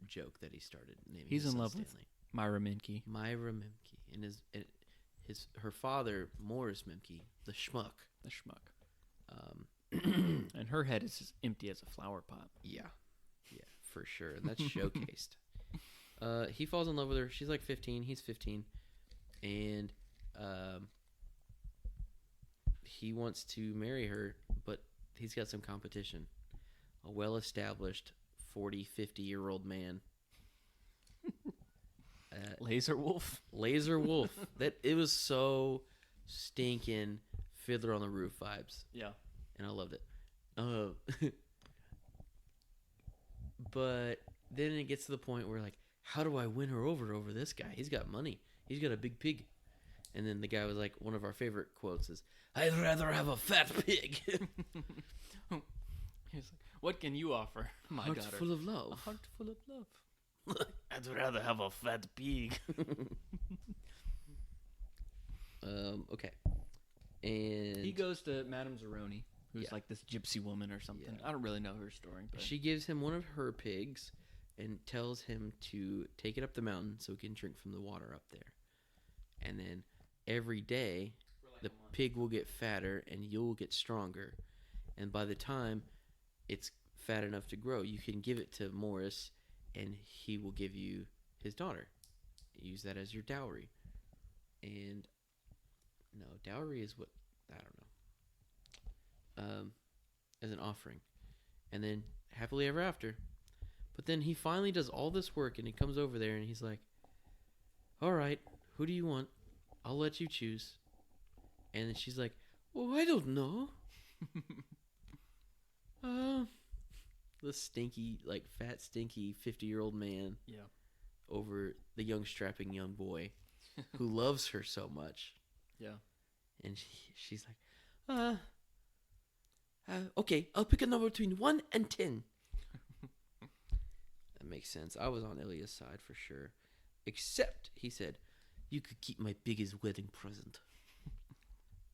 joke that he started naming. He's his in son love with Stanley. Myra Minke. Myra Memke and her father Morris Memke, the schmuck. The schmuck. Um, And her head is as empty as a flower pot. yeah, for sure, and that's showcased. He falls in love with her. She's like 15. He's 15, and he wants to marry her, but he's got some competition. A well-established 40, 50-year-old man. Laser Wolf. Laser Wolf. That it was so stinking Fiddler on the Roof vibes, Yeah. and I loved it. But then it gets to the point where, like, how do I win her over this guy? He's got money. He's got a big pig. And then the guy was like, one of our favorite quotes is, "I'd rather have a fat pig." He's like, what can you offer, my Heart daughter? full of A love. heart full of love. I'd rather have a fat pig. Okay. And He goes to Madame Zeroni, who's Yeah. like this gypsy woman or something. Yeah. I don't really know her story, but she gives him one of her pigs and tells him to take it up the mountain so he can drink from the water up there. And then every day, the pig will get fatter and you'll get stronger. And by the time it's fat enough to grow, you can give it to Morris and he will give you his daughter. Use that as your dowry. And no, dowry is what, I don't know. As an offering. And then happily ever after. But then he finally does all this work and he comes over there and he's like, "All right, who do you want? I'll let you choose." And then she's like, "Well, I don't know." the stinky, like fat, stinky 50-year-old man Yeah. over the young, strapping young boy who loves her so much. Yeah. And she's like, okay, I'll pick a number between 1 and 10. That makes sense. I was on Ilya's side for sure. Except, he said, you could keep my biggest wedding present.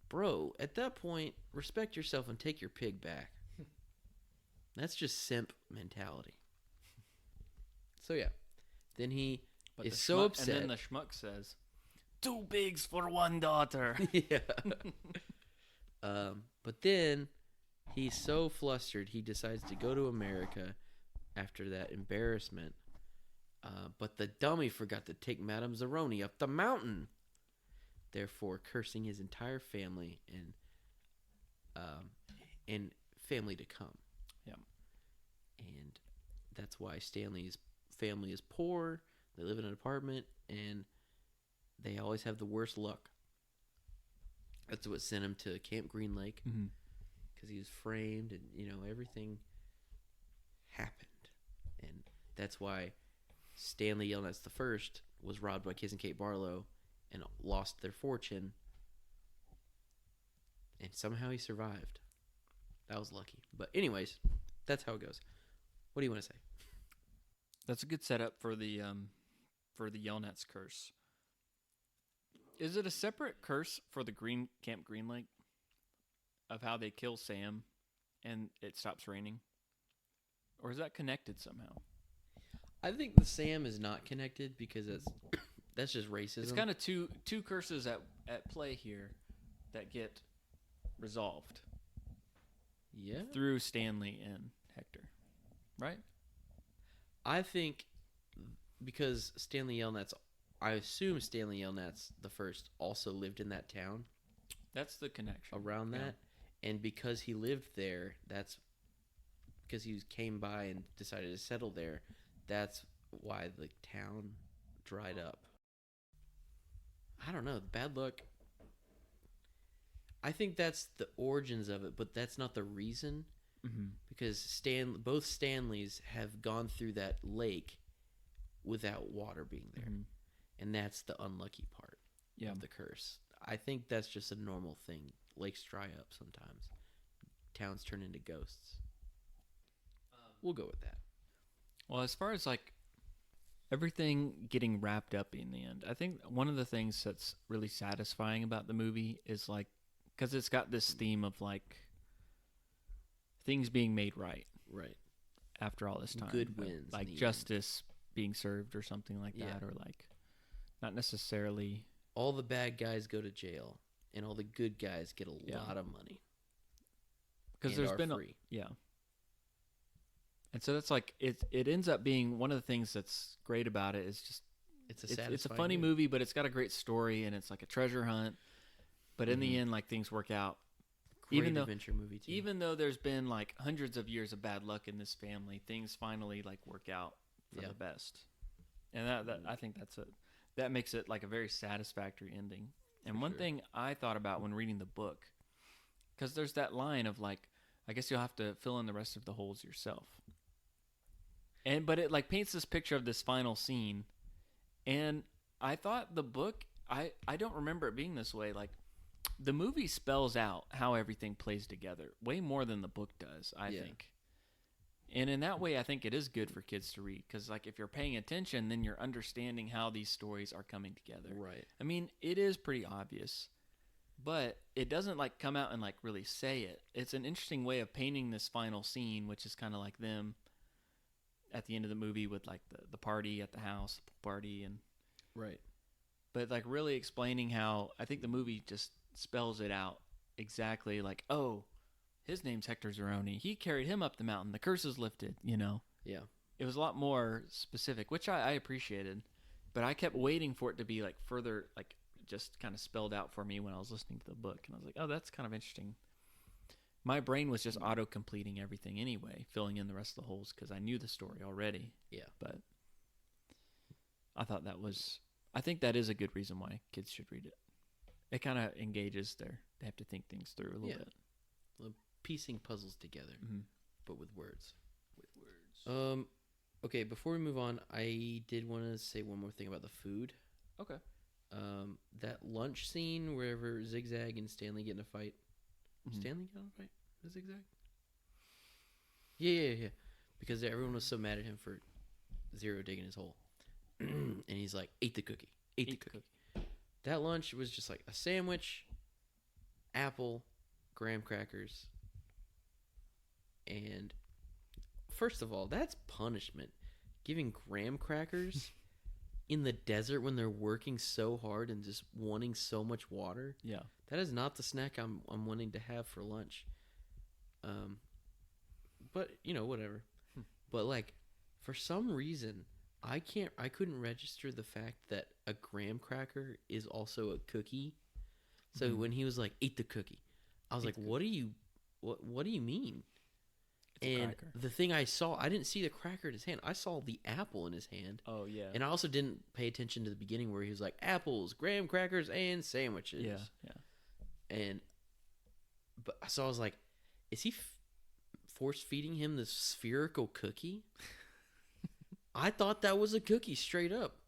Bro, at that point, respect yourself and take your pig back. That's just simp mentality. So yeah, then he is so upset. And then the schmuck says, 2 pigs for 1 daughter. Yeah. But then he's so flustered, he decides to go to America after that embarrassment. But the dummy forgot to take Madame Zeroni up the mountain, therefore cursing his entire family and family to come. Yeah. And that's why Stanley's family is poor. They live in an apartment, and they always have the worst luck. That's what sent him to Camp Green Lake, because he was framed, and everything happened, and that's why Stanley Yelnats the First was robbed by Kiss and Kate Barlow and lost their fortune, and somehow he survived. That was lucky. But anyways, that's how it goes. What do you want to say? That's a good setup for the Yelnats curse. Is it a separate curse for the Camp Green Lake of how they kill Sam and it stops raining? Or is that connected somehow? I think the Sam is not connected because that's just racism. It's kind of two curses at play here that get resolved. Yeah. Through Stanley and Hector. Right? I think because I assume Stanley Yelnats the First also lived in that town. That's the connection. Around that. Yeah. And because he lived there, that's because he came by and decided to settle there. That's why the town dried up. I don't know. Bad luck. I think that's the origins of it, but that's not the reason. Mm-hmm. Because both Stanleys have gone through that lake without water being there. Mm-hmm. And that's the unlucky part of the curse. I think that's just a normal thing. Lakes dry up sometimes. Towns turn into ghosts. We'll go with that. Well, as far as like everything getting wrapped up in the end, I think one of the things that's really satisfying about the movie is like, because it's got this theme of like things being made right. Right. After all this time. Good wins. Like justice being served or something like that. Or like not necessarily. All the bad guys go to jail and all the good guys get a lot of money. Because there's been free. And so that's like it ends up being one of the things that's great about it is just it's a funny movie, but it's got a great story and it's like a treasure hunt. But in the end, like things work out. Great adventure movie too. Even though there's been like hundreds of years of bad luck in this family, things finally like work out for the best. And that I think that makes it like a very satisfactory ending. And one thing I thought about when reading the book, because there's that line of like, I guess you'll have to fill in the rest of the holes yourself. But it like paints this picture of this final scene, and I thought the book, I don't remember it being this way. Like the movie spells out how everything plays together way more than the book does, I think. And in that way, I think it is good for kids to read because like if you're paying attention, then you're understanding how these stories are coming together. Right. I mean, it is pretty obvious, but it doesn't like come out and like really say it. It's an interesting way of painting this final scene, which is kind of like them at the end of the movie with like the party at the house, the party, and but like really explaining how I think the movie just spells it out exactly. Like, oh, his name's Hector Zeroni. He carried him up the mountain. The curse is lifted. It was a lot more specific, which I appreciated, but I kept waiting for it to be like further, like just kind of spelled out for me when I was listening to the book, and I was like, oh, that's kind of interesting. My brain was just auto-completing everything anyway, filling in the rest of the holes because I knew the story already. Yeah. But I thought I think that is a good reason why kids should read it. It kind of engages they have to think things through a little bit. Piecing puzzles together, but with words. Okay, before we move on, I did want to say one more thing about the food. Okay. That lunch scene wherever Zigzag and Stanley get in a fight. Mhm. Stanley got in a fight with Zigzag? Yeah. Because everyone was so mad at him for Zero digging his hole. And he's like, ate the cookie. Ate the cookie. That lunch was just like a sandwich, apple, graham crackers, and first of all, that's punishment. Giving graham crackers in the desert when they're working so hard and just wanting so much water. Yeah. That is not the snack I'm wanting to have for lunch. But whatever. But like, for some reason, I couldn't register the fact that a graham cracker is also a cookie. So when he was like, "Eat the cookie," I was like, "What do you mean?" It's and the thing I saw, I didn't see the cracker in his hand. I saw the apple in his hand. Oh yeah. And I also didn't pay attention to the beginning where he was like, apples, graham crackers, and sandwiches. Yeah. But so I was like, is he force feeding him this spherical cookie? I thought that was a cookie straight up.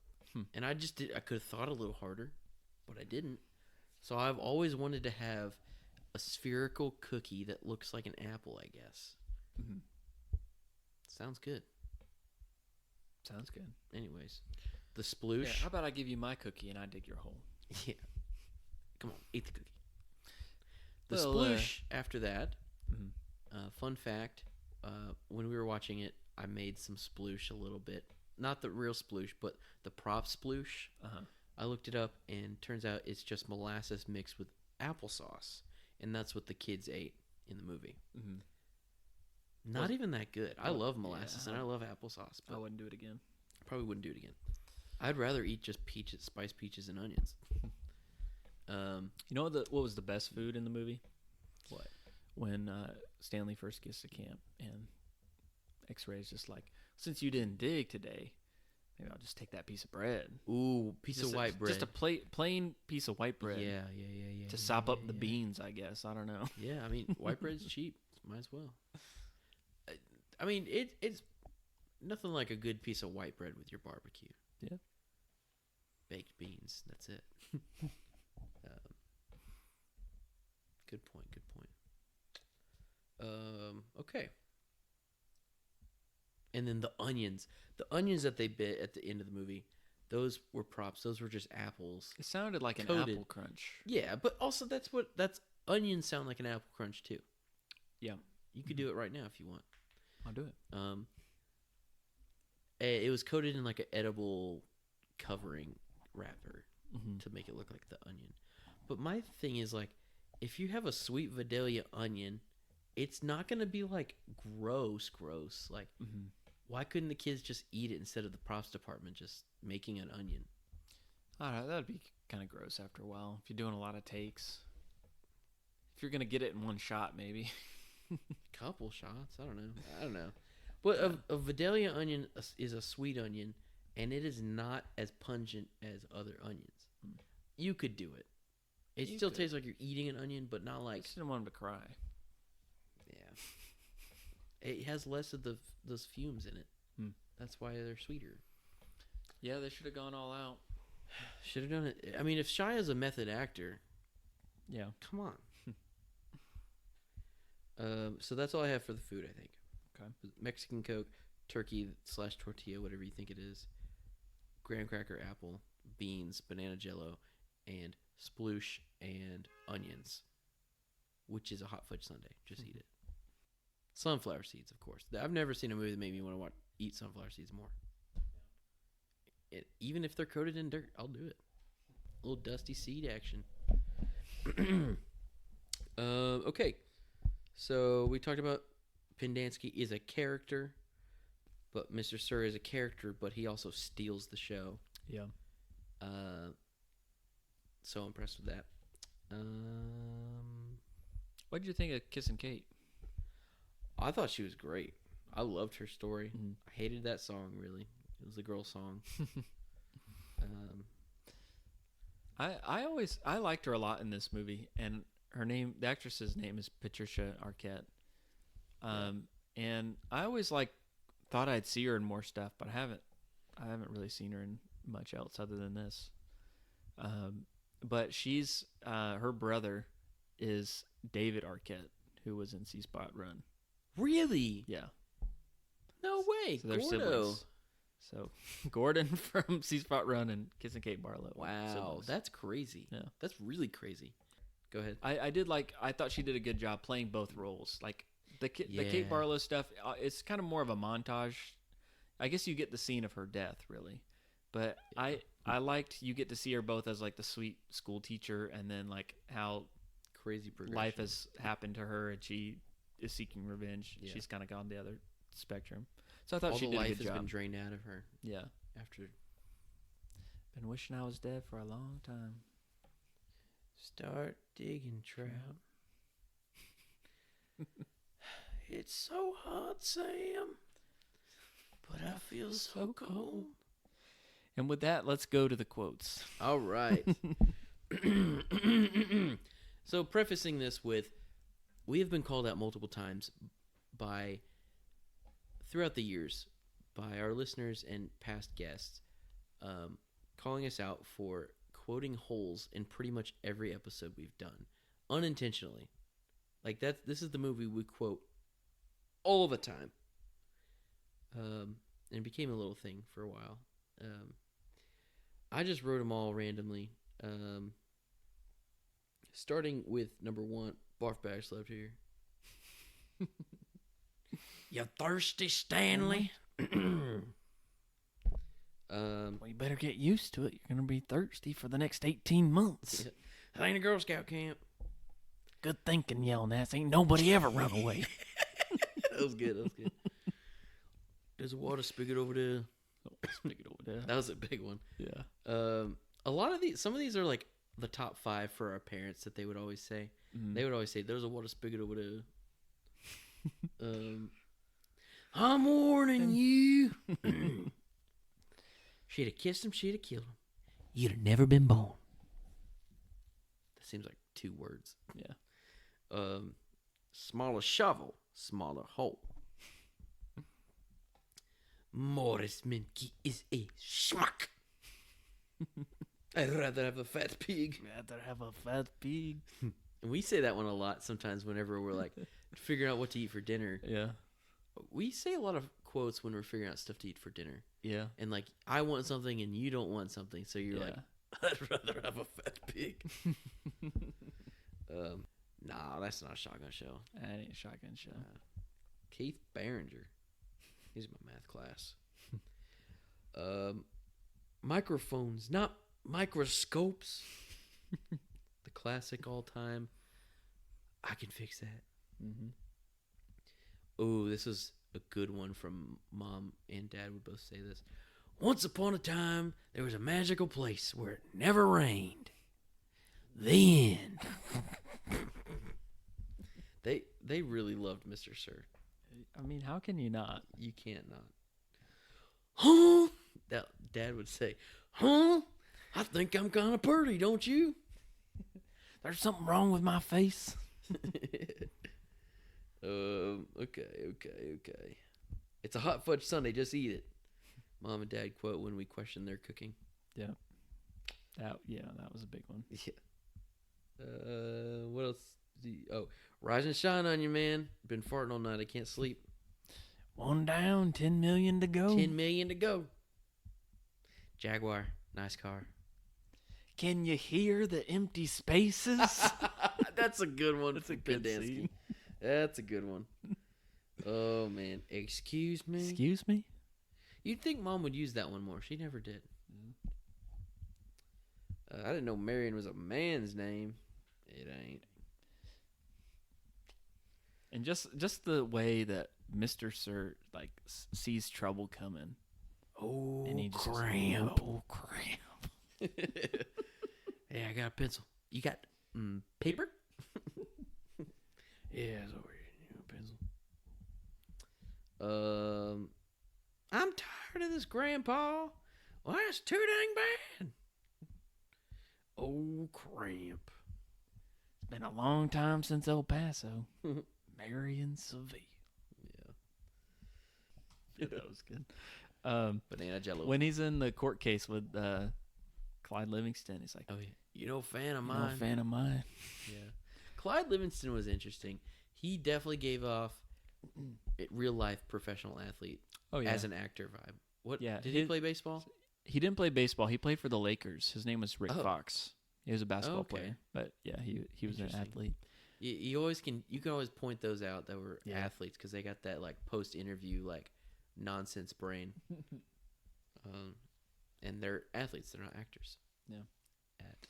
And I could have thought a little harder, but I didn't. So I've always wanted to have a spherical cookie that looks like an apple, I guess. Mm-hmm. Sounds good. Sounds good. Anyways, the sploosh. Yeah, how about I give you my cookie and I dig your hole? Yeah. Come on, eat the cookie. The Well, sploosh after that. Mhm. Fun fact, when we were watching it, I made some sploosh a little bit. Not the real sploosh, but the prop sploosh. Uh-huh. I looked it up, and turns out it's just molasses mixed with applesauce. And that's what the kids ate in the movie. Mm-hmm. Not even that good. I love molasses, and I love applesauce. But I wouldn't do it again. probably wouldn't do it again. I'd rather eat just peaches, spiced peaches and onions. You know what was the best food in the movie? What? When Stanley first gets to camp and X-Ray's just like, since you didn't dig today, maybe I'll just take that piece of bread. Ooh, piece of white bread. Just a plain piece of white bread. Yeah. To sop up the beans, I guess. I don't know. Yeah, I mean, white bread's cheap. Might as well. I mean, it's nothing like a good piece of white bread with your barbecue. Yeah. Baked beans. That's it. Good point. Okay. And then the onions. The onions that they bit at the end of the movie, those were props. Those were just apples. It sounded like an Coated. apple crunch. Yeah, but also that's onions sound like an apple crunch too. Yeah. You could do it right now if you want. I'll do it. It was coated in like an edible covering wrapper Mm-hmm. to make it look like the onion. But my thing is like, if you have a sweet Vidalia onion, it's not gonna be like gross. Like, Mm-hmm. why couldn't the kids just eat it instead of the props department just making an onion? I don't know, that'd be kind of gross after a while if you're doing a lot of takes. If you're gonna get it in one shot, maybe. Couple shots. I don't know. But a Vidalia onion is a sweet onion, and it is not as pungent as other onions. You could do it. It still tastes like you're eating an onion, but not I like. just didn't want him to cry. Yeah. It has less of those fumes in it. That's why they're sweeter. Yeah, they should have gone all out. Should have done it. I mean, if Shia's a method actor, Yeah. come on. So that's all I have for the food, I think. Okay. Mexican Coke, turkey/tortilla, whatever you think it is, graham cracker, apple, beans, banana Jell-O, and sploosh and onions, which is a hot fudge sundae. Just eat it. Sunflower seeds, of course. I've never seen a movie that made me want to eat sunflower seeds more. Even if they're coated in dirt, I'll do it. A little dusty seed action. Okay. So we talked about Pendansky is a character, but Mr. Sir is a character, but he also steals the show. Yeah. So impressed with that. What did you think of Kissin' Kate? I thought she was great. I loved her story. Mhm. I hated that song, really. It was a girl song. I liked her a lot in this movie, and the actress's name is Patricia Arquette. And I always like thought I'd see her in more stuff, but I haven't really seen her in much else other than this. But she's her brother is David Arquette, who was in C Spot Run. Really? Yeah. No way. So they're Gordo. siblings. So Gordon from C Spot Run and Kissing Kate Barlow. Wow, siblings. that's crazy. Yeah. That's really crazy. Go ahead. I thought she did a good job playing both roles. Like the Kate Barlow stuff, it's kind of more of a montage. I guess you get the scene of her death, really. But yeah. I liked you get to see her both as like the sweet school teacher and then like how crazy life has happened to her and she is seeking revenge. Yeah. She's kind of gone the other spectrum. So I thought all she the did a life good has job. been drained out of her. Yeah. After been wishing I was dead for a long time. Start digging, trout. It's so hot, Sam, but I feel so cold. And with that, let's go to the quotes. All right. So prefacing this with, we have been called out multiple times throughout the years by our listeners and past guests, calling us out for quoting holes in pretty much every episode we've done, unintentionally. Like this is the movie we quote all the time. And it became a little thing for a while. I just wrote them all randomly. Starting with number 1, barf bags left here. You thirsty, Stanley? Well, you better get used to it. You're going to be thirsty for the next 18 months. Yeah. That ain't a Girl Scout camp. Good thinking, yelling ass. Ain't nobody ever run away. That was good. There's a water spigot over there. Spigot over there. That was a big one. Yeah. A lot of some of these are like the top 5 for our parents that they would always say. Mm-hmm. They would always say, "There's a water spigot over there." I'm warning you. She'd have kissed him, she'd have killed him. You'd have never been born. That seems like 2 words. Yeah. Smaller shovel, smaller hole. Morris Minke is a schmuck. I'd rather have a fat pig. Rather have a fat pig. And we say that one a lot sometimes whenever we're like figuring out what to eat for dinner. Yeah. We say a lot of quotes when we're figuring out stuff to eat for dinner. Yeah. And like, I want something and you don't want something. So you're like, I'd rather have a fat pig. Nah, that's not a shotgun shell. That ain't a shotgun shell. Keith Barringer. He's in my math class. Microphones, not microscopes. The classic all time. I can fix that. Mm-hmm. Oh, this is a good one from Mom and Dad would both say this. Once upon a time, there was a magical place where it never rained. Then. They really loved Mr. Sir. I mean, how can you not? You can't not. Huh? That Dad would say, huh? I think I'm kind of pretty, don't you? There's something wrong with my face. Okay. It's a hot fudge sundae, just eat it. Mom and Dad quote when we question their cooking. Yeah. That was a big one. Yeah. What else? Rise and shine on you, man. Been farting all night. I can't sleep. 1 down, 10 million to go. 10 million to go. Jaguar, nice car. Can you hear the empty spaces? That's a good one. That's a good scene. That's a good one. Oh, man. Excuse me? Excuse me? You'd think Mom would use that one more. She never did. I didn't know Marion was a man's name. It ain't. And just the way that Mr. Sir like sees trouble coming. Oh, and he just cramp. Goes, oh, cramp. Hey, I got a pencil. You got paper? Yeah, it's over here. Pencil. I'm tired of this, Grandpa. Well, that's too dang bad. Oh, cramp. It's been a long time since El Paso. Marion Seville. That was good. Banana Jell-O. When he's in the court case with Clyde Livingston, he's like, Oh, yeah. You know, fan of "No mine. fan of mine." Yeah. Clyde Livingston was interesting. He definitely gave off real life professional athlete Oh yeah. as an actor vibe. What? Yeah, Did he play baseball? He didn't play baseball. He played for the Lakers. His name was Rick Oh. Fox. He was a basketball Okay. player, but yeah, he was an Interesting. athlete. You can always point those out that were Yeah. athletes because they got that like post interview like nonsense brain. And they're athletes. They're not actors. Yeah. At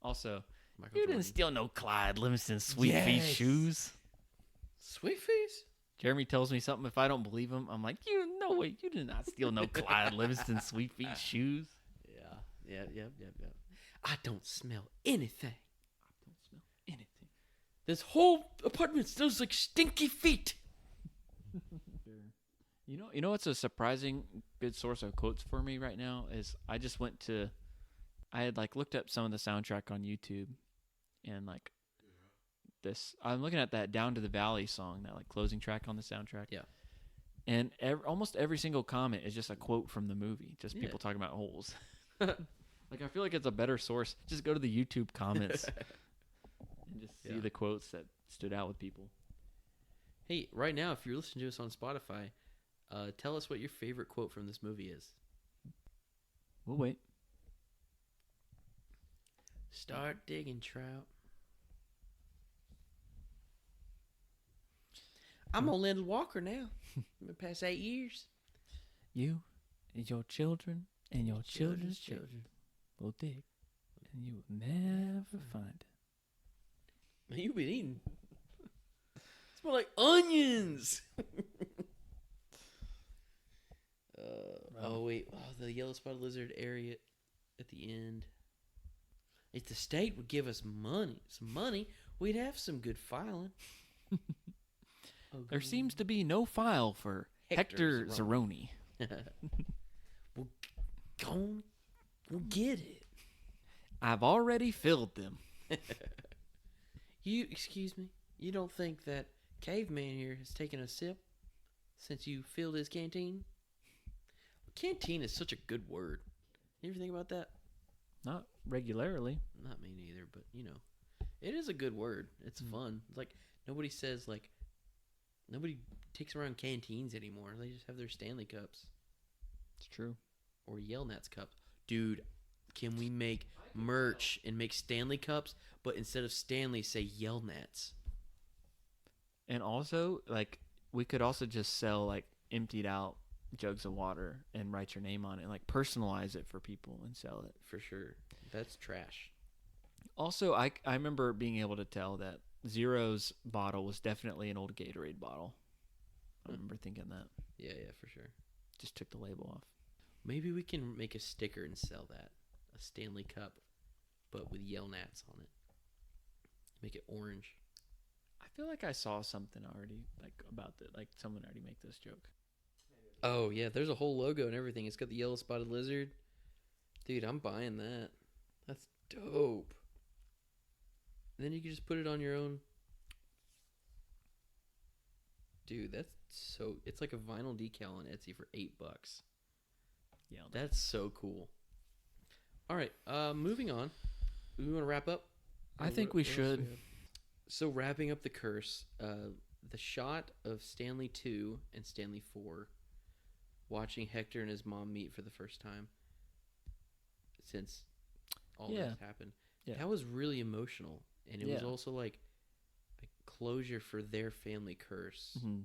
Also, Michael you Jordan. didn't steal no Clyde Livingston sweet feet Yes. shoes. Sweet face. Jeremy tells me something. If I don't believe him, I'm like, no way, you did not steal no Clyde Livingston sweet feet shoes. Yeah. I don't smell anything. I don't smell anything. This whole apartment smells like stinky feet. You know what's a surprising good source of quotes for me right now is I had like looked up some of the soundtrack on YouTube, and like I'm looking at that Down to the Valley song, that like closing track on the soundtrack. Yeah. And almost every single comment is just a quote from the movie, just people talking about holes. Like I feel like it's a better source. Just go to the YouTube comments and just see the quotes that stood out with people. Hey, right now, if you're listening to us on Spotify, tell us what your favorite quote from this movie is. We'll wait. Start digging, trout. I'm a little walker now. Been past 8 years. You and your children and your children's children will dig, and you will never find it. You've been eating. Smell like onions. Oh wait, the yellow spotted lizard area at the end. If the state would give us some money, we'd have some good filing. There seems to be no file for Hector Zeroni. We'll get it. I've already filled them. Excuse me, you don't think that caveman here has taken a sip since you filled his canteen? Canteen is such a good word. You ever think about that? Not regularly. Not me neither, but you know, it is a good word. It's fun. Like nobody takes around canteens anymore. They just have their Stanley cups It's true. or Yell-Nats cups. Dude, can we make merch and make Stanley cups, but instead of Stanley, say Yell-Nats? And also, like, we could also just sell like emptied out jugs of water and write your name on it and like personalize it for people and sell it. For sure. That's trash. Also, I remember being able to tell that Zero's bottle was definitely an old Gatorade bottle. I remember thinking that. Yeah, for sure. Just took the label off. Maybe we can make a sticker and sell that. A Stanley Cup, but with Yell-Nats on it. Make it orange. I feel like I saw something already like about that. Like someone already made this joke. Oh, yeah, there's a whole logo and everything. It's got the yellow spotted lizard. Dude, I'm buying that. That's dope. And then you can just put it on your own. Dude, that's so... It's like a vinyl decal on Etsy for $8. Yeah, That's so cool. All right, moving on. We want to wrap up? I think we What else should. have? So wrapping up the curse, the shot of Stanley 2 and Stanley 4 watching Hector and his mom meet for the first time since all this happened. Yeah. That was really emotional, and it was also like closure for their family curse. Mm-hmm.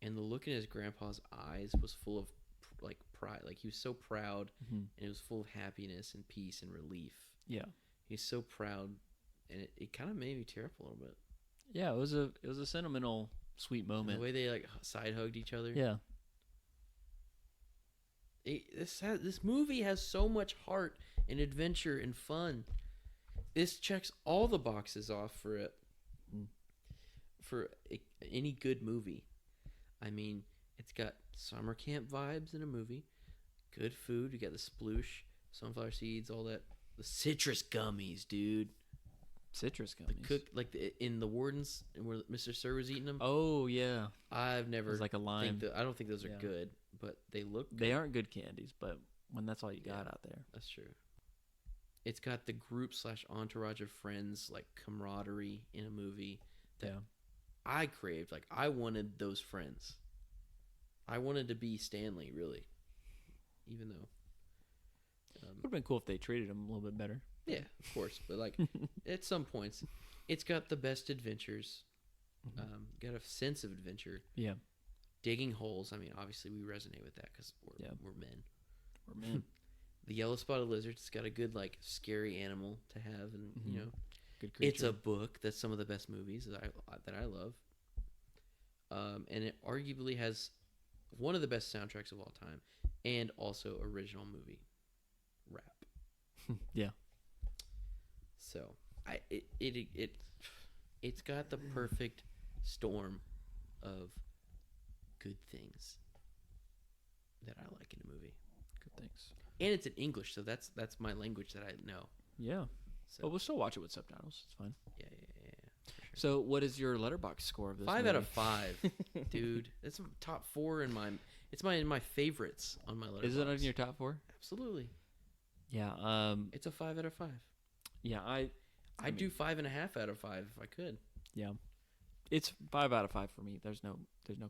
And the look in his grandpa's eyes was full of like pride. Like he was so proud, and it was full of happiness and peace and relief. Yeah. He's so proud, and it kind of made me tear up a little bit. Yeah, it was a sentimental, sweet And moment. the way they like side hugged each other. Yeah. This movie has so much heart and adventure and fun. This checks all the boxes off for it. For any good movie. I mean, it's got summer camp vibes in a movie. Good food. You got the sploosh, sunflower seeds, all that. The citrus gummies, dude. Citrus The gummies. in the Wardens, where Mr. Sir was eating them. Oh yeah. I've never It was like a lime. I don't think those are Yeah. good, but they look good. They aren't good candies, but when that's all you got out there. That's true. It's got the group / entourage of friends, like camaraderie in a movie that I craved. Like, I wanted those friends. I wanted to be Stanley, really. Even though Would have been cool if they treated him a little bit better. yeah, of course. But like at some points, it's got the best adventures. Got a sense of adventure. Yeah. Digging holes. I mean, obviously we resonate with that because we're men. We're men. The yellow spotted lizard. It's got a good like scary animal to have, and you know, Good creature. it's a book. That's some of the best movies that I love. And it arguably has one of the best soundtracks of all time, and also original movie rap. Yeah. So it's got the perfect storm of good things that I like in a movie. Good things. And it's in English, so that's my language that I know. Yeah. So But we'll still watch it with subtitles. It's fine. yeah. For sure. So, what is your letterbox score of this? 5 movie? out of 5, dude. It's top 4 in my. It's in my favorites on my letterbox. Is it in your top 4? Absolutely. Yeah. It's a 5 out of 5. Yeah. I'd do 5.5 out of 5 if I could. Yeah. It's 5 out of 5 for me. There's no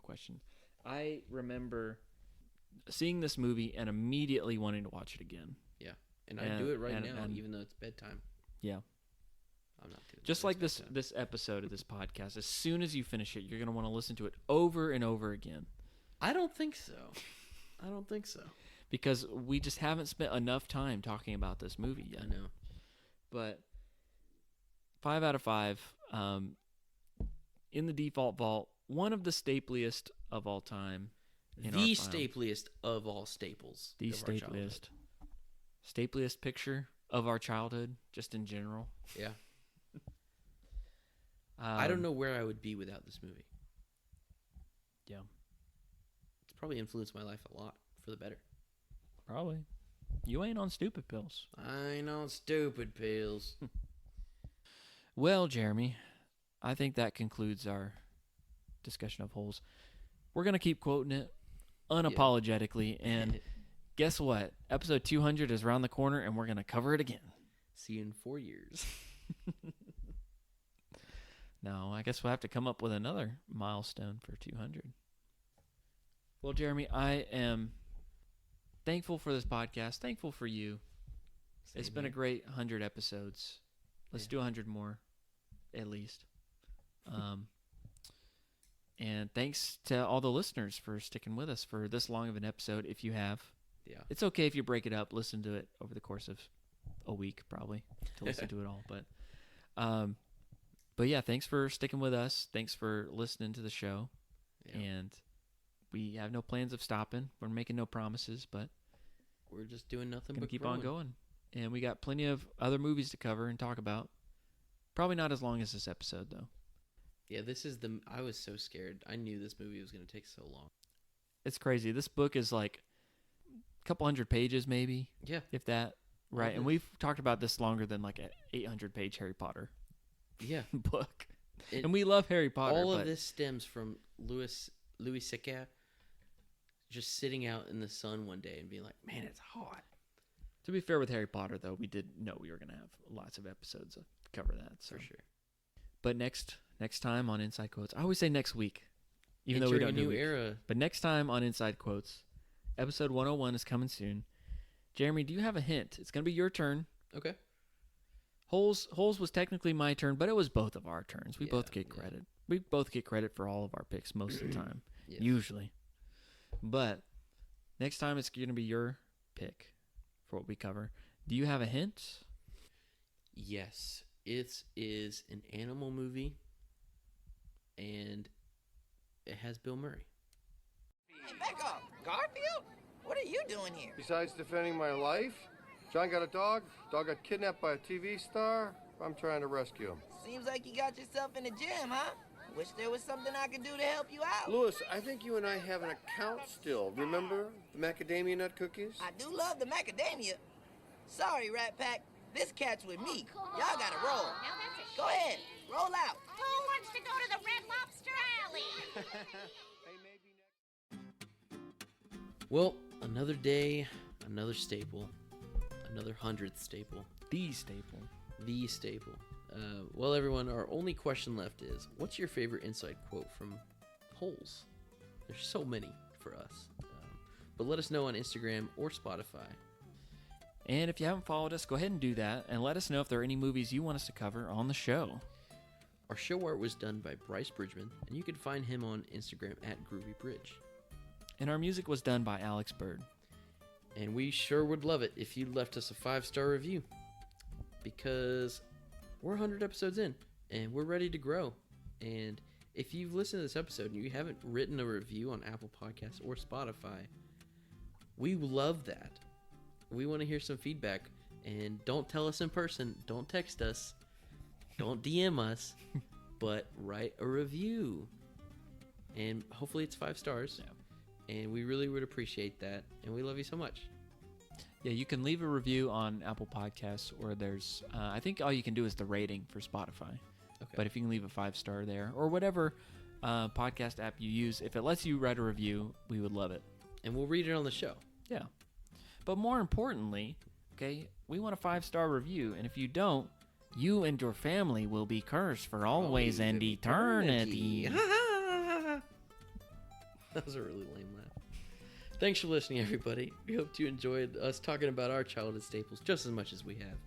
question. I remember seeing this movie and immediately wanting to watch it again. Yeah, and I do it right now, even though it's bedtime. Yeah. I'm not kidding. Just like this episode of this podcast, as soon as you finish it, you're going to want to listen to it over and over again. I don't think so. Because we just haven't spent enough time talking about this movie yet. I know. But 5 out of 5. In the default vault, one of the stapliest of all time. The stapliest of all staples. The of our childhood. stapliest picture of our childhood, just in general. Yeah. I don't know where I would be without this movie. Yeah. It's probably influenced my life a lot for the better. Probably. You ain't on stupid pills. I ain't on stupid pills. Well, Jeremy, I think that concludes our discussion of Holes. We're going to keep quoting it unapologetically. And guess what? Episode 200 is around the corner, and we're going to cover it again. See you in 4 years. No, I guess we'll have to come up with another milestone for 200. Well, Jeremy, I am thankful for this podcast. Thankful for you. It's been a great 100 episodes. Let's do 100 more, at least. And thanks to all the listeners for sticking with us for this long of an episode. If you have, it's okay if you break it up. Listen to it over the course of a week, probably, to listen to it all. But yeah, thanks for sticking with us. Thanks for listening to the show. Yeah. And we have no plans of stopping. We're making no promises, but we're just doing nothing but keep growing. on going. And we got plenty of other movies to cover and talk about. Probably not as long as this episode, though. Yeah, I was so scared. I knew this movie was going to take so long. It's crazy. This book is like a couple hundred pages, maybe. Yeah. If that, right? And we've talked about this longer than like an 800-page Harry Potter book. And we love Harry Potter. All of this stems from Louis Sachar just sitting out in the sun one day and being like, man, it's hot. To be fair with Harry Potter, though, we did know we were going to have lots of episodes to cover that. So. For sure. But next time on Inside Quotes, I always say next week, even though we don't do a new era. But next time on Inside Quotes, episode 101 is coming soon. Jeremy, do you have a hint? It's going to be your turn. Okay. Holes was technically my turn, but it was both of our turns. We both get credit. We both get credit for all of our picks most of the time, usually. But next time it's going to be your pick for what we cover. Do you have a hint? Yes. It is an animal movie, and it has Bill Murray. Hey, back off. Garfield? What are you doing here? Besides defending my life, John got a dog. Dog got kidnapped by a TV star. I'm trying to rescue him. Seems like you got yourself in a jam, huh? Wish there was something I could do to help you out. Louis, I think you and I have an account still. Remember the macadamia nut cookies? I do love the macadamia. Sorry, Rat Pack. This cat's with me. Y'all gotta roll. Now that's a Go ahead. Roll out. Who wants to go to the Red Lobster Alley? Hey, maybe next... Well, another day, another staple, another 100th staple. The staple. The staple. Well, everyone, our only question left is, what's your favorite inside quote from Holes? There's so many for us. But let us know on Instagram or Spotify. And if you haven't followed us, go ahead and do that. And let us know if there are any movies you want us to cover on the show. Our show art was done by Bryce Bridgman, and you can find him on Instagram at GroovyBridge. And our music was done by Alex Bird. And we sure would love it if you left us a 5-star review, because we're 100 episodes in, and we're ready to grow. And if you've listened to this episode and you haven't written a review on Apple Podcasts or Spotify, we love that. We want to hear some feedback. And don't tell us in person. Don't text us. Don't DM us. But write a review. And hopefully it's 5 stars. Yeah. And we really would appreciate that. And we love you so much. Yeah, you can leave a review on Apple Podcasts, or there's, I think all you can do is the rating for Spotify. Okay. But if you can leave a 5-star there, or whatever podcast app you use, if it lets you write a review, we would love it. And we'll read it on the show. Yeah. But more importantly, okay, we want a 5-star review. And if you don't, you and your family will be cursed for always and eternity. That was a really lame laugh. Thanks for listening, everybody. We hope you enjoyed us talking about our childhood staples just as much as we have.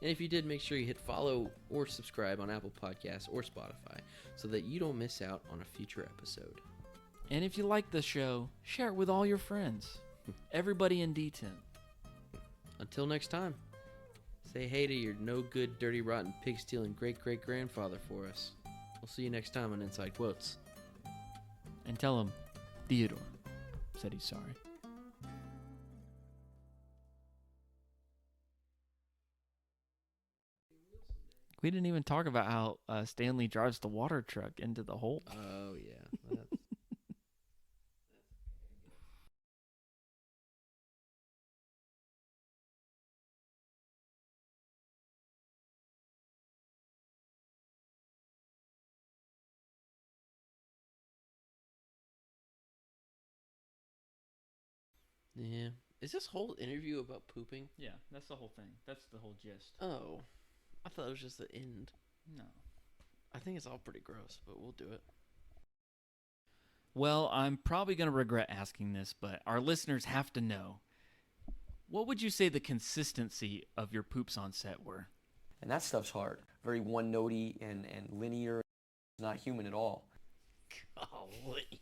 And if you did, make sure you hit follow or subscribe on Apple Podcasts or Spotify so that you don't miss out on a future episode. And if you like the show, share it with all your friends. Everybody in D10. Until next time, say hey to your no good, dirty, rotten, pig stealing great-great-grandfather for us. We'll see you next time on Inside Quotes. And tell him Theodore said he's sorry. We didn't even talk about how Stanley drives the water truck into the hole. Oh, yeah. Yeah. Is this whole interview about pooping? Yeah, that's the whole thing. That's the whole gist. Oh. I thought it was just the end. No. I think it's all pretty gross, but we'll do it. Well, I'm probably going to regret asking this, but our listeners have to know. What would you say the consistency of your poops on set were? And that stuff's hard. Very one-notey and linear. It's not human at all. Golly.